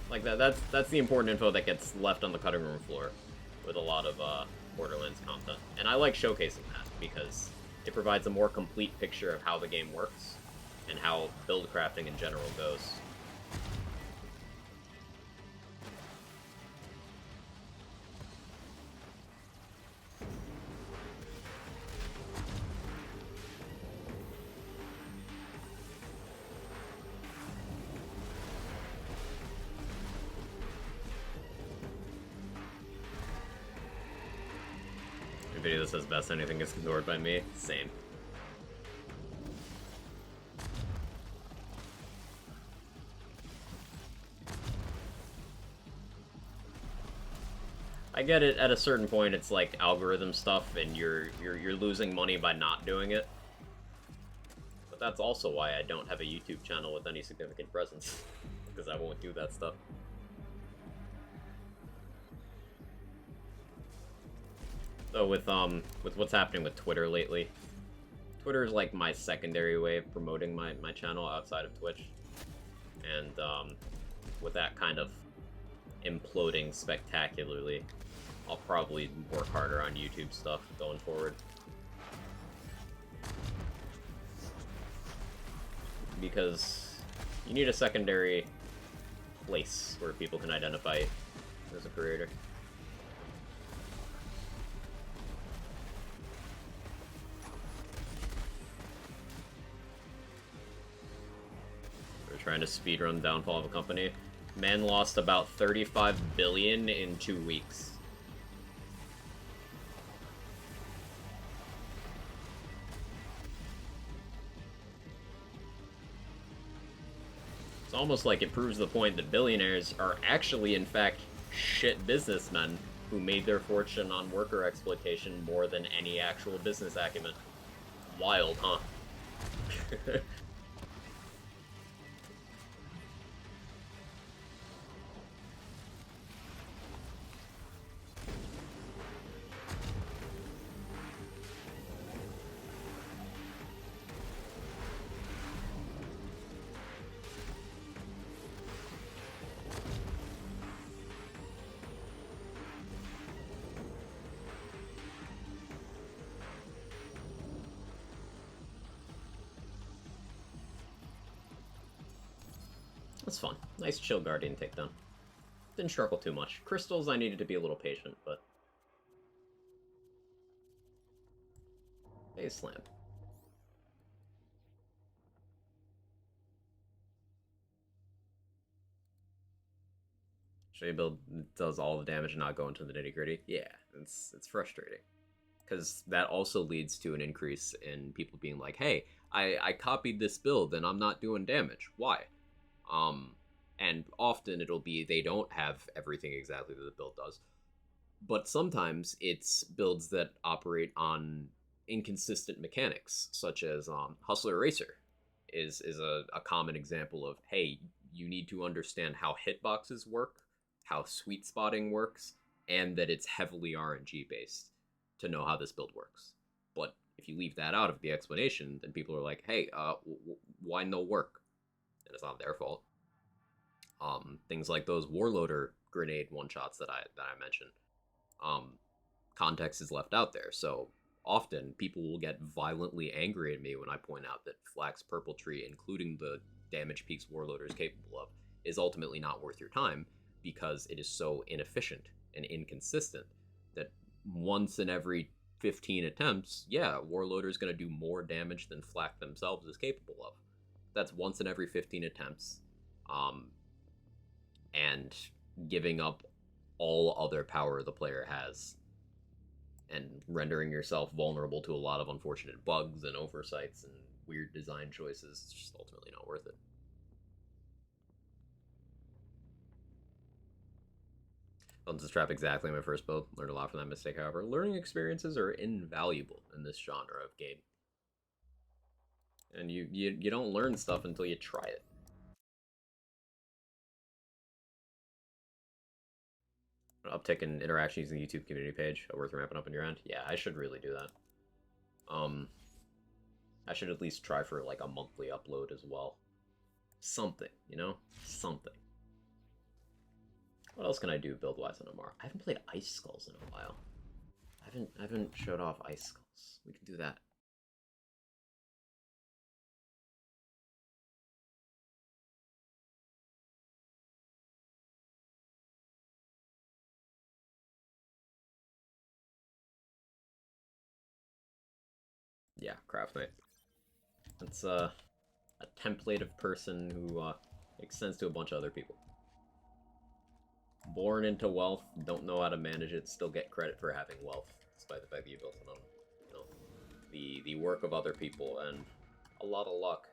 Like, that's the important info that gets left on the cutting room floor with a lot of Borderlands content. And I like showcasing that, because it provides a more complete picture of how the game works, and how build crafting in general goes. A video that says best anything is ignored by me? Same. I get it, at a certain point it's like algorithm stuff and you're losing money by not doing it. But that's also why I don't have a YouTube channel with any significant presence, because I won't do that stuff. So with what's happening with Twitter lately, Twitter is like my secondary way of promoting my channel outside of Twitch. And with that kind of imploding spectacularly, I'll probably work harder on YouTube stuff going forward. Because you need a secondary place where people can identify you as a creator. We're trying to speedrun the downfall of a company. Man lost about 35 billion in 2 weeks. It's almost like it proves the point that billionaires are actually, in fact, shit businessmen who made their fortune on worker exploitation more than any actual business acumen. Wild, huh? That's fun. Nice chill Guardian takedown. Didn't struggle too much. Crystals, I needed to be a little patient, but... Base slam. Should build does all the damage and not go into the nitty-gritty? Yeah, it's frustrating. Because that also leads to an increase in people being like, hey, I copied this build and I'm not doing damage. Why? And often it'll be they don't have everything exactly that the build does. But sometimes it's builds that operate on inconsistent mechanics, such as Hustler Racer is a common example of, hey, you need to understand how hitboxes work, how sweet spotting works, and that it's heavily RNG based to know how this build works. But if you leave that out of the explanation, then people are like, hey, why no work? And it's not their fault. Things like those Warloader grenade one-shots that I mentioned. Context is left out there, so often people will get violently angry at me when I point out that Flax Purple Tree, including the damage peaks Warloader is capable of, is ultimately not worth your time because it is so inefficient and inconsistent that once in every 15 attempts, yeah, Warloader is going to do more damage than Flak themselves is capable of. That's once in every 15 attempts. And giving up all other power the player has and rendering yourself vulnerable to a lot of unfortunate bugs and oversights and weird design choices. It's just ultimately not worth it. Built this trap exactly my first build. Learned a lot from that mistake, however. Learning experiences are invaluable in this genre of game. And you don't learn stuff until you try it. An uptick in interaction using the YouTube community page. Worth ramping up on your end? Yeah, I should really do that. I should at least try for like a monthly upload as well. Something, you know? Something. What else can I do build-wise on Amara? I haven't played Ice Skulls in a while. I haven't showed off Ice Skulls. We can do that. Yeah, Craft Knight. That's a template of person who extends to a bunch of other people. Born into wealth, don't know how to manage it, still get credit for having wealth, despite the fact that you built it on, you know, the work of other people and a lot of luck.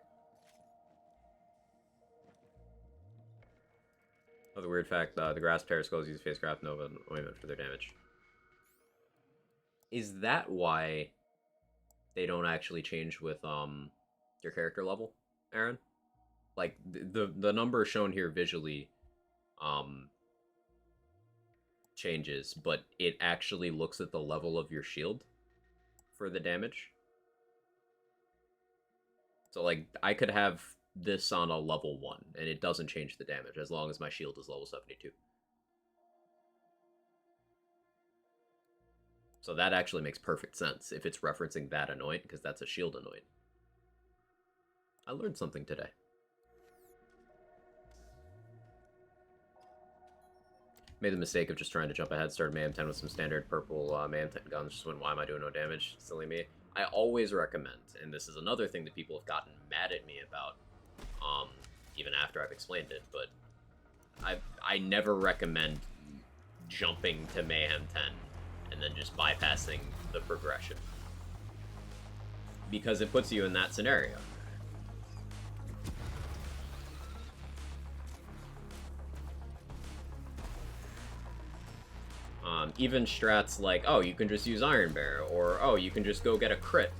Another weird fact: the grass pair skulls use Facecraft Nova and Ointment for their damage. Is that why they don't actually change with your character level, Aaron? Like the number shown here visually changes, but it actually looks at the level of your shield for the damage. So like I could have this on a level 1 and it doesn't change the damage as long as my shield is level 72. So that actually makes perfect sense if it's referencing that anoint, because that's a shield anoint. I learned something today. Made the mistake of just trying to jump ahead, started Mayhem 10 with some standard purple Mayhem 10 guns, just went, why am I doing no damage? Silly me. I always recommend, and this is another thing that people have gotten mad at me about, even after I've explained it, but I never recommend jumping to Mayhem 10 and then just bypassing the progression, because it puts you in that scenario. Even strats like, oh, you can just use Iron Bear, or oh, you can just go get a crit.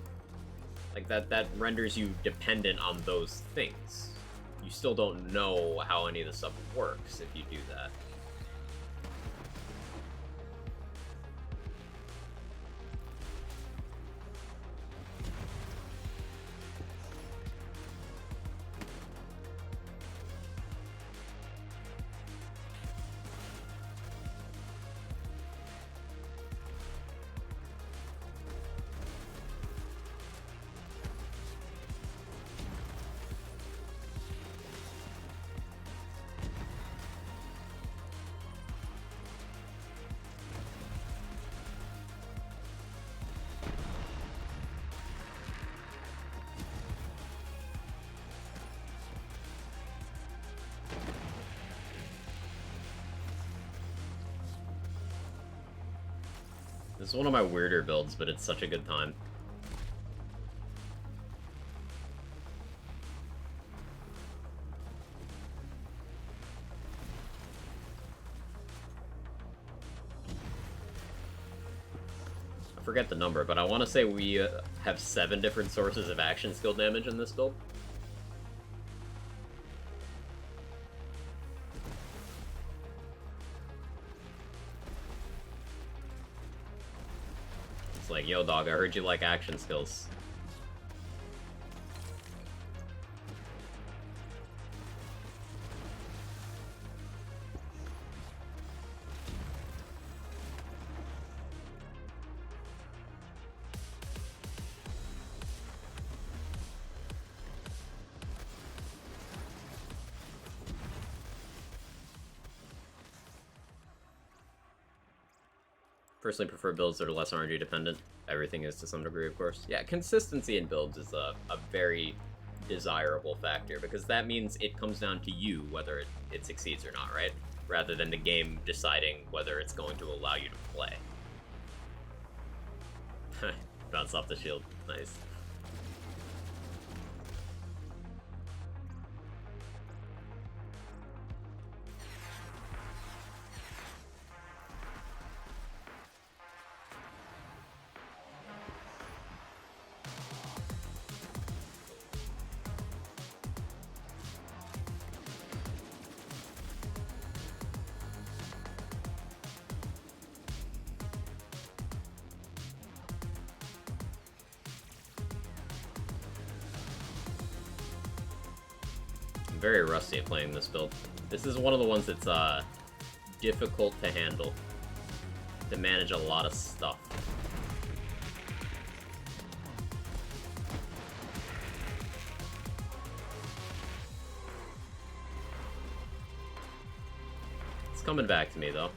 Like that renders you dependent on those things. You still don't know how any of the stuff works if you do that. This is one of my weirder builds, but it's such a good time. I forget the number, but I want to say we have 7 different sources of action skill damage in this build. It's like, yo dog, I heard you like action skills. Personally prefer builds that are less RNG dependent. Everything is to some degree, of course. Yeah, consistency in builds is a very desirable factor, because that means it comes down to you whether it succeeds or not, right? Rather than the game deciding whether it's going to allow you to play. Bounce off the shield. Nice. Very rusty at playing this build. This is one of the ones that's difficult to handle, to manage a lot of stuff. It's coming back to me though.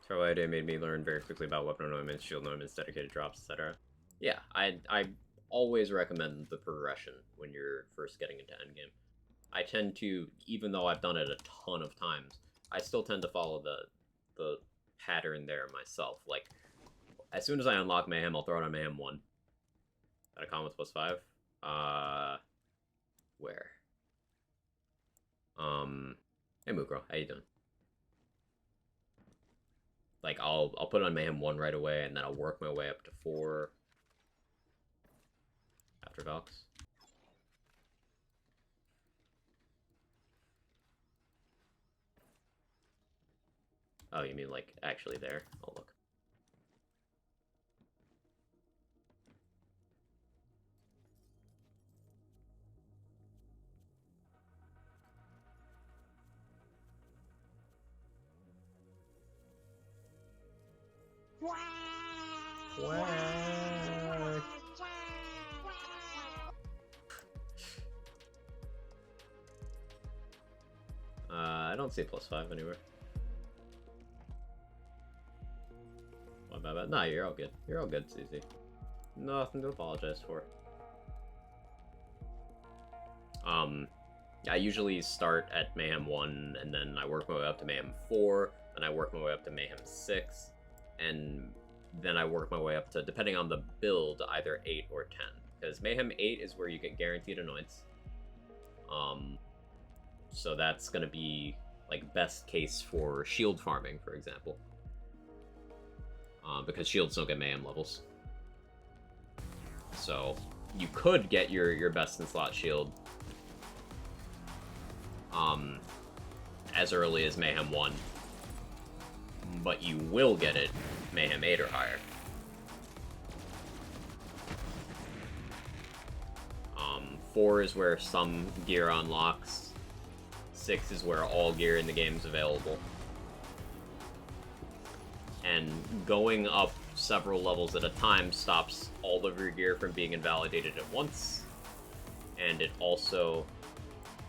Terwide made me learn very quickly about weapon anointments, shield anointments, dedicated drops, etc. Yeah, I always recommend the progression when you're first getting into endgame. I tend to, even though I've done it a ton of times, I still tend to follow the pattern there myself. Like, as soon as I unlock Mayhem, I'll throw it on Mayhem 1. At a con with +5. Where? Hey Mukro, how you doing? Like, I'll put it on Mayhem 1 right away, and then I'll work my way up to 4 after Valks. Oh, you mean, like, actually there? I'll look. I don't see +5 anywhere. What about that? Nah, you're all good. You're all good, CZ. Nothing to apologize for. I usually start at Mayhem 1, and then I work my way up to Mayhem 4, then I work my way up to Mayhem 6, and then I work my way up to, depending on the build, either 8 or 10. Because Mayhem 8 is where you get guaranteed anoints. So that's going to be, like, best case for shield farming, for example. because shields don't get mayhem levels. So you could get your best in slot shield as early as Mayhem 1, but you will get it Mayhem 8 or higher. 4 is where some gear unlocks. 6 is where all gear in the game is available. And going up several levels at a time stops all of your gear from being invalidated at once, and it also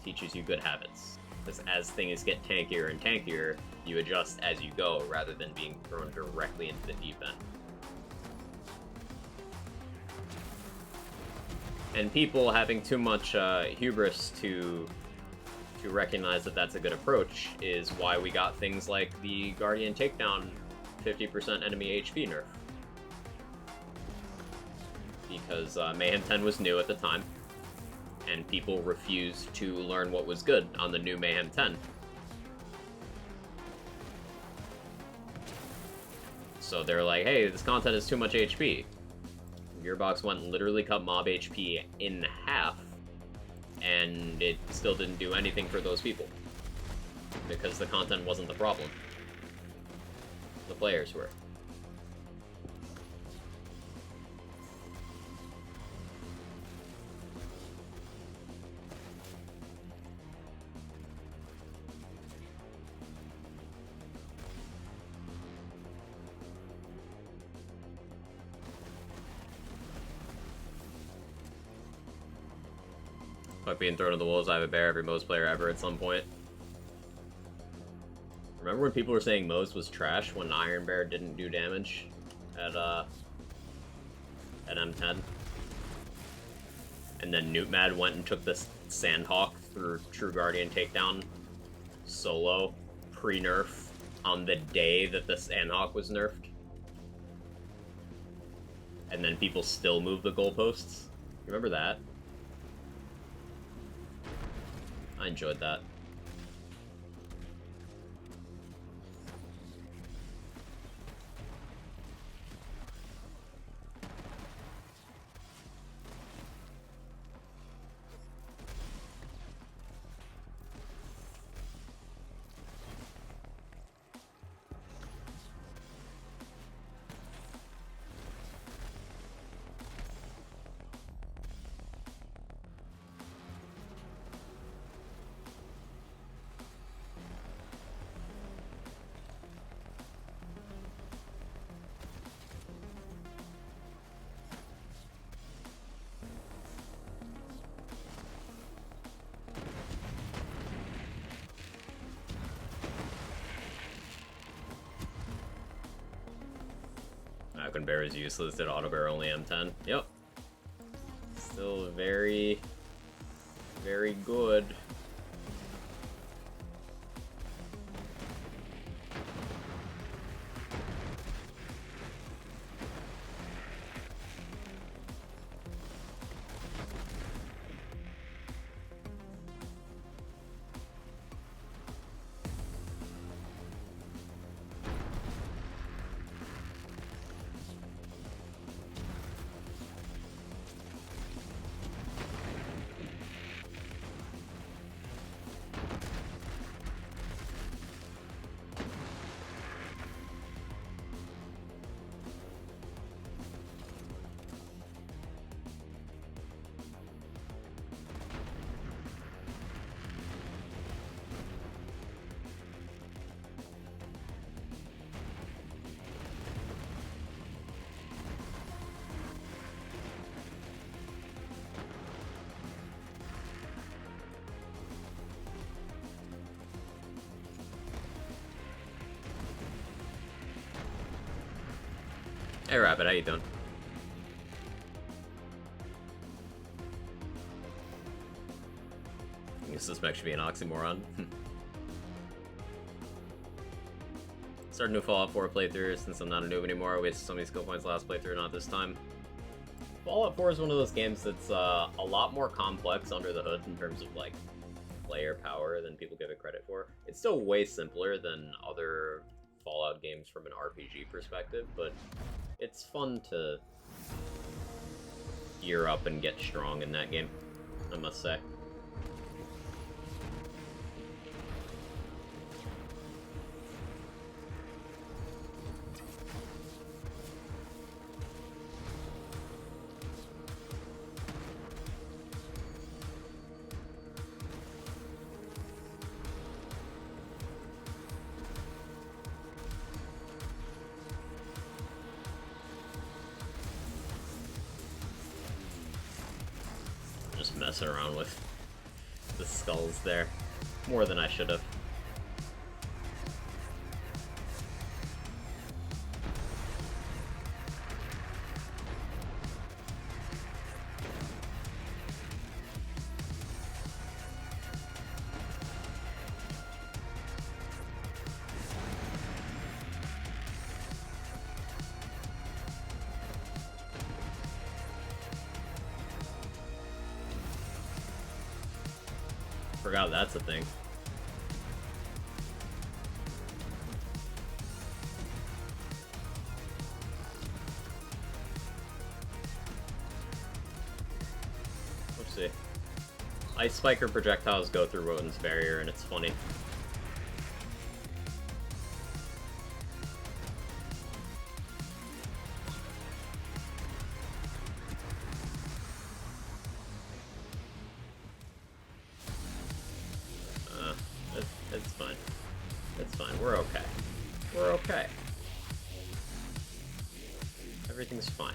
teaches you good habits. Because as things get tankier and tankier, you adjust as you go rather than being thrown directly into the deep end. And people having too much hubris to recognize that that's a good approach is why we got things like the Guardian Takedown 50% enemy HP nerf. Because Mayhem 10 was new at the time, and people refused to learn what was good on the new Mayhem 10. So they're like, hey, this content is too much HP. Gearbox went and literally cut mob HP in half, and it still didn't do anything for those people. Because the content wasn't the problem. The players were. Fuck being thrown to the wolves, I have a bear every Moe's player ever at some point. Remember when people were saying Moe's was trash when Iron Bear didn't do damage at M10? And then Newtmad went and took this Sandhawk through True Guardian Takedown solo, pre-nerf, on the day that the Sandhawk was nerfed. And then people still moved the goalposts. Remember that? I enjoyed that. Falcon Bear is useless, did auto bear only M10. Yep. Still very, very good. Hey Rabbit, how you doing? You suspect should be an oxymoron. Start a new Fallout 4 playthrough since I'm not a noob anymore. I wasted so many skill points last playthrough, not this time. Fallout 4 is one of those games that's a lot more complex under the hood in terms of like player power than people give it credit for. It's still way simpler than other Fallout games from an RPG perspective, but it's fun to gear up and get strong in that game, I must say. Just messing around with the skulls there. More than I should have. Forgot that's a thing. Let's see. Ice Spiker projectiles go through Woden's barrier, and it's funny. It's fine. It's fine. We're okay. We're okay. Everything's fine.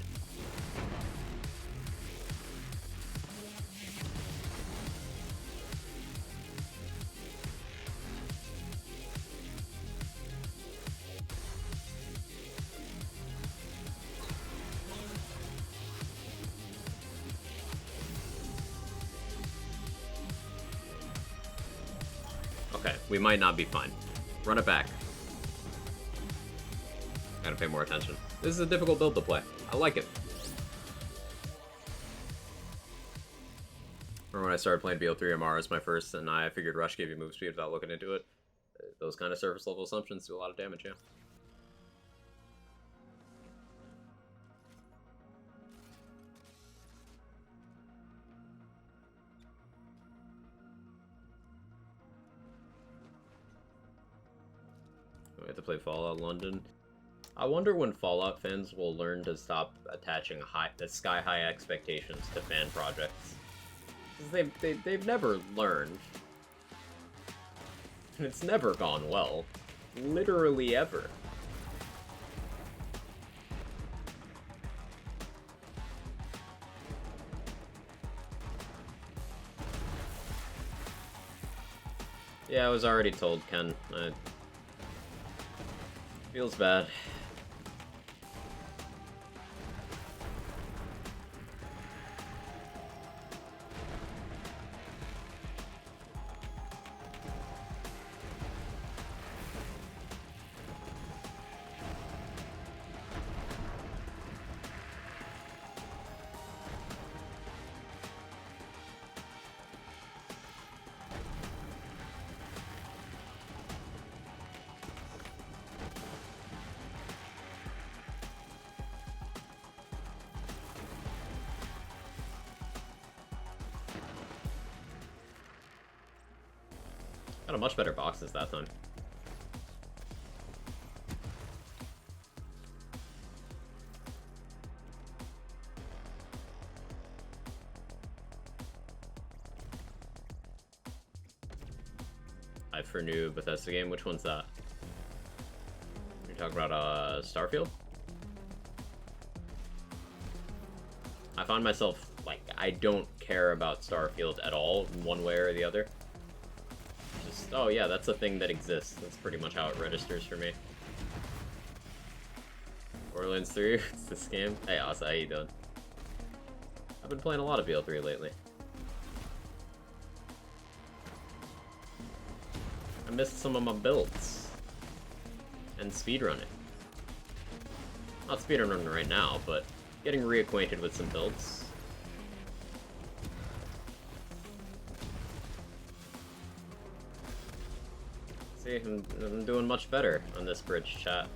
Okay, we might not be fine. Run it back. Gotta pay more attention. This is a difficult build to play. I like it. Remember when I started playing BO3, Amara was my first, and I figured Rush gave you move speed without looking into it. Those kind of surface level assumptions do a lot of damage, yeah. We have to play Fallout London. I wonder when Fallout fans will learn to stop attaching sky-high expectations to fan projects. 'Cause they've never learned. And it's never gone well. Literally ever. Yeah, I was already told, Ken. Feels bad. Got a much better boxes that time. For new Bethesda game, which one's that? You're talking about Starfield? I find myself like I don't care about Starfield at all, one way or the other. Just oh yeah, that's a thing that exists. That's pretty much how it registers for me. Borderlands 3, it's the scam. Hey Asa, how you doing? I've been playing a lot of BL3 lately. I missed some of my builds. And speedrunning. Not speedrunning right now, but getting reacquainted with some builds. See, I'm doing much better on this bridge chat.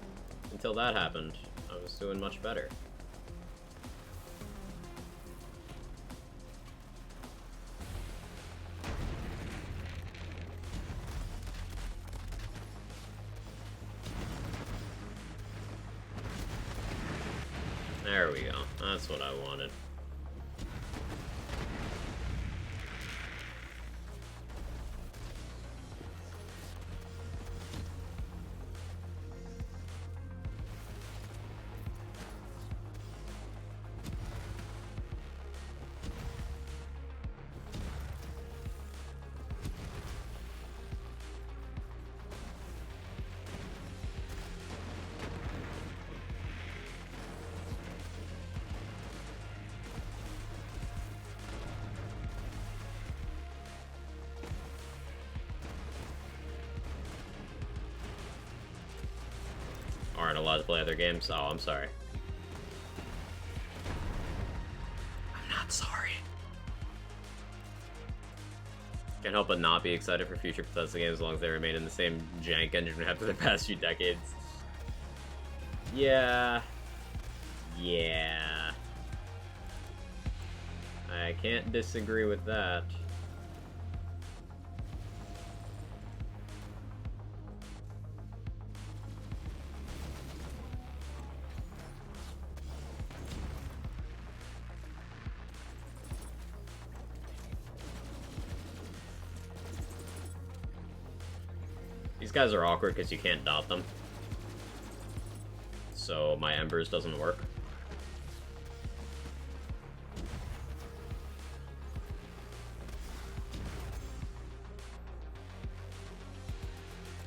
Until that happened, I was doing much better. There we go. That's what I wanted. Aren't allowed to play other games? Oh, I'm sorry. I'm not sorry. Can't help but not be excited for future Bethesda games as long as they remain in the same jank engine after the past few decades. Yeah. Yeah. I can't disagree with that. These guys are awkward because you can't dot them. So my embers doesn't work.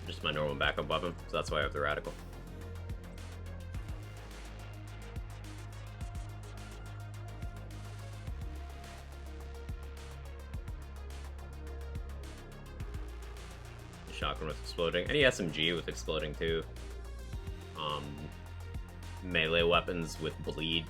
Just my normal backup weapon, so that's why I have the radical. Shotgun with exploding. Any SMG with exploding too. Melee weapons with bleed.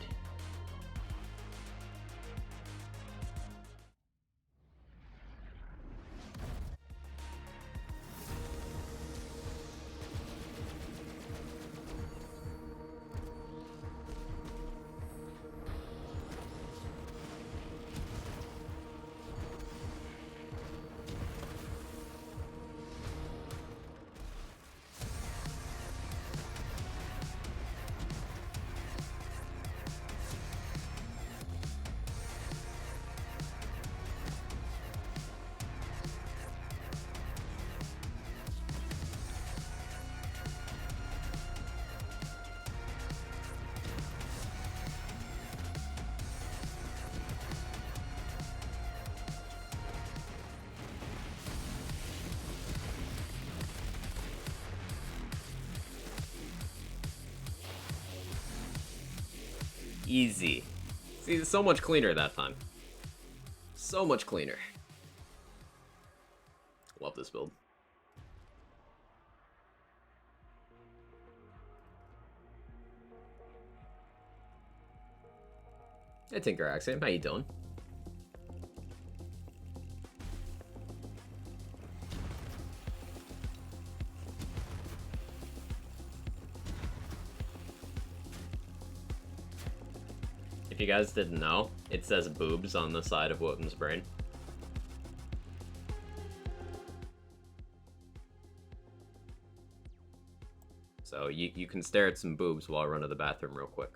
Easy. See, so much cleaner that time. So much cleaner. Love this build. Hey Tinker Axiom, how you doing? If you guys didn't know, it says boobs on the side of Wotan's brain. So you can stare at some boobs while I run to the bathroom real quick.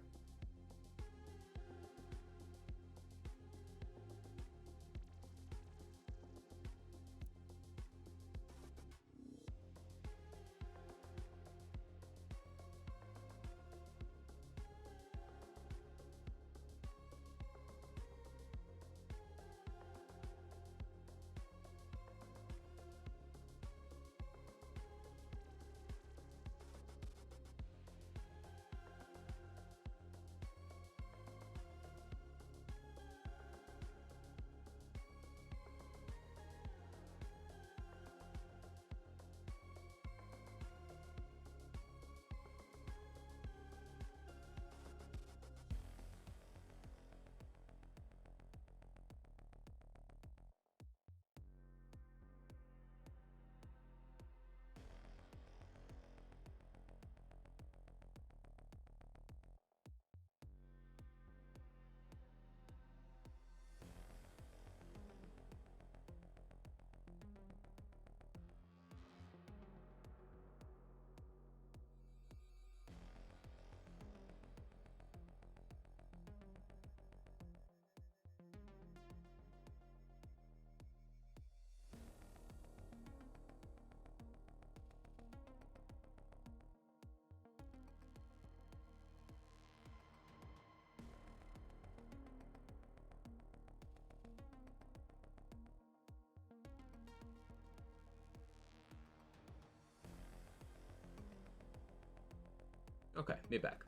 Okay, be back.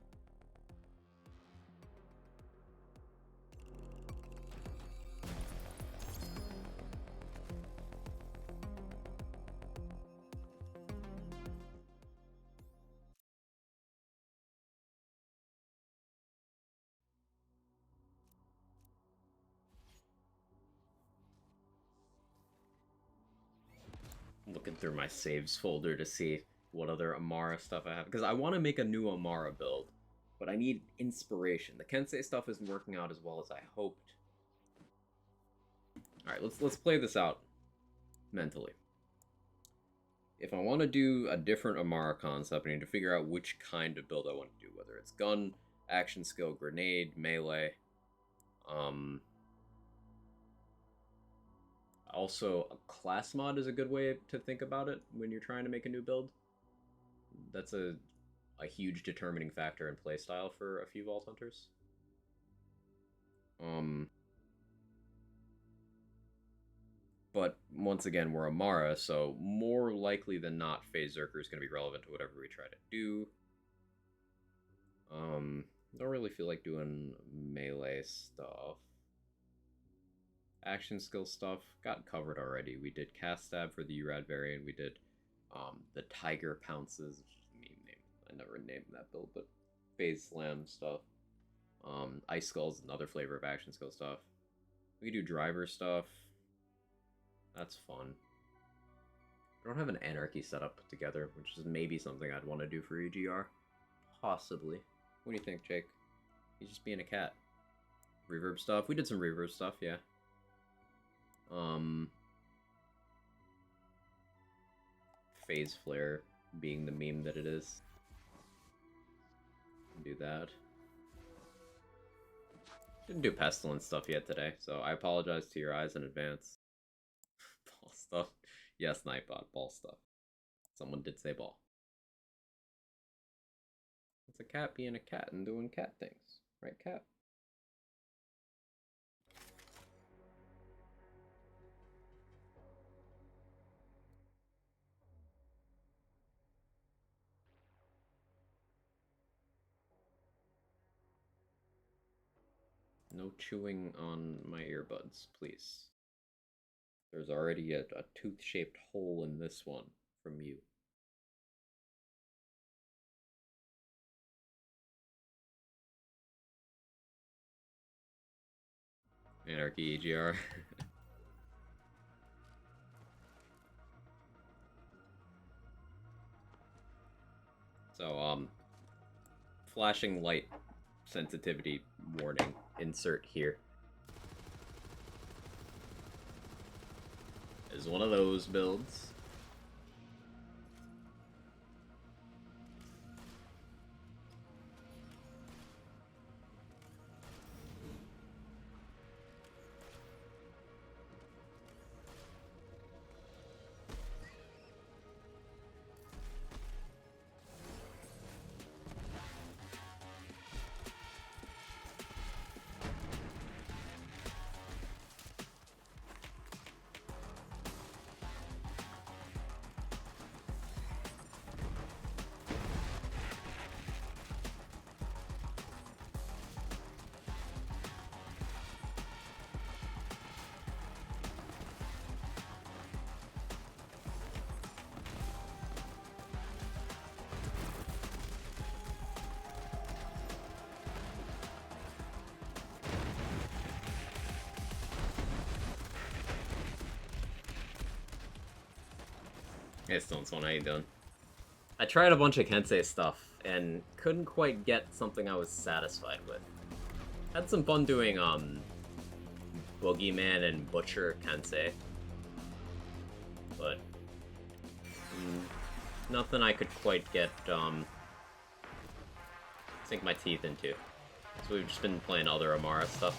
Looking through my saves folder to see what other Amara stuff I have, because I want to make a new Amara build, but I need inspiration. The Kensei stuff isn't working out as well as I hoped. All right, let's play this out mentally. If I want to do a different Amara concept, I need to figure out which kind of build I want to do, whether it's gun, action skill, grenade, melee. Also, a class mod is a good way to think about it when you're trying to make a new build. That's a huge determining factor in playstyle for a few Vault Hunters. But once again, we're Amara, so more likely than not, Phase Zerker is going to be relevant to whatever we try to do. Don't really feel like doing melee stuff. Action skill stuff got covered already. We did Cast Stab for the URAD variant. We did the Tiger Pounces, which is a meme name. I never named that build, but Phase Slam stuff. Ice Skull's another flavor of action skill stuff. We do driver stuff. That's fun. I don't have an Anarchy setup put together, which is maybe something I'd want to do for EGR. Possibly. What do you think, Jake? He's just being a cat. Reverb stuff. We did some reverb stuff, yeah. Phase Flare being the meme that it is. Do that. Didn't do Pestilence stuff yet today, so I apologize to your eyes in advance. Ball stuff. Yes, Nightbot, ball stuff. Someone did say ball. It's a cat being a cat and doing cat things. Right, cat? No chewing on my earbuds, please. There's already a tooth-shaped hole in this one from you. Anarchy EGR. So, flashing light sensitivity warning insert here. Is one of those builds. Hey, Stones One, how you doing? I tried a bunch of Kensei stuff and couldn't quite get something I was satisfied with. Had some fun doing Boogeyman and Butcher Kensei, but nothing I could quite get sink my teeth into. So we've just been playing other Amara stuff.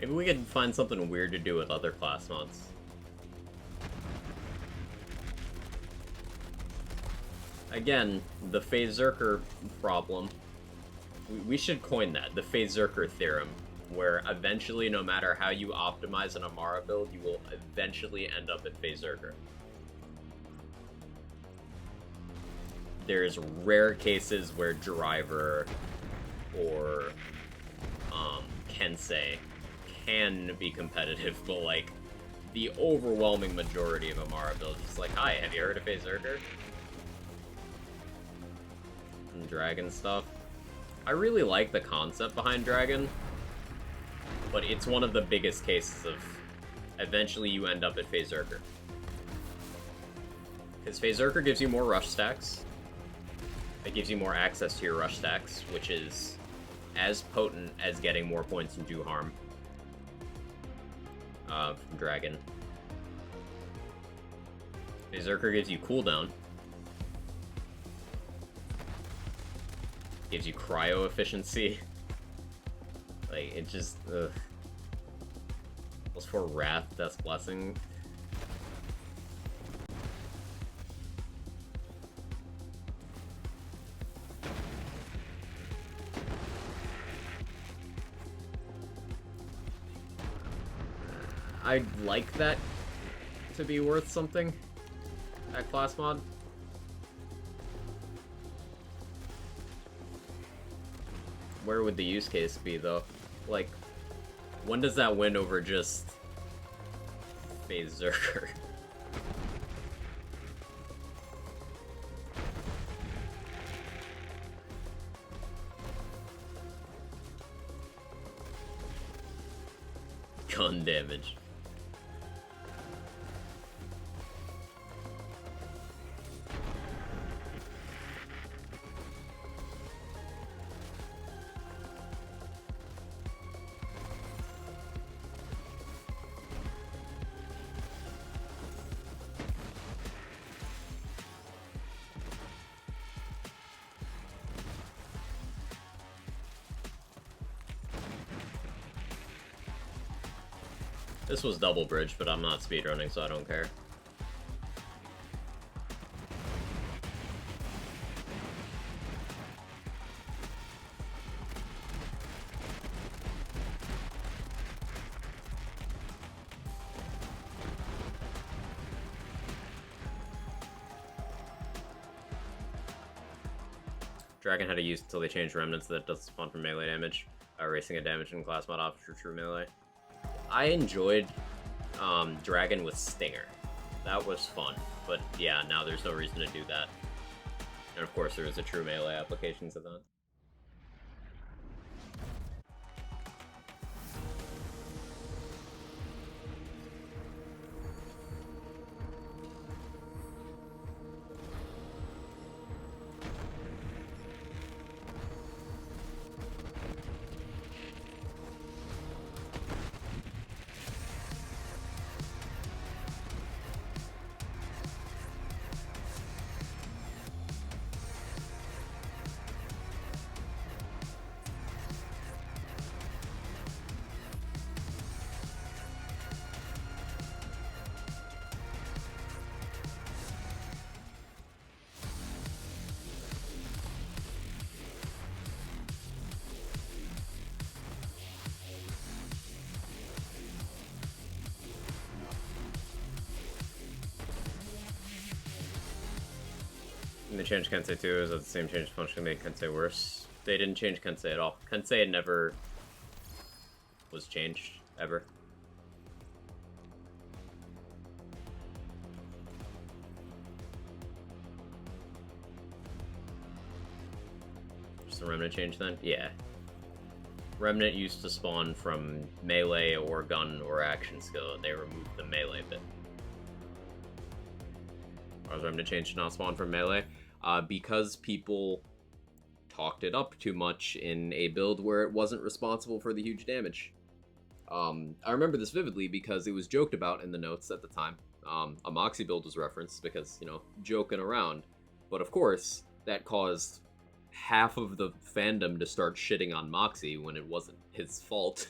Maybe we could find something weird to do with other class mods. Again, the Phazerker problem. We should coin that, the Phazerker theorem, where eventually, no matter how you optimize an Amara build, you will eventually end up at Phazerker. There's rare cases where Driver or Kensei can be competitive, but like the overwhelming majority of Amara builds is like, hi, have you heard of Phazerker? And Dragon stuff. I really like the concept behind Dragon, but it's one of the biggest cases of eventually you end up at Phazerker. Because Phazerker gives you more rush stacks. It gives you more access to your rush stacks, which is as potent as getting more points and do harm from Dragon. Phazerker gives you cooldown. Gives you cryo efficiency. Like, it just, ugh. +4 Wrath, Death's Blessing. I'd like that to be worth something, that class mod. Where would the use case be, though? Like, when does that win over just Phazerker? Gun damage. This was double bridge, but I'm not speedrunning, so I don't care. Dragon had to use until they changed remnants that doesn't spawn from melee damage. Erasing a damage in class mod option for true melee. I enjoyed Dragon with Stinger. That was fun, but yeah, now there's no reason to do that. And of course, there is a true melee application to that. They changed Kensei too. Is that the same change function made Kensei worse? They didn't change Kensei at all. Kensei never was changed, ever. Just the Remnant change then? Yeah. Remnant used to spawn from melee or gun or action skill, and they removed the melee bit. Why was Remnant change to not spawn from melee? Because people talked it up too much in a build where it wasn't responsible for the huge damage. I remember this vividly because it was joked about in the notes at the time. A Moxie build was referenced because, you know, joking around. But of course, that caused half of the fandom to start shitting on Moxie when it wasn't his fault.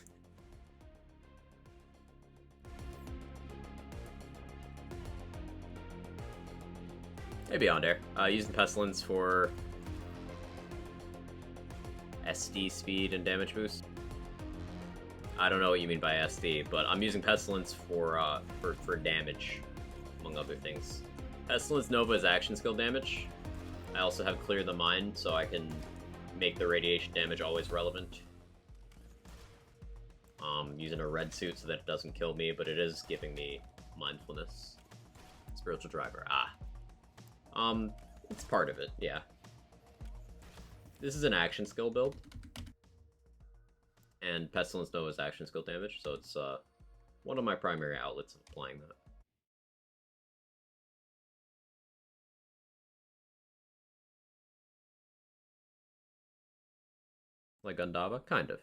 Maybe on there. Using Pestilence for SD speed and damage boost. I don't know what you mean by SD, but I'm using Pestilence for damage, among other things. Pestilence Nova is action skill damage. I also have Clear the Mind, so I can make the radiation damage always relevant. Using a red suit so that it doesn't kill me, but it is giving me mindfulness. Spiritual driver, it's part of it, yeah. This is an action skill build. And Pestilence Nova is action skill damage, so it's one of my primary outlets of applying that. Like Gundava? Kind of.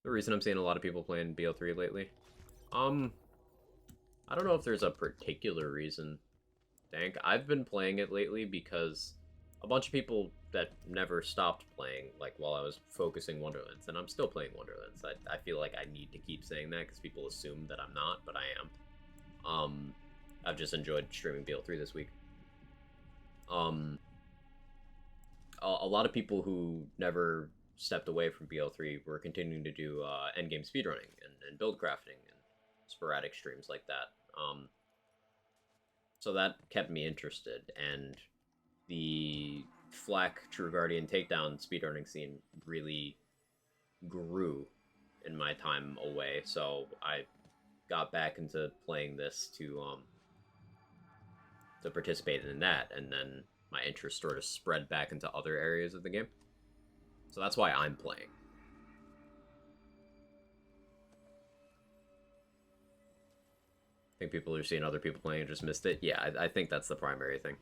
The reason I'm seeing a lot of people playing BO3 lately. I don't know if there's a particular reason. Dank. I've been playing it lately because a bunch of people that never stopped playing, like, while I was focusing Wonderlands, and I'm still playing Wonderlands. I feel like I need to keep saying that because people assume that I'm not, but I am. I've just enjoyed streaming BL3 this week. A lot of people who never stepped away from BL3 were continuing to do endgame speedrunning and build crafting and sporadic streams like that. So that kept me interested, and the Flak True Guardian takedown speedrunning scene really grew in my time away, so I got back into playing this to participate in that, and then my interest sort of spread back into other areas of the game. So that's why I'm playing. I think people are seeing other people playing and just missed it. Yeah, I think that's the primary thing.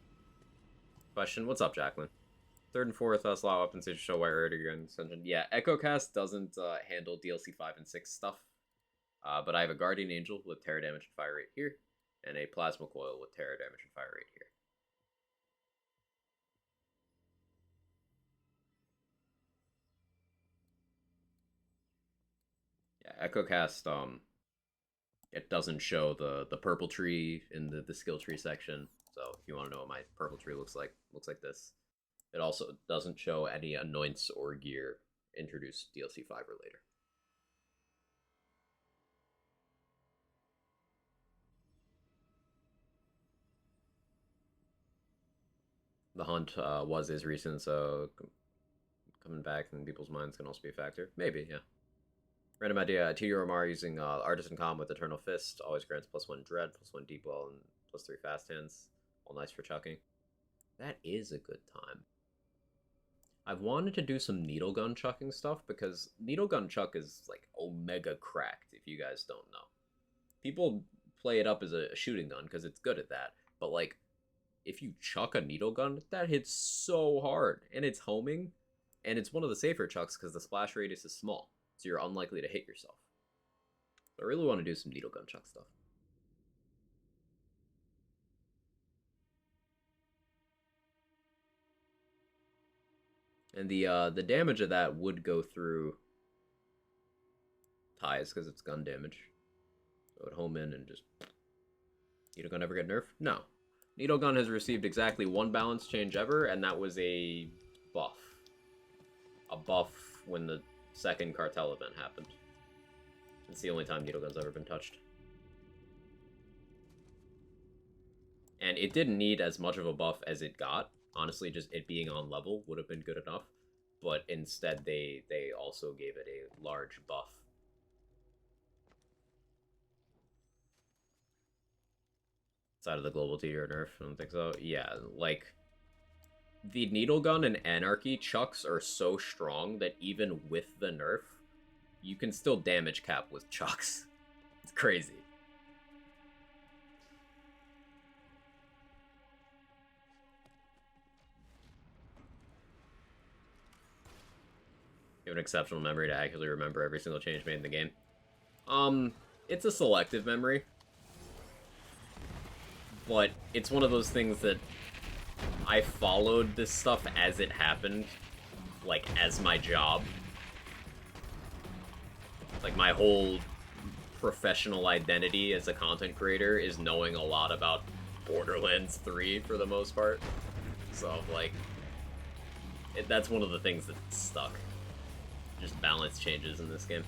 Question, what's up, Jacqueline? 3rd and 4th slot weapons to show why earlier in Ascension. Yeah, EchoCast doesn't handle DLC 5 and 6 stuff. But I have a Guardian Angel with Terror damage and fire rate here, and a Plasma Coil with Terror damage and fire rate here. Yeah, EchoCast, it doesn't show the purple tree in the skill tree section. So if you want to know what my purple tree looks like this. It also doesn't show any anoints or gear introduced DLC 5 or later. The hunt is recent, so coming back in people's minds can also be a factor. Maybe, yeah. Random idea, T.U. Amara using Artisan Com with Eternal Fist always grants +1 Dread, +1 Deep Well, and +3 Fast Hands. All nice for chucking. That is a good time. I've wanted to do some needle gun chucking stuff because needle gun chuck is like omega cracked, if you guys don't know. People play it up as a shooting gun because it's good at that, but like if you chuck a needle gun, that hits so hard, and it's homing, and it's one of the safer chucks because the splash radius is small, so you're unlikely to hit yourself. So I really want to do some needle gun chuck stuff. And the damage of that would go through ties because it's gun damage. So it would home in and just... Needle gun ever get nerfed? No. Needle gun has received exactly one balance change ever, and that was a buff. A buff when the second cartel event happened. It's the only time needle gun's ever been touched. And it didn't need as much of a buff as it got. Honestly, just it being on level would have been good enough. But instead, they also gave it a large buff. Side of the global tier nerf? I don't think so. Yeah, like... The needle gun and anarchy chucks are so strong that even with the nerf, you can still damage cap with chucks. It's crazy. You have an exceptional memory to accurately remember every single change made in the game. It's a selective memory. But it's one of those things that I followed this stuff as it happened, like, as my job. Like, my whole professional identity as a content creator is knowing a lot about Borderlands 3 for the most part. So, like, that's one of the things that stuck. Just balance changes in this game.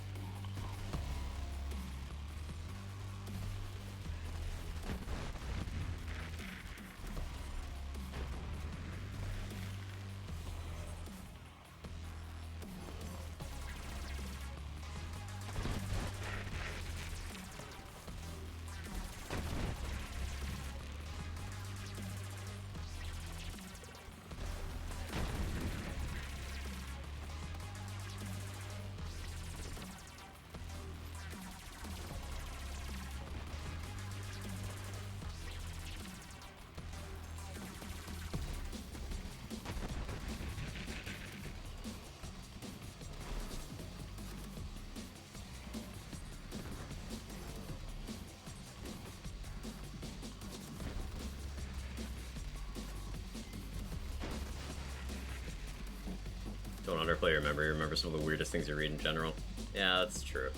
Don't underplay your memory. Remember some of the weirdest things you read in general. Yeah, that's true.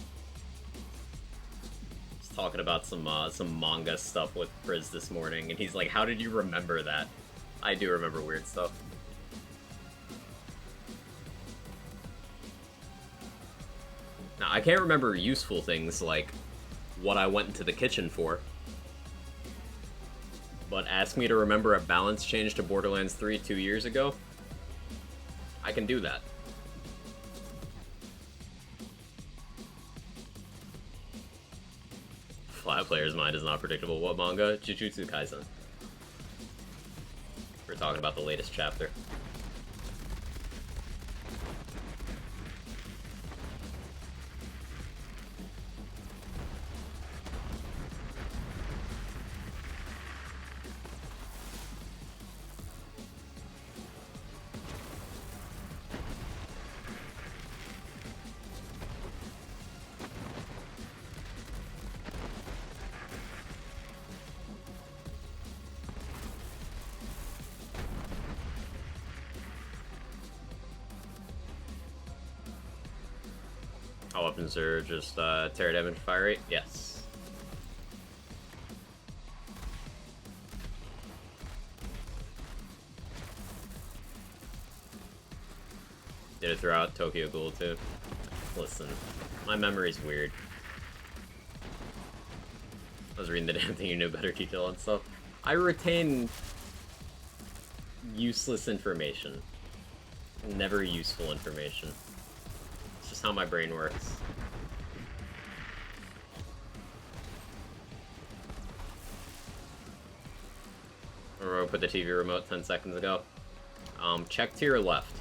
Just talking about some manga stuff with Priz this morning, and he's like, "How did you remember that?" I do remember weird stuff. Now, I can't remember useful things like what I went into the kitchen for. But ask me to remember a balance change to Borderlands 3 2 years ago, I can do that. Flat player's mind is not predictable. What manga? Jujutsu Kaisen. We're talking about the latest chapter. All weapons are just tear damage, fire rate? Yes. Did it throw out Tokyo Ghoul too? Listen, my memory's weird. I was reading the damn thing, you knew better detail and stuff. I retain useless information. Never useful information. It's just how my brain works. Remember I put the TV remote 10 seconds ago? Check to your left.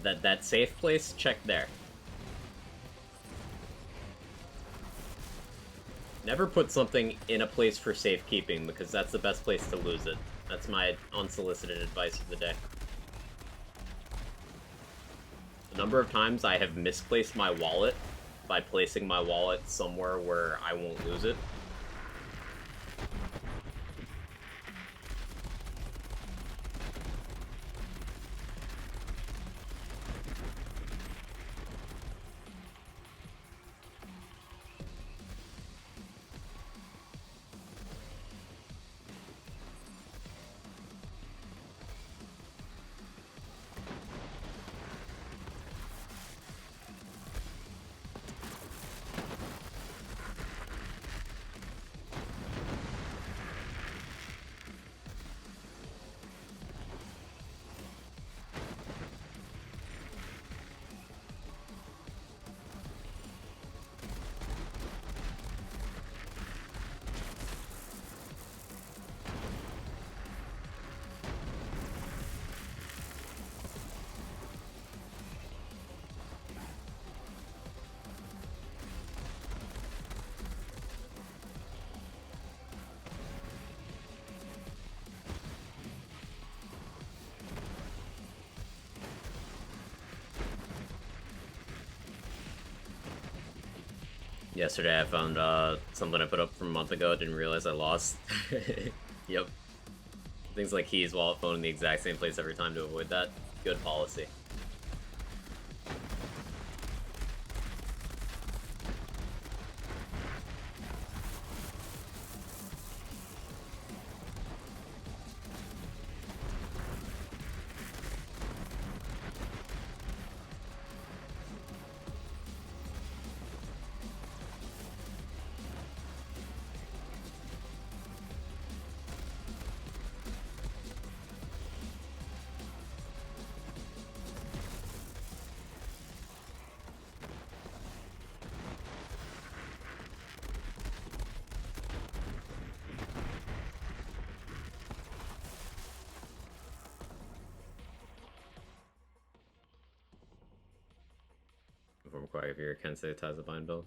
That safe place, check there. Never put something in a place for safekeeping, because that's the best place to lose it. That's my unsolicited advice of the day. The number of times I have misplaced my wallet by placing my wallet somewhere where I won't lose it. Yesterday I found something I put up from a month ago, didn't realize I lost. Yep. Things like keys, wallet, phone in the exact same place every time to avoid that. Good policy. Quag if you're Kensei ties a bind build.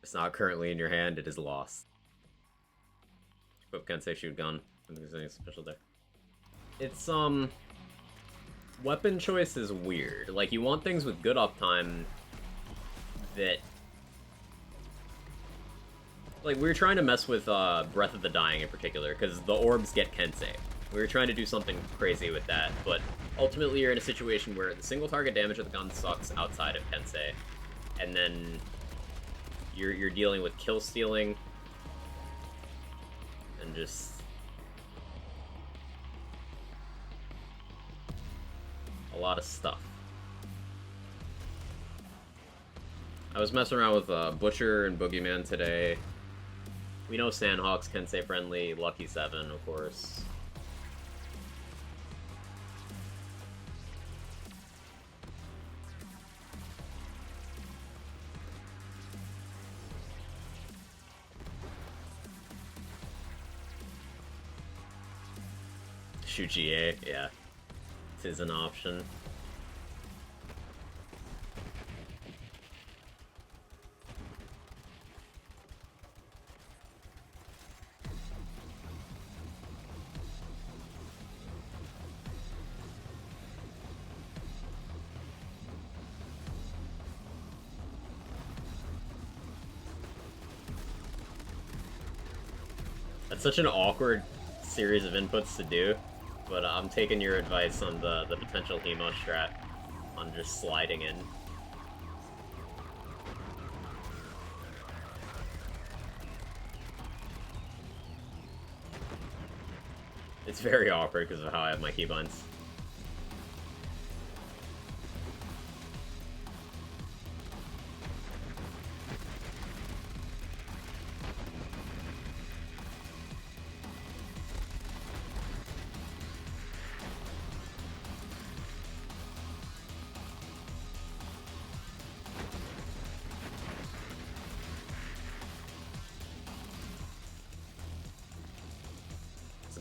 It's not currently in your hand, it is lost. Equip Kensei shoot gun. I think there's anything special there. It's weapon choice is weird. Like, you want things with good uptime that... Like, we were trying to mess with Breath of the Dying in particular, because the orbs get Kensei. We were trying to do something crazy with that, but ultimately you're in a situation where the single target damage of the gun sucks outside of Kensei, and then you're dealing with kill stealing, and just... a lot of stuff. I was messing around with Butcher and Boogeyman today. We know Sandhawk's Kensei friendly, Lucky 7, of course. Shoot GA, yeah. Tis an option. That's such an awkward series of inputs to do, but I'm taking your advice on the potential Hemo strat on just sliding in. It's very awkward because of how I have my keybinds.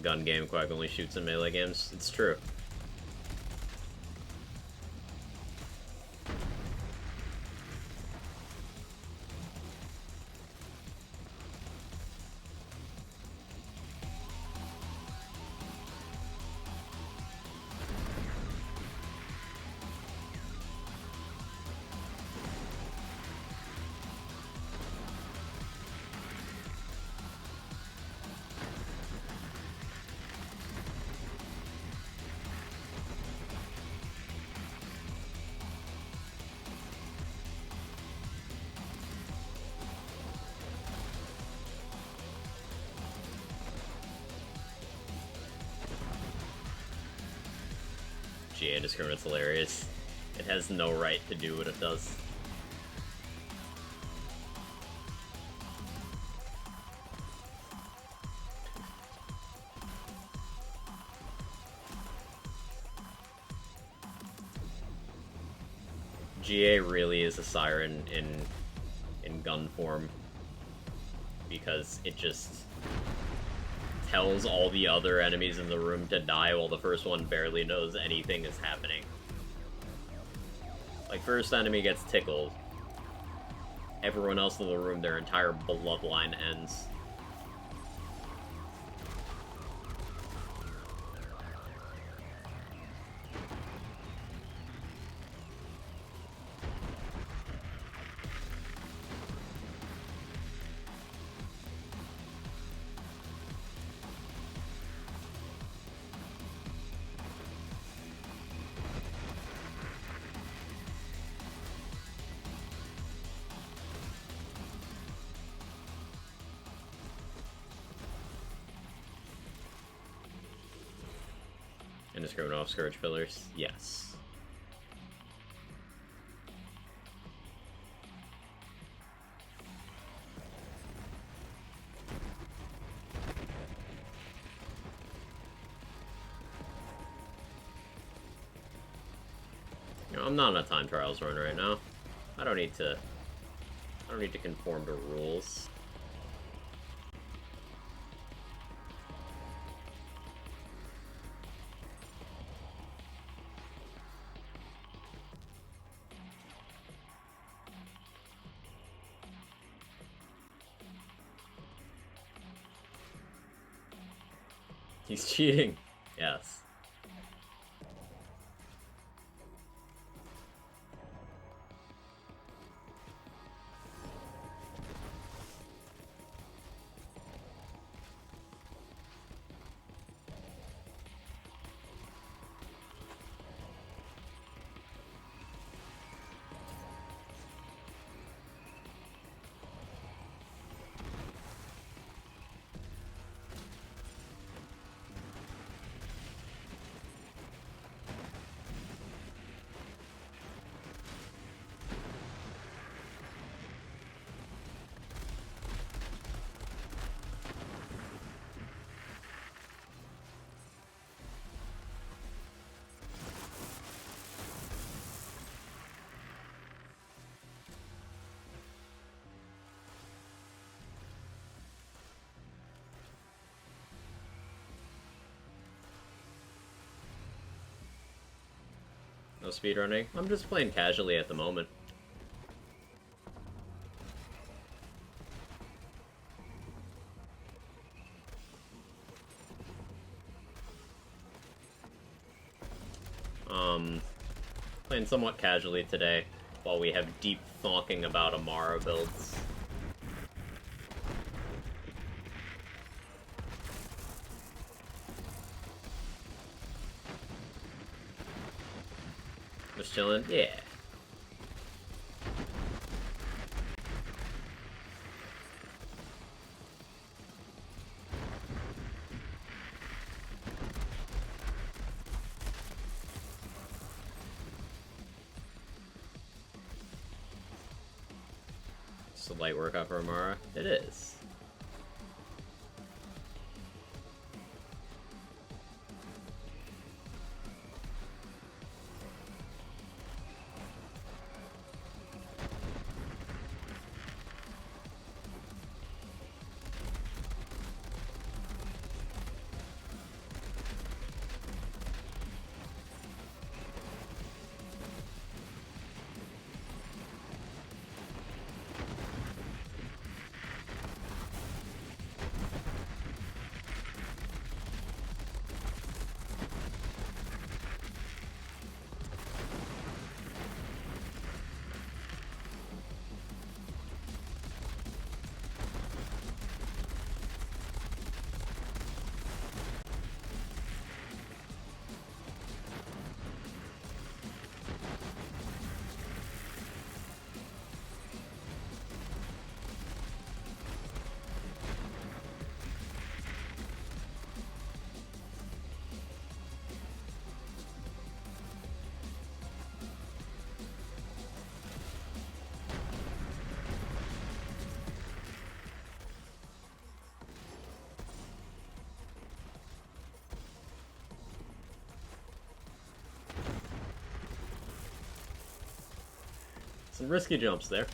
Gun game, Quack only shoots in melee games. It's true. GA discriminate's hilarious. It has no right to do what it does. GA really is a siren in gun form, because it just tells all the other enemies in the room to die while the first one barely knows anything is happening. Like, first enemy gets tickled, everyone else in the room, their entire bloodline ends. Indiscriminate off Scourge pillars? Yes. You know, I'm not on a time trials run right now. I don't need to conform to rules. He's cheating. Yes. No speedrunning. I'm just playing casually at the moment. Playing somewhat casually today while we have deep thonking about Amara builds. Just chilling? Yeah. Just a light workout for Amara. It is. Some risky jumps there.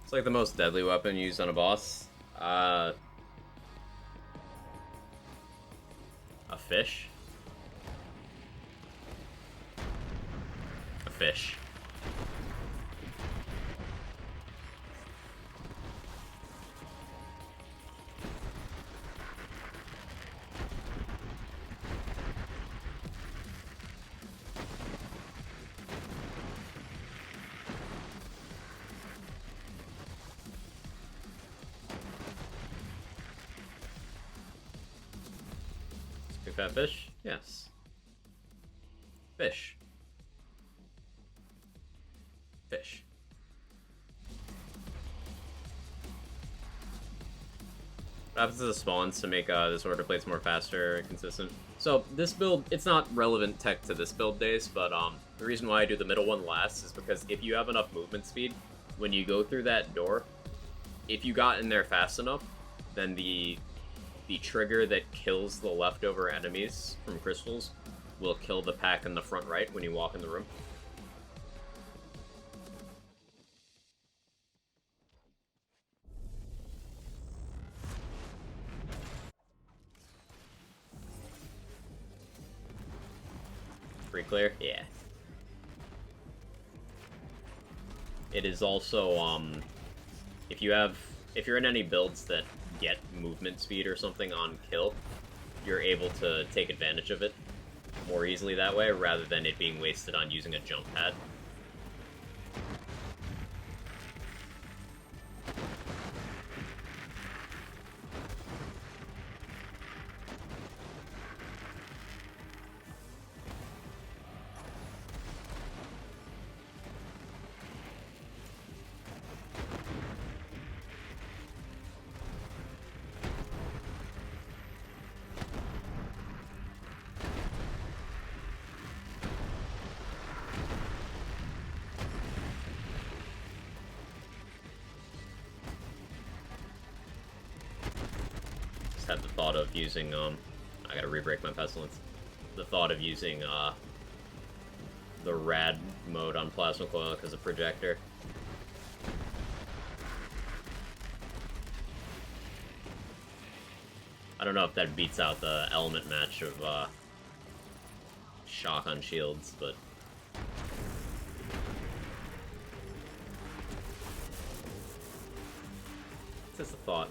It's like the most deadly weapon used on a boss. A fish? A fish. Big fat fish? Yes. Fish. Fish. What happens to the spawns to make this order plates more faster and consistent? So this build, it's not relevant tech to this build days, but the reason why I do the middle one last is because if you have enough movement speed, when you go through that door, if you got in there fast enough, then the trigger that kills the leftover enemies from crystals will kill the pack in the front right when you walk in the room. clear? Yeah. It is also, if you're in any builds that get movement speed or something on kill, you're able to take advantage of it more easily that way, rather than it being wasted on using a jump pad. Had the thought of using, I gotta re-break my pestilence. The thought of using, the rad mode on Plasma Coil because of projector. I don't know if that beats out the element match of, shock on shields, but... it's just a thought.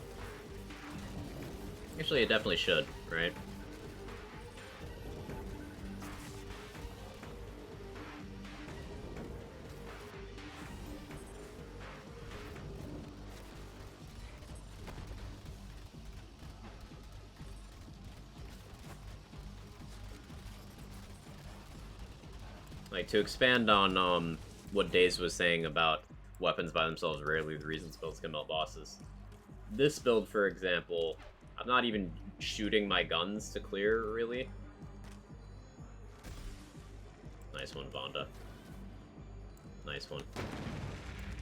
Actually, it definitely should, right? Like, to expand on what Daze was saying about weapons by themselves rarely the reasons builds can melt bosses. This build, for example, I'm not even shooting my guns to clear, really. Nice one, Vonda. Nice one.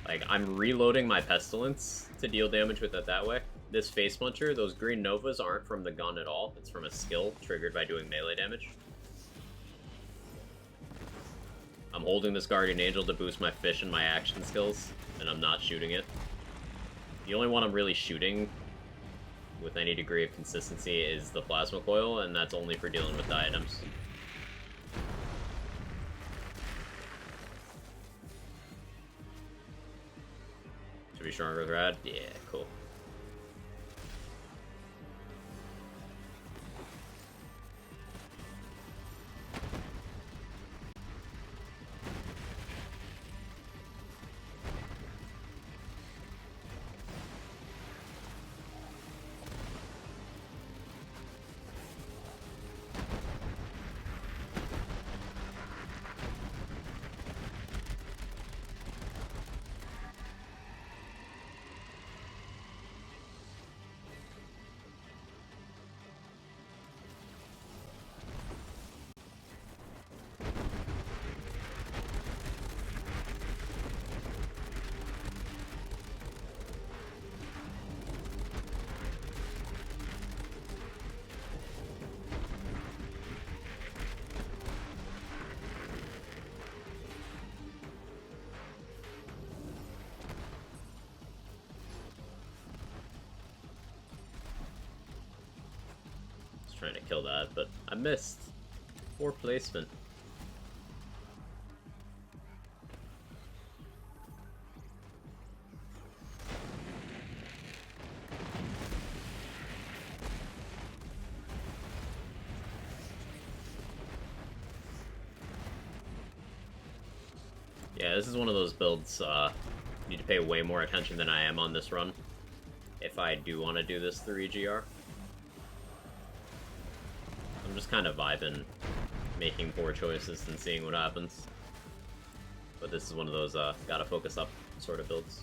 Like, I'm reloading my Pestilence to deal damage with it that way. This Face Puncher, those green Novas aren't from the gun at all. It's from a skill triggered by doing melee damage. I'm holding this Guardian Angel to boost my fish and my action skills, and I'm not shooting it. The only one I'm really shooting with any degree of consistency is the Plasma Coil, and that's only for dealing with the items. Should be stronger with Rad? Yeah, cool. Trying to kill that, but I missed. Poor placement. Yeah, this is one of those builds, need to pay way more attention than I am on this run, if I do want to do this through EGR. I'm just kind of vibing, making poor choices and seeing what happens. But this is one of those, gotta focus up sort of builds.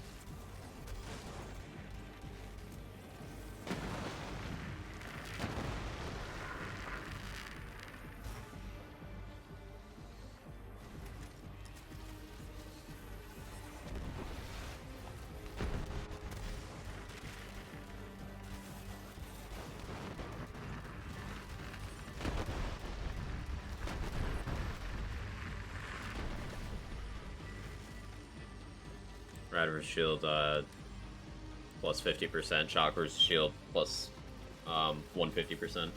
Radiver's shield, plus 50%, Chakra's shield plus 150%.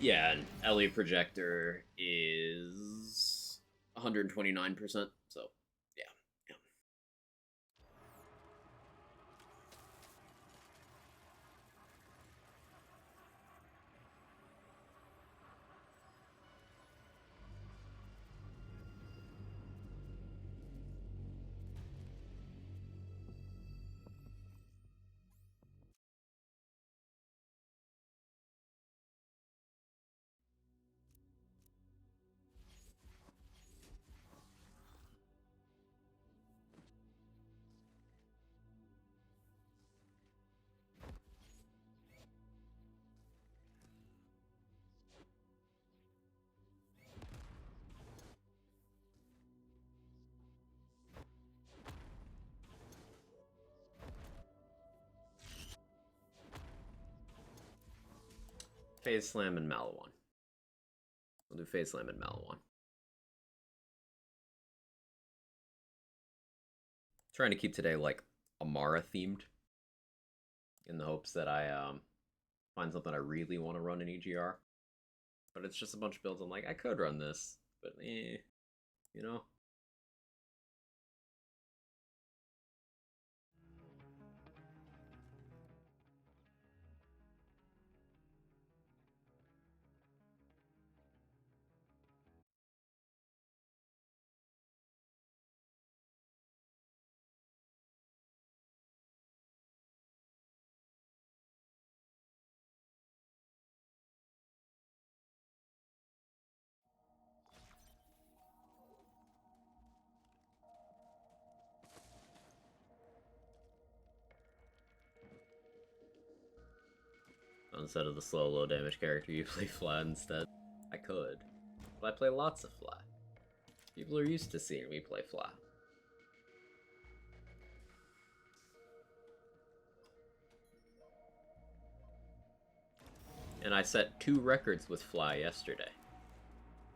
Yeah, and LE projector is 129%. So, yeah. Phase Slam and Malawan. We'll do Phase Slam and Malawan. Trying to keep today, like, Amara themed. In the hopes that I, find something I really want to run in EGR. But it's just a bunch of builds I'm like, I could run this, but you know? Instead of the slow, low damage character, you play Flat instead. I could, but I play lots of Flat. People are used to seeing me play Flat. And I set 2 records with Fly yesterday.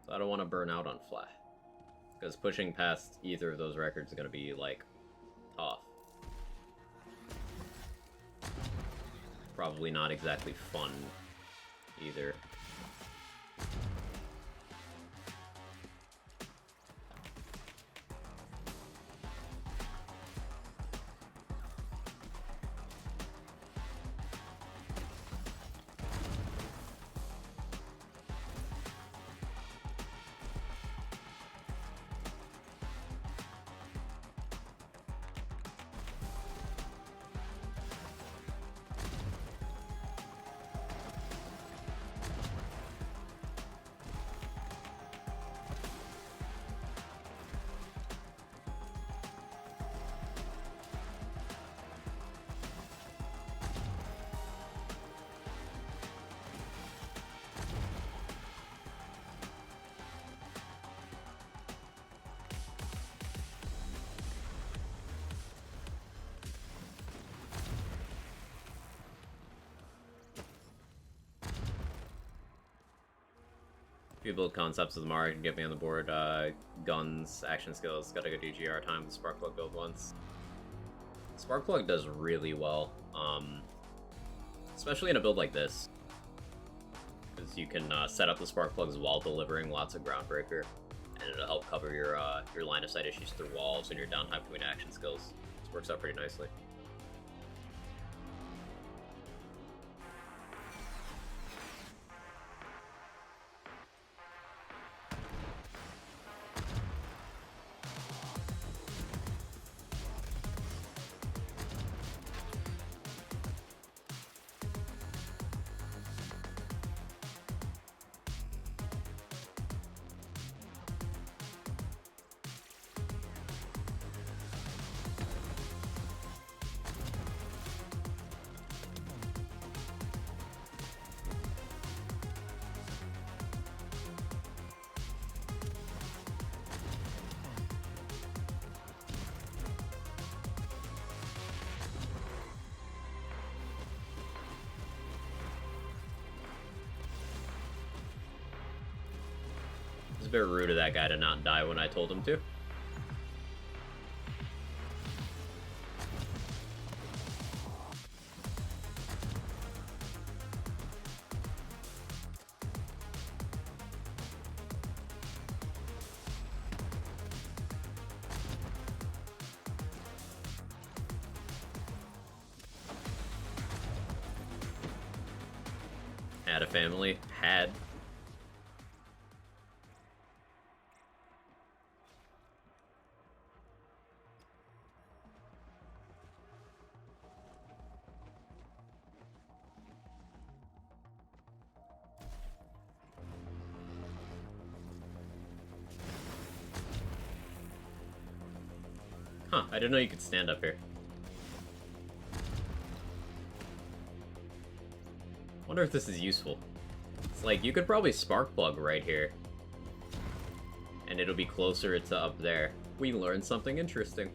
So I don't want to burn out on Fly. Because pushing past either of those records is going to be, like, tough. Probably not exactly fun, either. If you build concepts with Amara, you can get me on the board. Guns, action skills, gotta go DGR time, Sparkplug build once. Sparkplug does really well, especially in a build like this. Because you can set up the Sparkplugs while delivering lots of Groundbreaker, and it'll help cover your line of sight issues through walls and your downtime between action skills. This works out pretty nicely. It's a bit rude of that guy to not die when I told him to. Had a family. Had. Huh, I didn't know you could stand up here. Wonder if this is useful. It's like, you could probably spark plug right here. And it'll be closer to up there. We learned something interesting.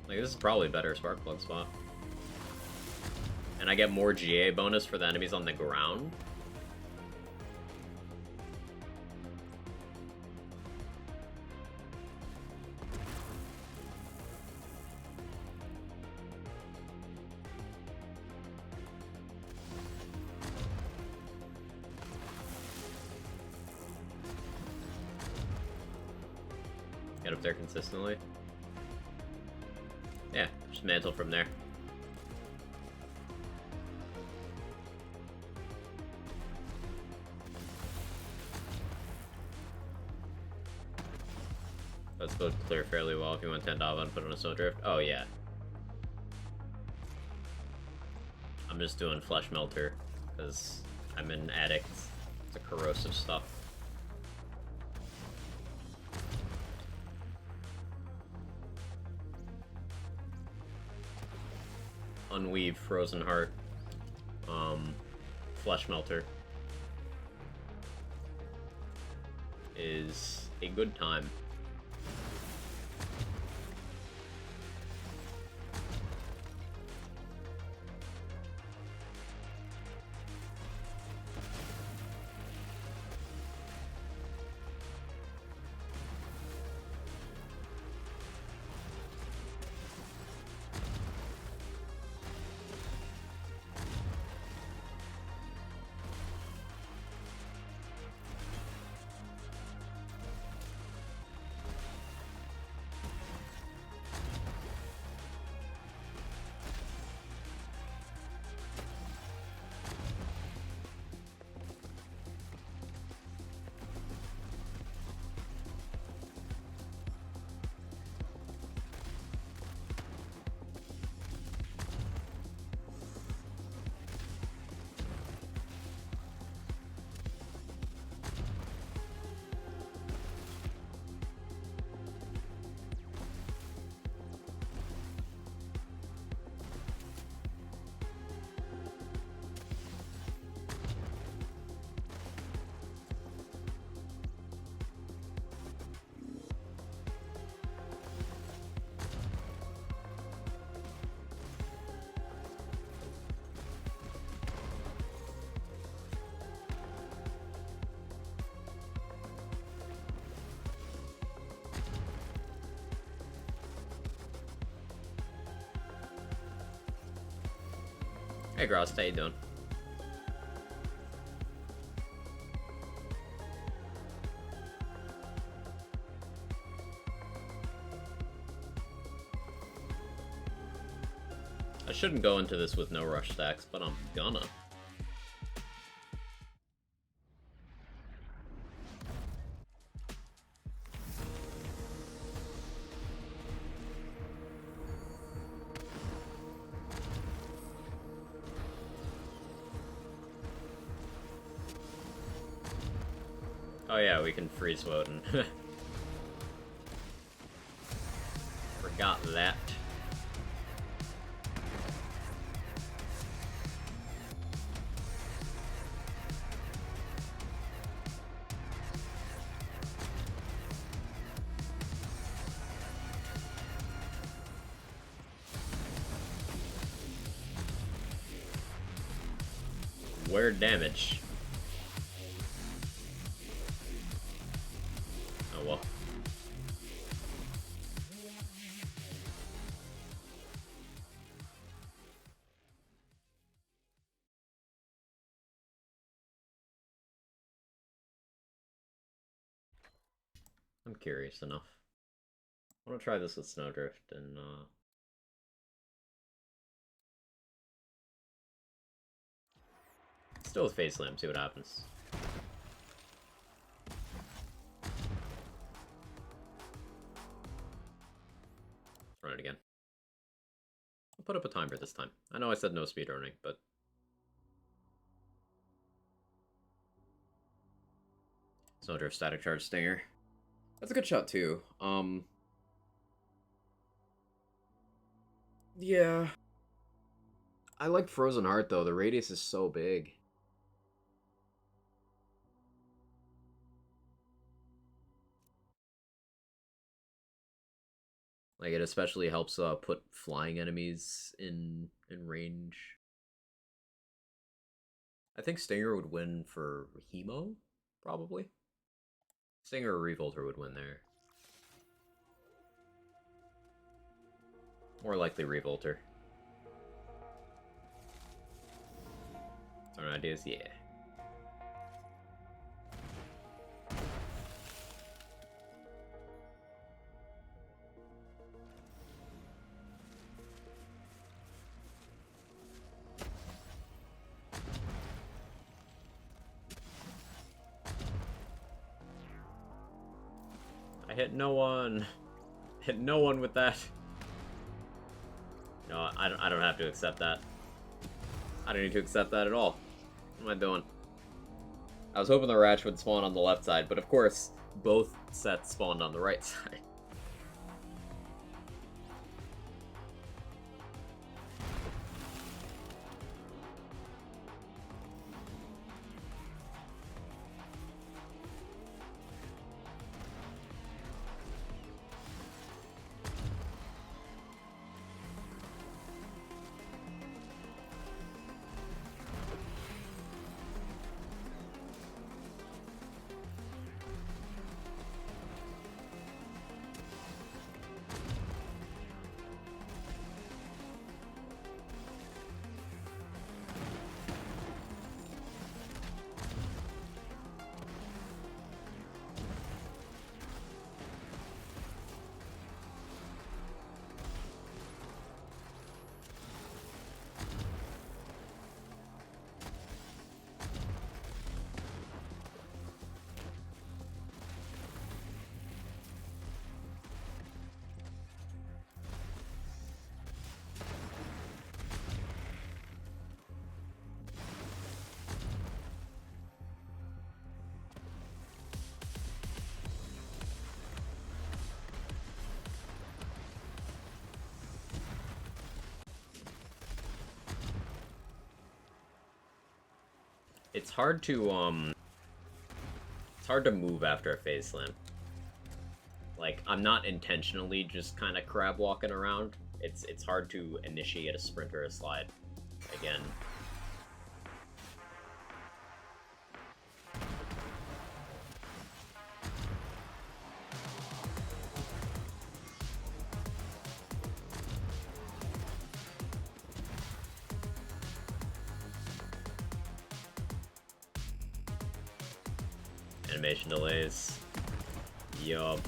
Like, this is probably a better spark plug spot. And I get more GA bonus for the enemies on the ground. Get up there consistently. Yeah, just mantle from there. That's supposed to clear fairly well if you want 10 Dava and put on a Snowdrift. Oh yeah. I'm just doing Flesh Melter because I'm an addict to corrosive stuff. Unweave, Frozen Heart, Flesh Melter is a good time. Hey Gross, how you doing? I shouldn't go into this with no rush stacks, but I'm gonna. Oh yeah, we can freeze Woden. Forgot that. Weird damage. Oh well. I'm curious enough. I want to try this with Snowdrift and still with Face Slam, see what happens. Let's run it again. I'll put up a timer this time. I know I said no speedrunning, but Snowdrift Static Charge Stinger. That's a good shot too. Yeah. I like Frozen Heart though. The radius is so big. Like it especially helps put flying enemies in range. I think Stinger would win for Hemo, probably. Stinger or Revolter would win there. More likely Revolter. Certain ideas, yeah. I hit no one. Hit no one with that. No, I don't have to accept that. I don't need to accept that at all. What am I doing? I was hoping the Ratch would spawn on the left side, but of course, both sets spawned on the right side. It's hard to move after a phase slam. Like, I'm not intentionally just kind of crab walking around. It's hard to initiate a sprint or a slide. Again. Animation delays. Yup.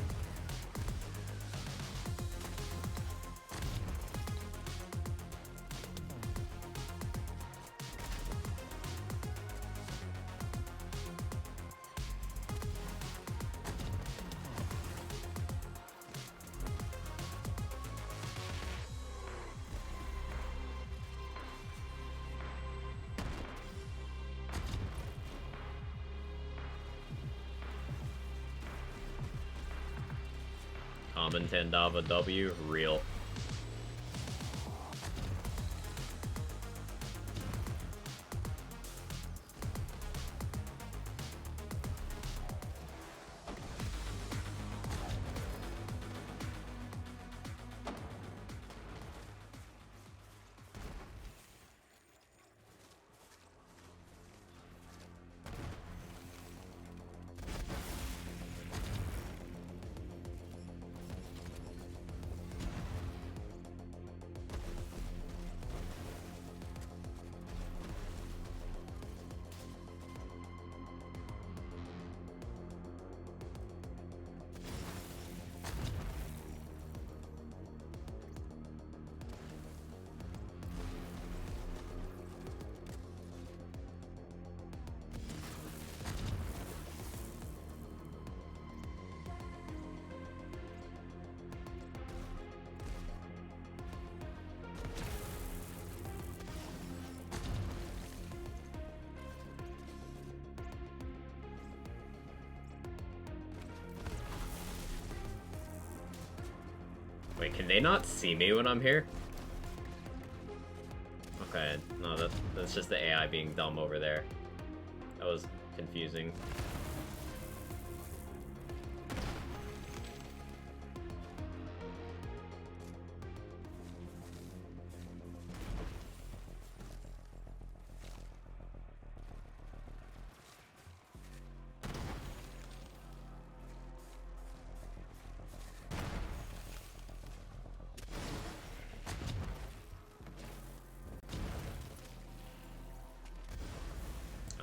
Common Tandava W, real. Wait, can they not see me when I'm here? Okay, no, that's just the AI being dumb over there. That was confusing.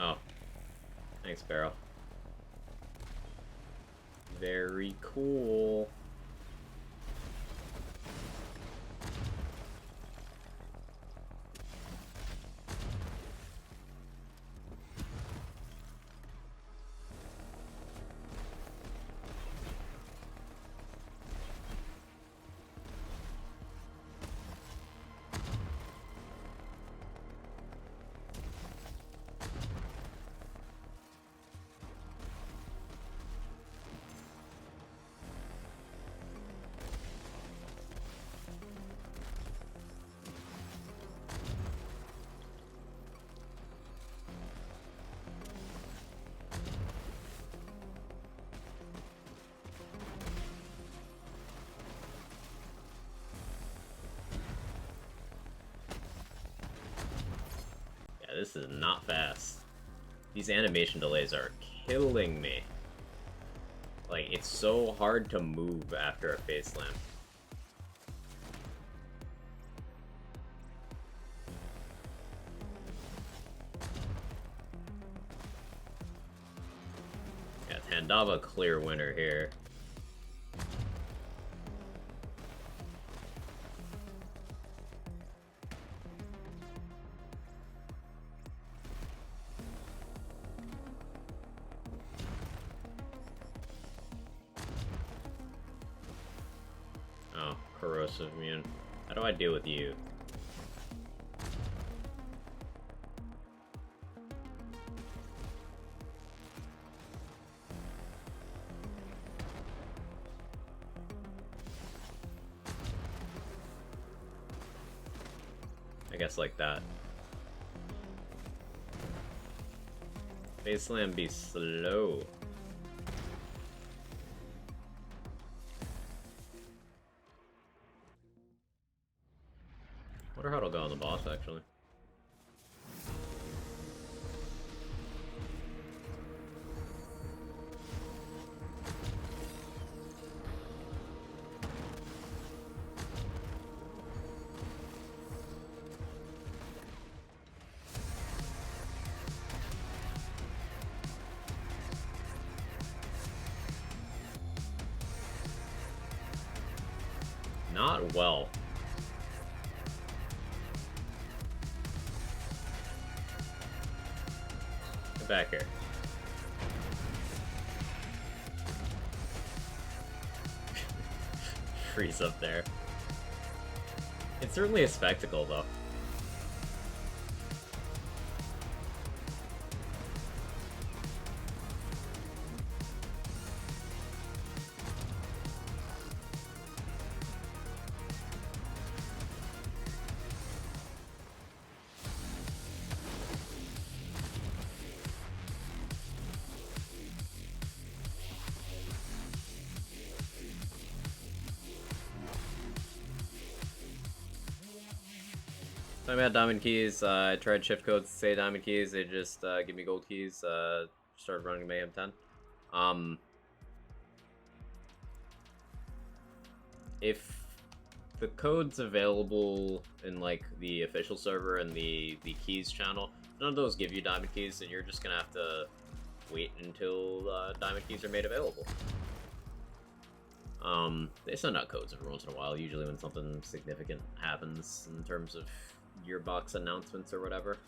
Oh. Thanks, Barrel. Very cool. This is not fast. These animation delays are killing me. Like, it's so hard to move after a face slam. Yeah, Tandava clear winner here. Oh, corrosive immune. How do I deal with you? I guess like that. Face slam be slow. Wonder how it'll go on the boss, actually. Not well. Get back here. Freeze up there. It's certainly a spectacle, though. Talking about diamond keys, I tried shift codes to say diamond keys, they just give me gold keys, started running Mayhem 10. If the code's available in like the official server and the keys channel, none of those give you diamond keys, and you're just gonna have to wait until diamond keys are made available. They send out codes every once in a while, usually when something significant happens in terms of gearbox announcements or whatever.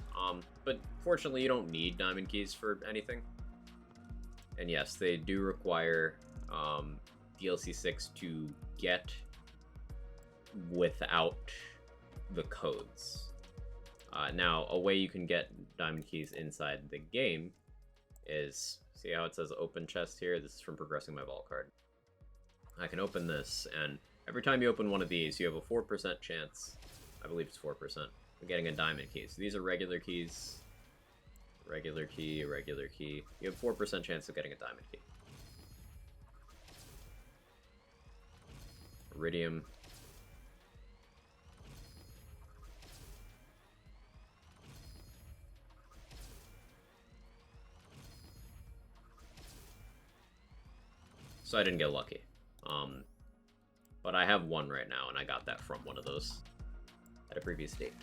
But fortunately you don't need diamond keys for anything. And yes, they do require DLC 6 to get without the codes. Now, a way you can get diamond keys inside the game is, see how it says open chest here? This is from progressing my vault card. I can open this, and Every time you open one of these, you have a 4% chance, I believe it's 4%, of getting a diamond key. So these are regular keys, regular key, regular key. You have 4% chance of getting a diamond key. Iridium. So I didn't get lucky. But I have one right now, and I got that from one of those at a previous date.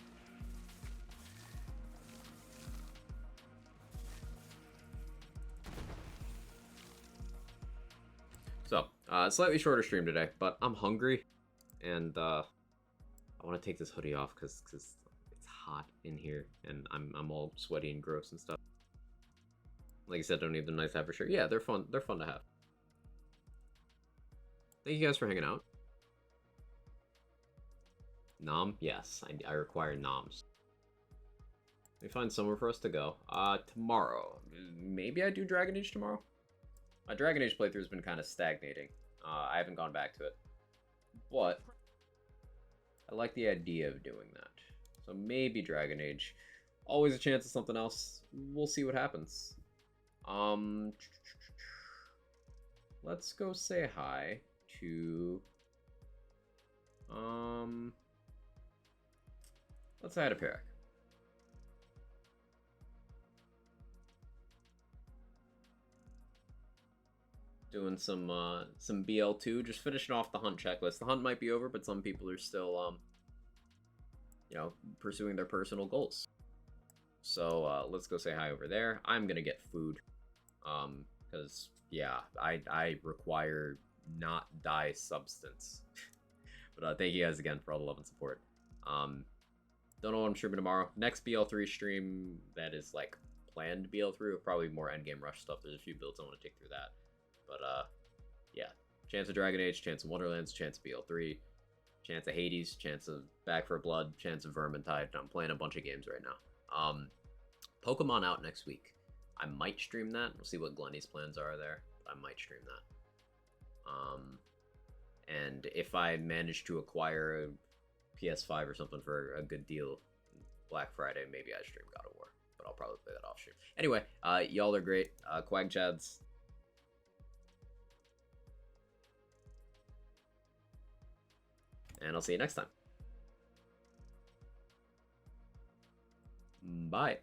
So, slightly shorter stream today, but I'm hungry, and I want to take this hoodie off because it's hot in here, and I'm all sweaty and gross and stuff. Like I said, don't need them nice to have for sure. Yeah, they're fun. They're fun to have. Thank you guys for hanging out. Nom? Yes, I require noms. Let me find somewhere for us to go. Tomorrow. Maybe I do Dragon Age tomorrow? My Dragon Age playthrough has been kind of stagnating. I haven't gone back to it. But I like the idea of doing that. So maybe Dragon Age. Always a chance of something else. We'll see what happens. Let's go say hi to... Let's say hi to Pirak. Doing some BL2, just finishing off the hunt checklist. The hunt might be over, but some people are still, you know, pursuing their personal goals. So, let's go say hi over there. I'm gonna get food, because, yeah, I require not die substance. But, thank you guys again for all the love and support. Don't know what I'm streaming tomorrow. Next BL3 stream that is, like, planned BL3 will probably be more endgame rush stuff. There's a few builds I want to take through that. But, yeah. Chance of Dragon Age, chance of Wonderlands, chance of BL3, chance of Hades, chance of Back for Blood, chance of Vermintide. I'm playing a bunch of games right now. Pokemon out next week. I might stream that. We'll see what Glenny's plans are there. But I might stream that. And if I manage to acquire a PS5 or something for a good deal Black Friday, maybe I stream God of War. But I'll probably play that off stream. Anyway, y'all are great. Quagchads. And I'll see you next time. Bye.